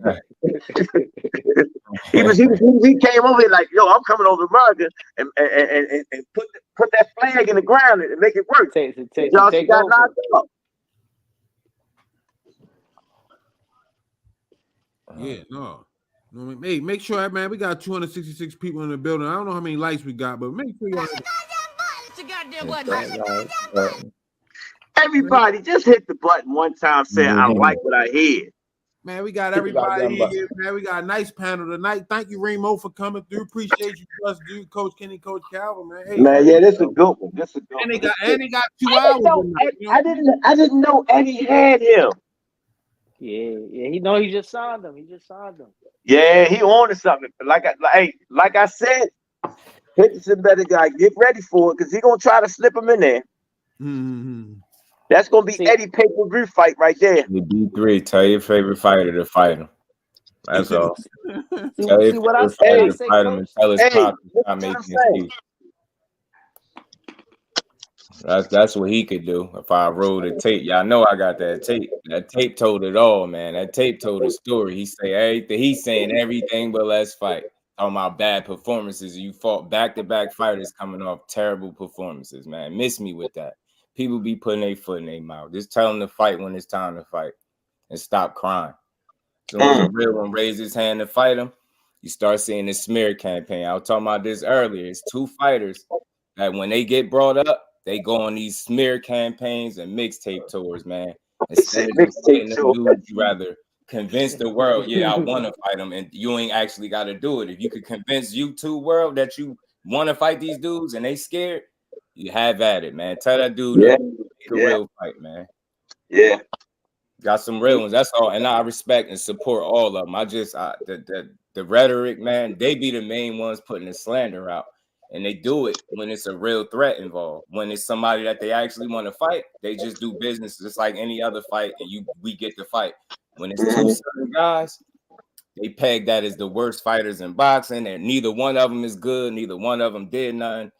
he came over here like, yo, I'm coming over to America and put that flag in the ground and make it work. Joshua got knocked up. Yeah, no. Hey, make sure, man, we got 266 people in the building. I don't know how many likes we got, but make sure y'all. Everybody, just hit the button one time. Say I like what I hear. Man, we got everybody here, man. We got a nice panel tonight. Thank you, Remo, for coming through. Appreciate you, plus, dude, Coach Kenny, Coach Calvin, man. Hey, man, yeah, this is a good one. This is a good and one. they got 2 hours. I didn't know Eddie had him. Yeah. He know he just signed him. Yeah, he on to something. Like I said, Henderson better get ready for it because he gonna try to slip him in there. Mm-hmm. That's gonna be Eddie pay-per-view fight right there. The B3, tell your favorite fighter to fight him. That's all. Tell your favorite fighter to fight him and tell his pop to stop making excuses. That's what he could do if I rolled the tape. Y'all know I got that tape. That tape told it all, man. That tape told the story. He say everything. He's saying everything but let's fight. Talking about bad performances. You fought back-to-back fighters coming off terrible performances, man. Miss me with that. People be putting their foot in their mouth. Just tell them to fight when it's time to fight and stop crying. As soon as a real one raise his hand to fight him, you start seeing this smear campaign. I was talking about this earlier. It's 2 fighters that when they get brought up, they go on these smear campaigns and mixtape tours, man. Instead of just fighting them dudes, you rather convince the world, yeah, I want to fight them, and you ain't actually got to do it. If you could convince YouTube world that you want to fight these dudes and they scared, you have at it, man. Tell that dude to make a real fight, man. Yeah. Got some real ones. That's all. And I respect and support all of them. The rhetoric, man, they be the main ones putting the slander out. And they do it when it's a real threat involved. When it's somebody that they actually want to fight, they just do business just like any other fight, and we get to fight. When it's 2 certain guys, they peg that as the worst fighters in boxing, and neither one of them is good. Neither one of them did nothing.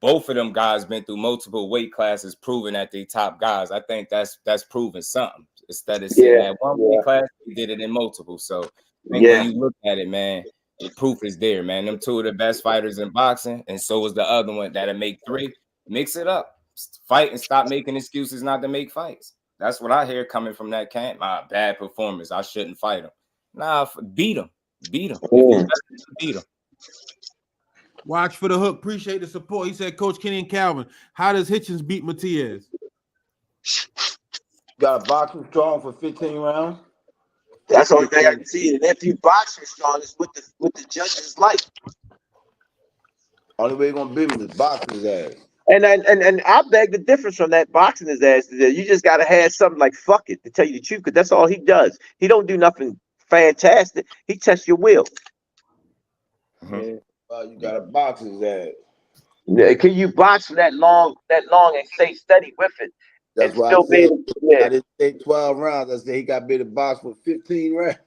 Both of them guys been through multiple weight classes, proving that they top guys. I think that's proving something. Instead of saying that one weight class, they did it in multiple. So I think when you look at it, man, the proof is there, man. Them 2 of the best fighters in boxing, and so is the other one that'll make 3. Mix it up, fight, and stop making excuses not to make fights. That's what I hear coming from that camp. Bad performance. I shouldn't fight him. Nah, beat him. Beat him. Beat him. Watch for the hook. Appreciate the support. He said, Coach Kenny and Calvin, how does Hitchens beat Matias? Got a boxing strong for 15 rounds. That's the only thing I can see. And if you boxing strong, is what the judges like. Only way you're gonna beat him is boxing his ass. And I beg the difference from that boxing his ass. You just gotta have something like fuck it to tell you the truth, because that's all he does. He don't do nothing fantastic. He tests your will. You gotta box his ass. Yeah, can you box for that long and stay steady with it? That's why I didn't say 12 rounds. I said he got beat to box for 15 rounds.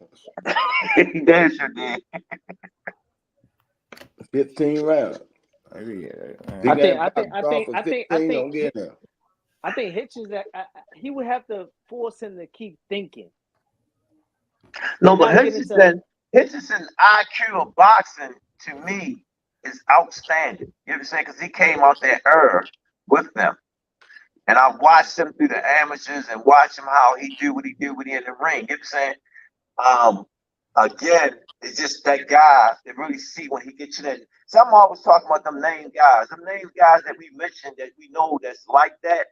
Damn sure did. 15 rounds. I think Hitchens that he would have to force him to keep thinking. No, but Hitchenson's IQ of boxing to me is outstanding. You know what I'm saying? Because he came out there with them. And I watched him through the amateurs and watched him how he do what he do when he in the ring. You know what I'm saying? Again, it's just that guy that really see when he gets you that. So I'm always talking about them name guys. Them name guys that we mentioned that we know that's like that.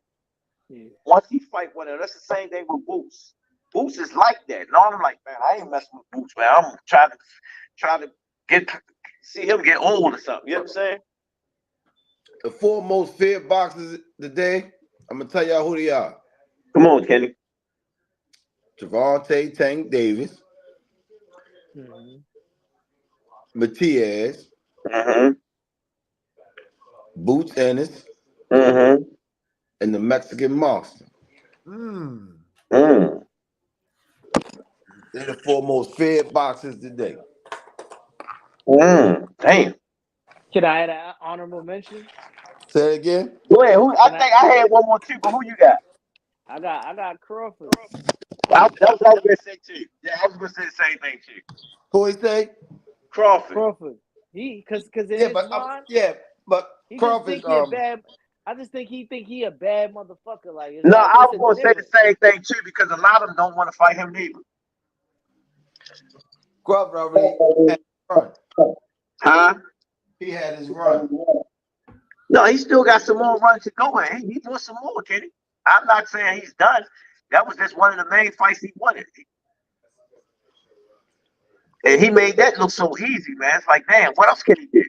Yeah. Once he fight one of them, that's the same thing with Boots. Boots is like that. And I'm like, man, I ain't messing with Boots, man. I'm trying to see him get old or something. You know what I'm saying? The 4 most feared boxers today, I'm gonna tell y'all who they are. Come on, Kenny. Gervonta Tank Davis, Matias, Boots Ennis, and the Mexican Monster. They're the 4 most feared boxers today. Damn. Can I add an honorable mention? Say it again. Go ahead. I think I had one more too, but who you got? I got Crawford. That was what I was gonna say too. Yeah, I was gonna say the same thing too. Who he say? Crawford. Because in his mind, but Crawford. I just think he a bad motherfucker. Like no, I was gonna say the same thing too, because a lot of them don't want to fight him neither. Crawford already had his run. Huh? He had his run. No, he still got some more runs to go in. He wants some more, Kenny. I'm not saying he's done. That was just one of the main fights he wanted. And he made that look so easy, man. It's like, damn, what else can he do?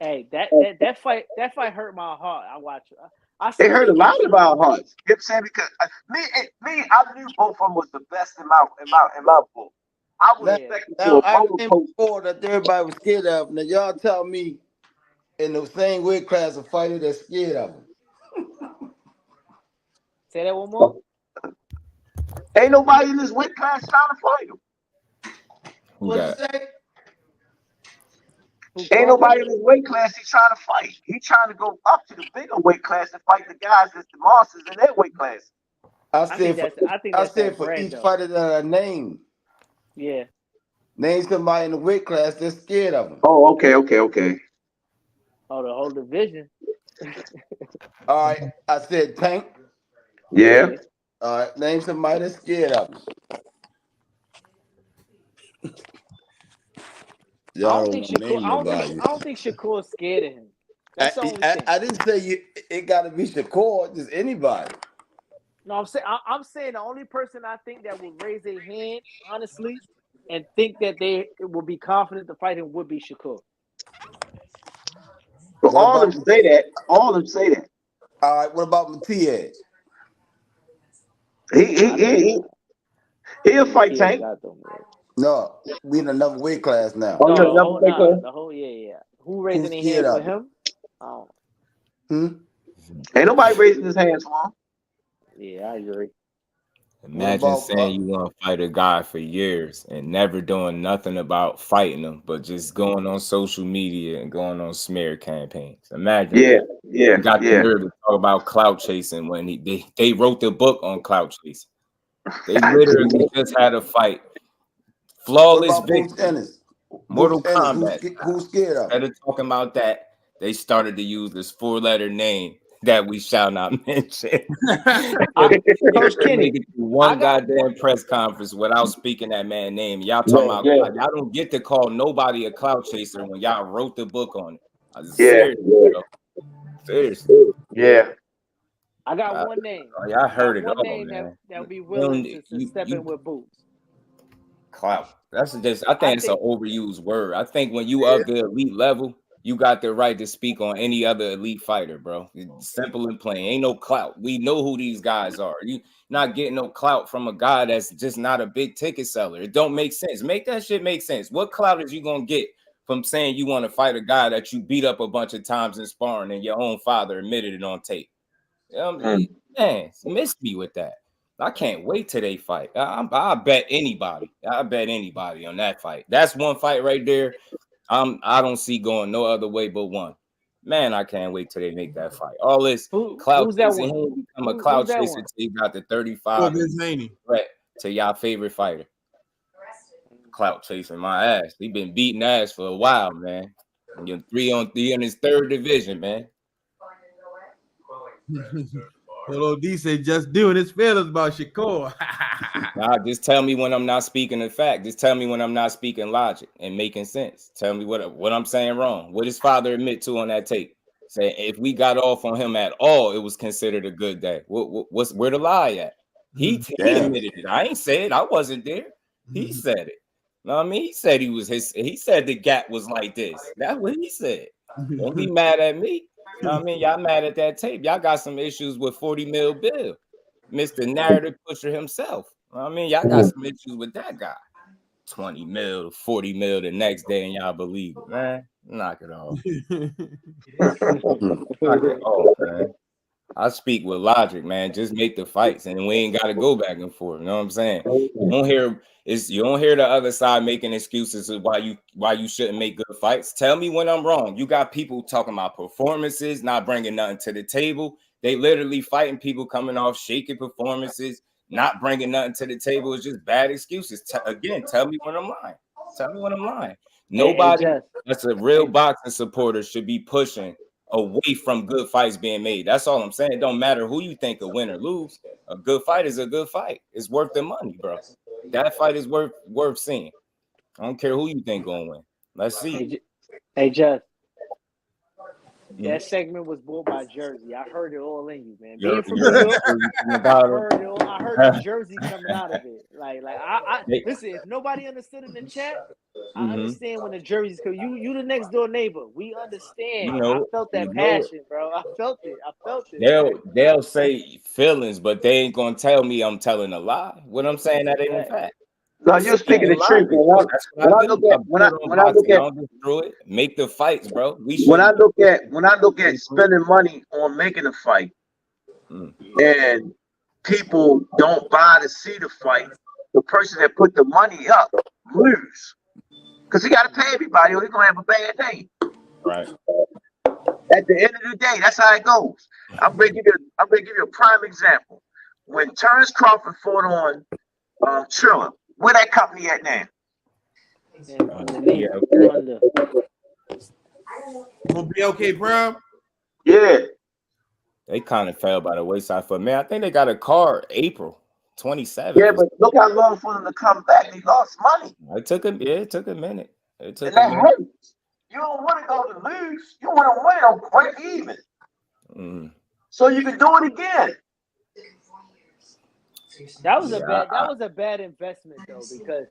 Hey, that fight hurt my heart. I watched it. It hurt a lot of our hearts. You know what I'm saying? Because I knew both of them was the best in my book. I was expecting for a roller coaster. Before that everybody was scared of. Now y'all tell me in the same weight class a fighter that's scared of him. Say that one more. Ain't nobody in this weight class trying to fight him. What'd you say? Ain't nobody in his weight class he's trying to fight. He's trying to go up to the bigger weight class and fight the guys that's the monsters in their weight class. I said for each fighter that I named. Yeah. Name somebody in the weight class that's scared of him. Oh, okay. Oh, the whole division. All right. I said Tank. Yeah. All right. Name somebody that's scared of him. I don't think Shakur's scared of him. That's the only thing. I didn't say it got to be Shakur, just anybody. No, I'm saying the only person I think that will raise their hand, honestly, and think that they will be confident to fight him would be Shakur. But all of them say that. All of them say that. All right. What about Matias? He'll fight Tank. No, we in another weight class now. Oh, no, another weight class? The whole, yeah. Who raising their hands for him? Ain't nobody raising his hands for him. Yeah, I agree. Imagine saying you want to fight a guy for years and never doing nothing about fighting him, but just going on social media and going on smear campaigns. Imagine. Yeah. You got the nerve to talk about clout chasing when they wrote the book on clout chasing. They literally just had a fight. Flawless victory. Mortal Kombat. Who's scared of? Instead of talking about that, they started to use this 4-letter name that we shall not mention. Coach Kenny, one goddamn press conference without speaking that man's name. Y'all talking about y'all don't get to call nobody a clout chaser when y'all wrote the book on it. Seriously. Yeah. I got one name. Y'all heard it all, name man. that would be willing to step in with boots. Clout. That's just. I think it's an overused word. I think when you up the elite level, you got the right to speak on any other elite fighter, bro. It's simple and plain. Ain't no clout. We know who these guys are. You not getting no clout from a guy that's just not a big ticket seller. It don't make sense. Make that shit make sense. What clout is you gonna get from saying you want to fight a guy that you beat up a bunch of times in sparring and your own father admitted it on tape? Man, missed me with that. I can't wait till they fight. I bet anybody. I bet anybody on that fight. That's one fight right there. I don't see going no other way but one. Man, I can't wait till they make that fight. All this clout chasing, he become a clout chaser till he got the 35 Haney. Right to y'all favorite fighter. Clout chasing my ass. He been beating ass for a while, man. And you're 3-on-3 in his third division, man. Hello, D said just doing his feelings about Shakur. Nah, just tell me when I'm not speaking the fact. Just tell me when I'm not speaking logic and making sense. Tell me what I'm saying wrong. What his father admit to on that tape? Say if we got off on him at all, it was considered a good day. What's where the lie at? He admitted it. I ain't say it. I wasn't there. He said it. No, I mean he said he said the gap was like this. That's what he said. Don't be mad at me. I mean, y'all mad at that tape. Y'all got some issues with 40 mil Bill, Mr. Narrative Pusher himself. I mean, y'all got some issues with that guy. 20 mil, 40 mil the next day, and y'all believe it, man. Knock it off. Knock it off, man. I speak with logic, man. Just make the fights, and we ain't got to go back and forth. You know what I'm saying? You don't hear the other side making excuses of why you shouldn't make good fights. Tell me when I'm wrong. You got people talking about performances, not bringing nothing to the table. They literally fighting people coming off shaky performances, not bringing nothing to the table. It's just bad excuses. Again, tell me when I'm lying. Tell me when I'm lying. Nobody that's a real boxing supporter should be pushing away from good fights being made. That's all I'm saying. It don't matter who you think will win or lose. A good fight is a good fight. It's worth the money, bro. That fight is worth seeing. I don't care who you think gonna win. Let's see. Hey, Just. That segment was bought by Jersey. I heard it all in you, man. Being from New York, I heard the Jersey coming out of it. Like I listen. If nobody understood in the chat, I understand when the Jerseys come. You the next door neighbor. We understand. You know, I felt that passion, bro. I felt it. They'll say feelings, but they ain't gonna tell me I'm telling a lie. What I'm saying that ain't a fact. No, you're speaking the truth. When I look at, don't just through it. Make the fights, bro. When I look at spending money on making a fight, and people don't buy to see the fight, the person that put the money up lose, because he got to pay everybody, or he's gonna have a bad day. Right. At the end of the day, that's how it goes. I'm gonna give you a prime example. When Terrence Crawford fought on Triller, where that company at now? Gonna be okay, bro. Yeah. They kind of fell by the wayside for me. I think they got a card April 27th. Yeah, but look how long for them to come back. They lost money. It took a minute. It took a minute. Hurts. You don't want to go to lose. You want to win or break even. So you can do it again. That was a bad investment though, because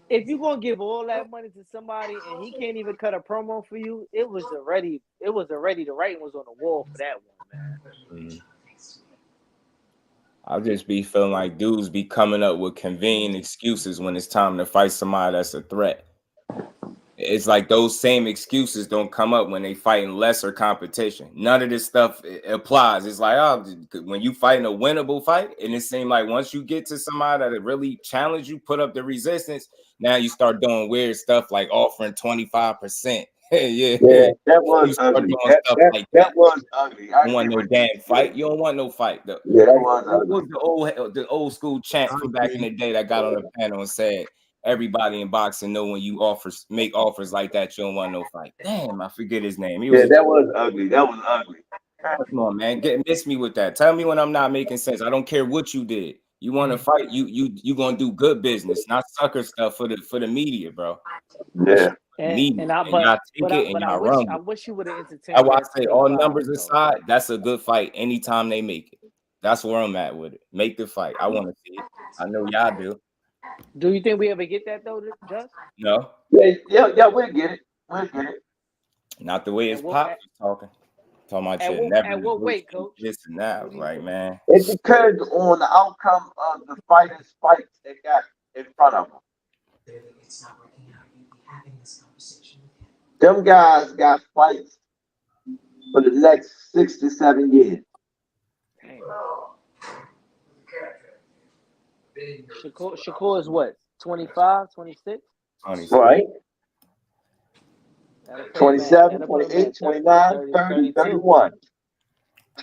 if you're gonna give all that money to somebody and he can't even cut a promo for you, it was already the writing was on the wall for that one, man. I'll just be feeling like dudes be coming up with convenient excuses when it's time to fight somebody that's a threat. It's like those same excuses don't come up when they fighting lesser competition. None of this stuff applies. It's like, oh, when you fighting a winnable fight, and it seems like once you get to somebody that really challenge you, put up the resistance, now you start doing weird stuff like offering 25%. Yeah, that was ugly. That was ugly. You don't want no damn fight. You don't want no fight. Though. Yeah, that was ugly. What was the old school chant from back in the day that got on the panel and said, everybody in boxing know when you make offers like that, you don't want no fight. Damn, I forget his name. That was ugly. That was ugly. Come on, man. Miss me with that. Tell me when I'm not making sense. I don't care what you did. You want to fight, you gonna do good business, not sucker stuff for the media, bro. Yeah. I wish you would have entertained. That's why I say all numbers aside, that's a good fight anytime they make it. That's where I'm at with it. Make the fight. I want to see it. I know y'all do. Do you think we ever get that though, Just? No. Yeah, we'll get it. Not the way it's Pop talking. Talking about you never. At what weight, Coach? This and that, right, man. It depends on the outcome of the fighters' fights they got in front of them. It's not working out. You'd be having this conversation. Them guys got fights for the next 6 to 7 years. Shakur is what? 25, 26? 26. Right. 27, 28, 29, 30, 31.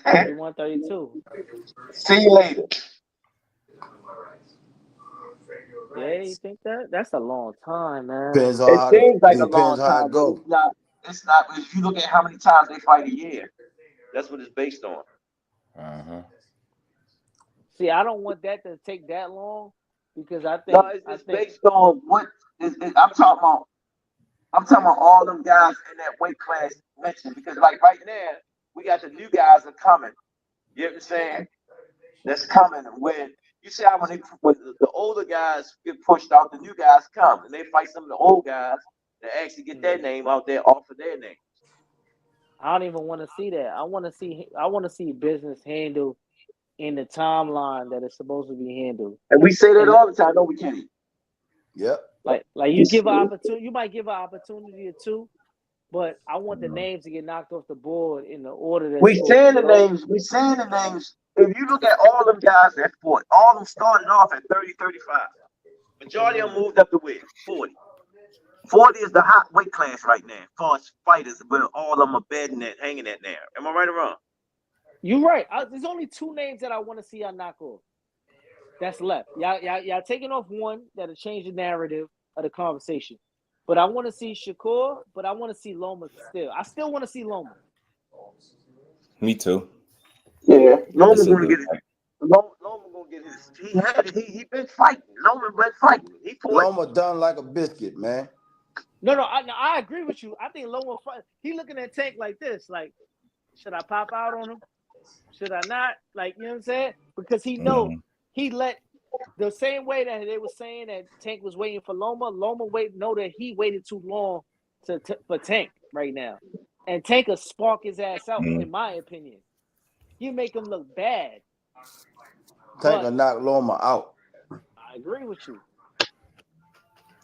31, 32. See you later. Yeah, you think that? That's a long time, man. Depends on how it goes. It's not. If you look at how many times they fight a year, that's what it's based on. See, I don't want that to take that long because I think it's based on what I'm talking about. I'm talking about all them guys in that weight class mentioned, because like right now we got the new guys that are coming. You know what I'm saying? That's coming. When you see how when the older guys get pushed out, the new guys come and they fight some of the old guys that actually get their name out there off of their name. I don't even want to see that. I want to see business handled in the timeline that it's supposed to be handled. And we say that all the time. No, we can't. Yep. Like you give an opportunity, you might give an opportunity or two, but I want the names to get knocked off the board in the order that we saying the names. We saying the names. If you look at all them guys that fought, all of them started off at 30, 35. Majority of them moved up to where? 40. 40 is the hot weight class right now for us fighters, but all of them are bedding that, hanging that now. Am I right or wrong? You're right. There's only two names that I want to see y'all knock off. That's left. Y'all taking off one that'll change the narrative of the conversation. But I want to see Shakur, but I want to see Loma still. I still want to see Loma. Me too. Yeah, Loma's Loma gonna get his. He been fighting. Loma been fighting. Loma done like a biscuit, man. No, I agree with you. I think Loma he looking at Tank like this, like, should I pop out on him? Should I not? Like, you know what I'm saying? Because he know he let the same way that they were saying that Tank was waiting for Loma know that he waited too long for Tank right now. And Tank will spark his ass out, in my opinion. You make him look bad. Tank will knock Loma out. I agree with you.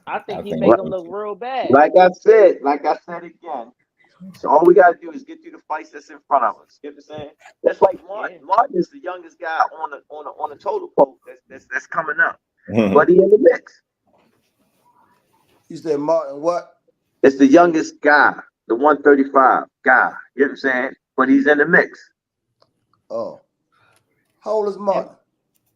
I think he make him look real bad. Like I said again. So all we gotta do is get through the fights that's in front of us. You know what I'm saying? That's like Martin. Yeah. Martin is the youngest guy on the total poll that's coming up. But he in the mix. You said Martin what? It's the youngest guy, the 135 guy. You know what I'm saying? But he's in the mix. Oh. How old is Martin?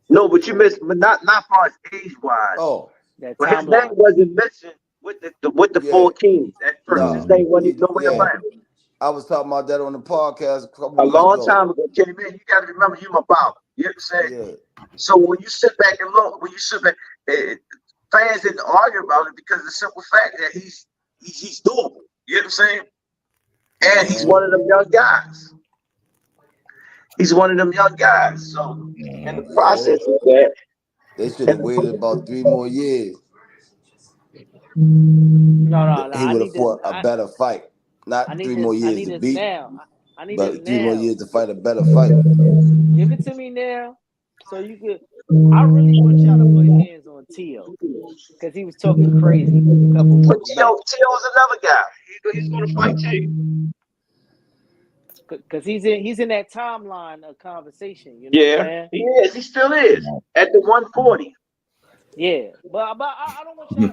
No, but you missed, but not far as age wise. Oh. But his name wasn't mentioned with the four kings at first. His name wasn't nowhere around. I was talking about that on the podcast a long time ago. Kenny, man, you got to remember you my father. You know what I'm saying? Yeah. So when you sit back and look, fans didn't argue about it because of the simple fact that he's doable. You know what I'm saying? And he's one of them young guys. He's one of them young guys. So in the process of that, they should have waited about 3 more years. No. He would have fought a better fight. Not 3 more years to beat, but 3 more years to fight a better fight. Give it to me now, so you could. I really want y'all to put hands on Tszyu because he was talking crazy a couple months back. Tszyu another guy. He's going to fight you. Because he's in that timeline of conversation. You know what I'm saying? He is. He still is at the 140. Yeah, but I don't want y'all.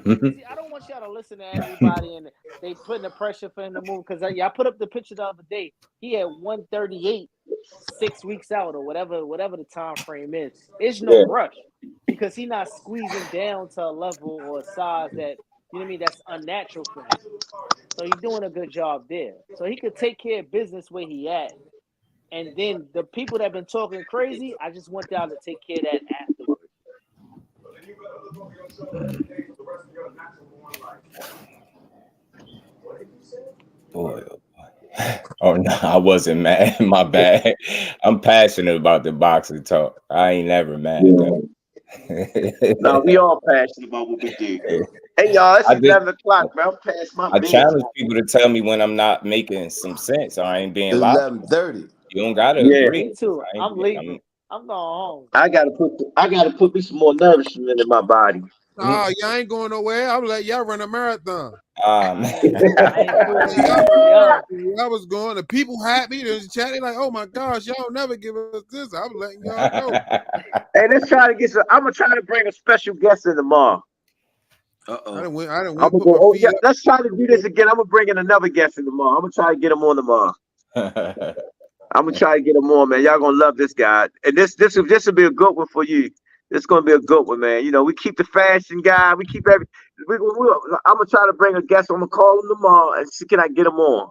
I don't want y'all to listen to everybody and they putting the pressure for him to move. Because I put up the picture the other day. He had 138 6 weeks out or whatever the time frame is. It's no rush because he's not squeezing down to a level or a size that, you know what I mean, that's unnatural for him. So he's doing a good job there. So he could take care of business where he at. And then the people that have been talking crazy, I just want y'all to take care of that afterwards. Boy, oh no, I wasn't mad. My bad. I'm passionate about the boxing talk. I ain't never mad. No, we all passionate about what we do. Hey y'all, it's 11 o'clock, man. I'm past my bed. I challenge people to tell me when I'm not making some sense or I ain't being logical. 11:30. You don't gotta agree. Me too. I'm leaving. I'm going home. I gotta put me some more nourishment in my body. Y'all ain't going nowhere. I'm like, y'all run a marathon. I was going. The people happy. There's chatting like, "Oh my gosh, y'all never give us this." I'm letting y'all know. Hey, let's try to get some. I'm gonna try to bring a special guest in tomorrow. I didn't win. Let's try to do this again. I'm gonna bring in another guest in tomorrow. I'm gonna try to get him on tomorrow. I'm gonna try to get him on, man. Y'all gonna love this guy, and this will be a good one for you. This is gonna be a good one, man. You know, we keep the fashion guy. We keep I'm gonna try to bring a guest. I'm gonna call him tomorrow and see can I get him on.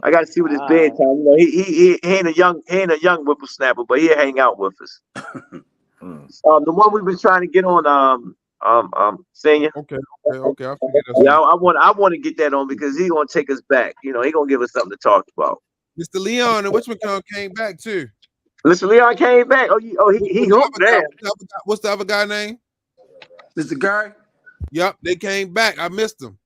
I gotta see what his bedtime. You know, he ain't a young whippersnapper, but he'll hang out with us. The one we've been trying to get on, Senior. Okay. I forget that. Yeah, I want to get that on because he's gonna take us back. You know, he's gonna give us something to talk about. Mr. Leon and which one came back too? Mr. Leon came back. He hooked there. What's the other guy name? Mr. Gary? Yep, they came back. I missed them.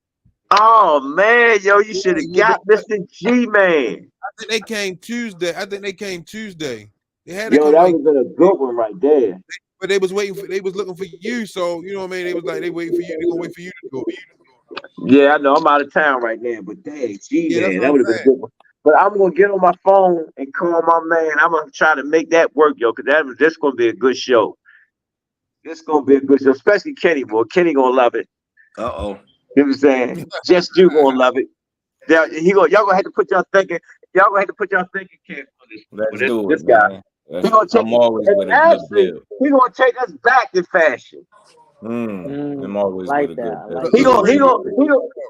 Oh man, yo, you should have got Mr. G, man. I think they came Tuesday. They had that would have been a good one right there. But they was looking for you, so you know what I mean. They was like they waiting for you. They gonna wait for you to go. Yeah, I know. I'm out of town right now, but dang, G, man, that would have been a good one. But I'm gonna get on my phone and call my man. I'm gonna try to make that work, yo, because this gonna be a good show. This gonna be a good show, especially Kenny, boy. Kenny gonna love it. You know what I'm saying? Just you gonna love it. Y'all gonna have to put y'all thinking. Y'all gonna have to put y'all thinking cap on this. Let's do this it, guy. Man. I'm always with a good deal. He gonna take us back in fashion. I'm always like with that. a good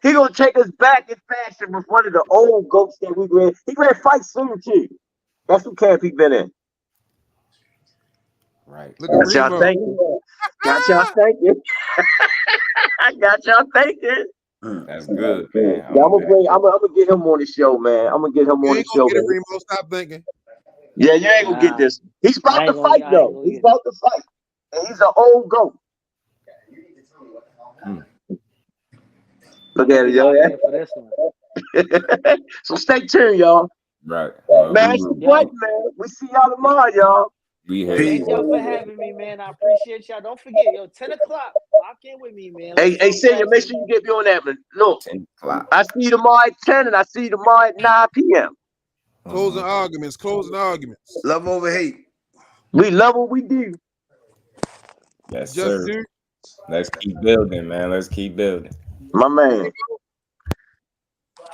He gonna take us back in fashion with one of the old goats that we read. He read fight soon too. That's what camp he been in. Right. Look at Got y'all Remo. thinking. Got y'all thinking. I got y'all thinking. That's good, man. Yeah, I'm gonna get him on the show, man. I'm gonna get him You on the ain't gonna show, get it, man. Remo. Stop thinking. Yeah, you ain't gonna get this. He's about to fight, though. He's about to fight. And he's an old goat. Look at it, yo. For this one. So stay tuned, y'all. Right. Man, it's the button, man. We see y'all tomorrow, y'all. Thank y'all for having me, man. I appreciate y'all. Don't forget, 10 o'clock. Lock in with me, man. Hey, Senior, make sure you get me on that, man. Look, 10 o'clock. I see you tomorrow at 10 and I see you tomorrow at 9 p.m. Closing arguments. Love over hate. We love what we do. Yes, Just sir. do. Let's keep building, man. Let's keep building. My man.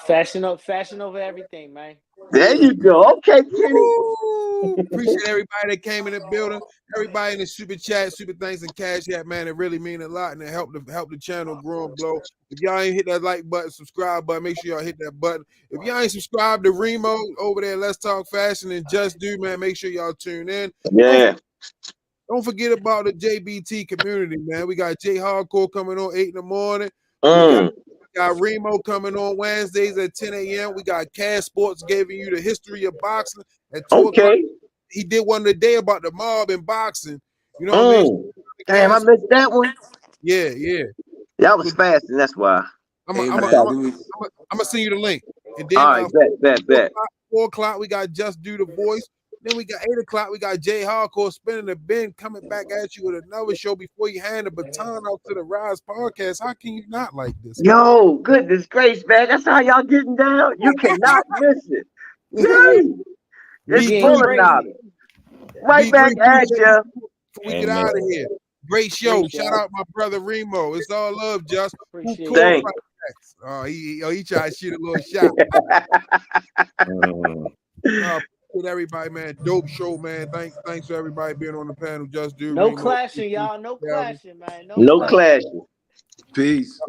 Fashion over everything, man. There you go. Okay, Kenny. Appreciate everybody that came in the building. Everybody in the super chat, super thanks, and cash app, man. It really mean a lot and it help the channel grow and blow. If y'all ain't hit that like button, subscribe button, make sure y'all hit that button. If y'all ain't subscribed to Remo over there, Let's Talk Fashion and Just Do, man, make sure y'all tune in. Yeah. Don't forget about the JBT community, man. We got J Hardcore coming on 8 in the morning. We got Remo coming on Wednesdays at 10 a.m. We got Cash Sports giving you the history of boxing at 2 o'clock. He did one today about the mob in boxing. You know what I mean? Damn, I missed that one. Yeah. Y'all was fasting, that's why. I'm gonna send you the link. And then all right, bet. 4 o'clock, we got Just Do the Voice. Then we got 8 o'clock, we got Jay Hardcore spinning the bin, coming back at you with another show before you hand the baton out to the Rize podcast. How can you not like this? Yo, goodness gracious, man. That's how y'all getting down. You cannot miss it. Dang. It's full of knowledge. Right back at you. Before we get out of here. Great show. Shout out my brother Remo. It's all love, Just. Thanks. Oh, he tried to shoot a little shot. With everybody, man. Dope show, man. Thanks for everybody being on the panel. Just Do. No clashing, y'all. No clashing, man. No clashing. Peace.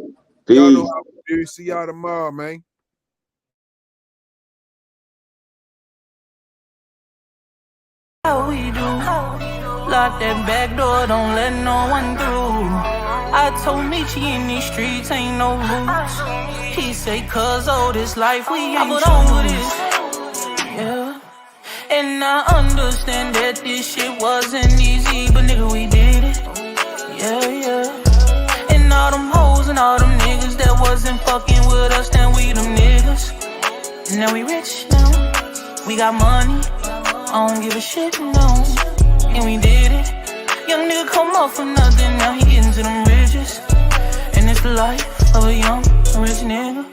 Y'all know how we do. See y'all tomorrow, man. How we do? Lock that back door, don't let no one through. I told Michi in these streets ain't no rules. He say, cuz all this life we ain't on with it. Yeah. And I understand that this shit wasn't easy, but nigga, we did it. Yeah. And all them hoes and all them niggas that wasn't fucking with us, then we them niggas. And now we rich now. We got money. I don't give a shit, no. And we did it. Young nigga come up for nothing, now he getting to them riches. And it's the life of a young rich nigga.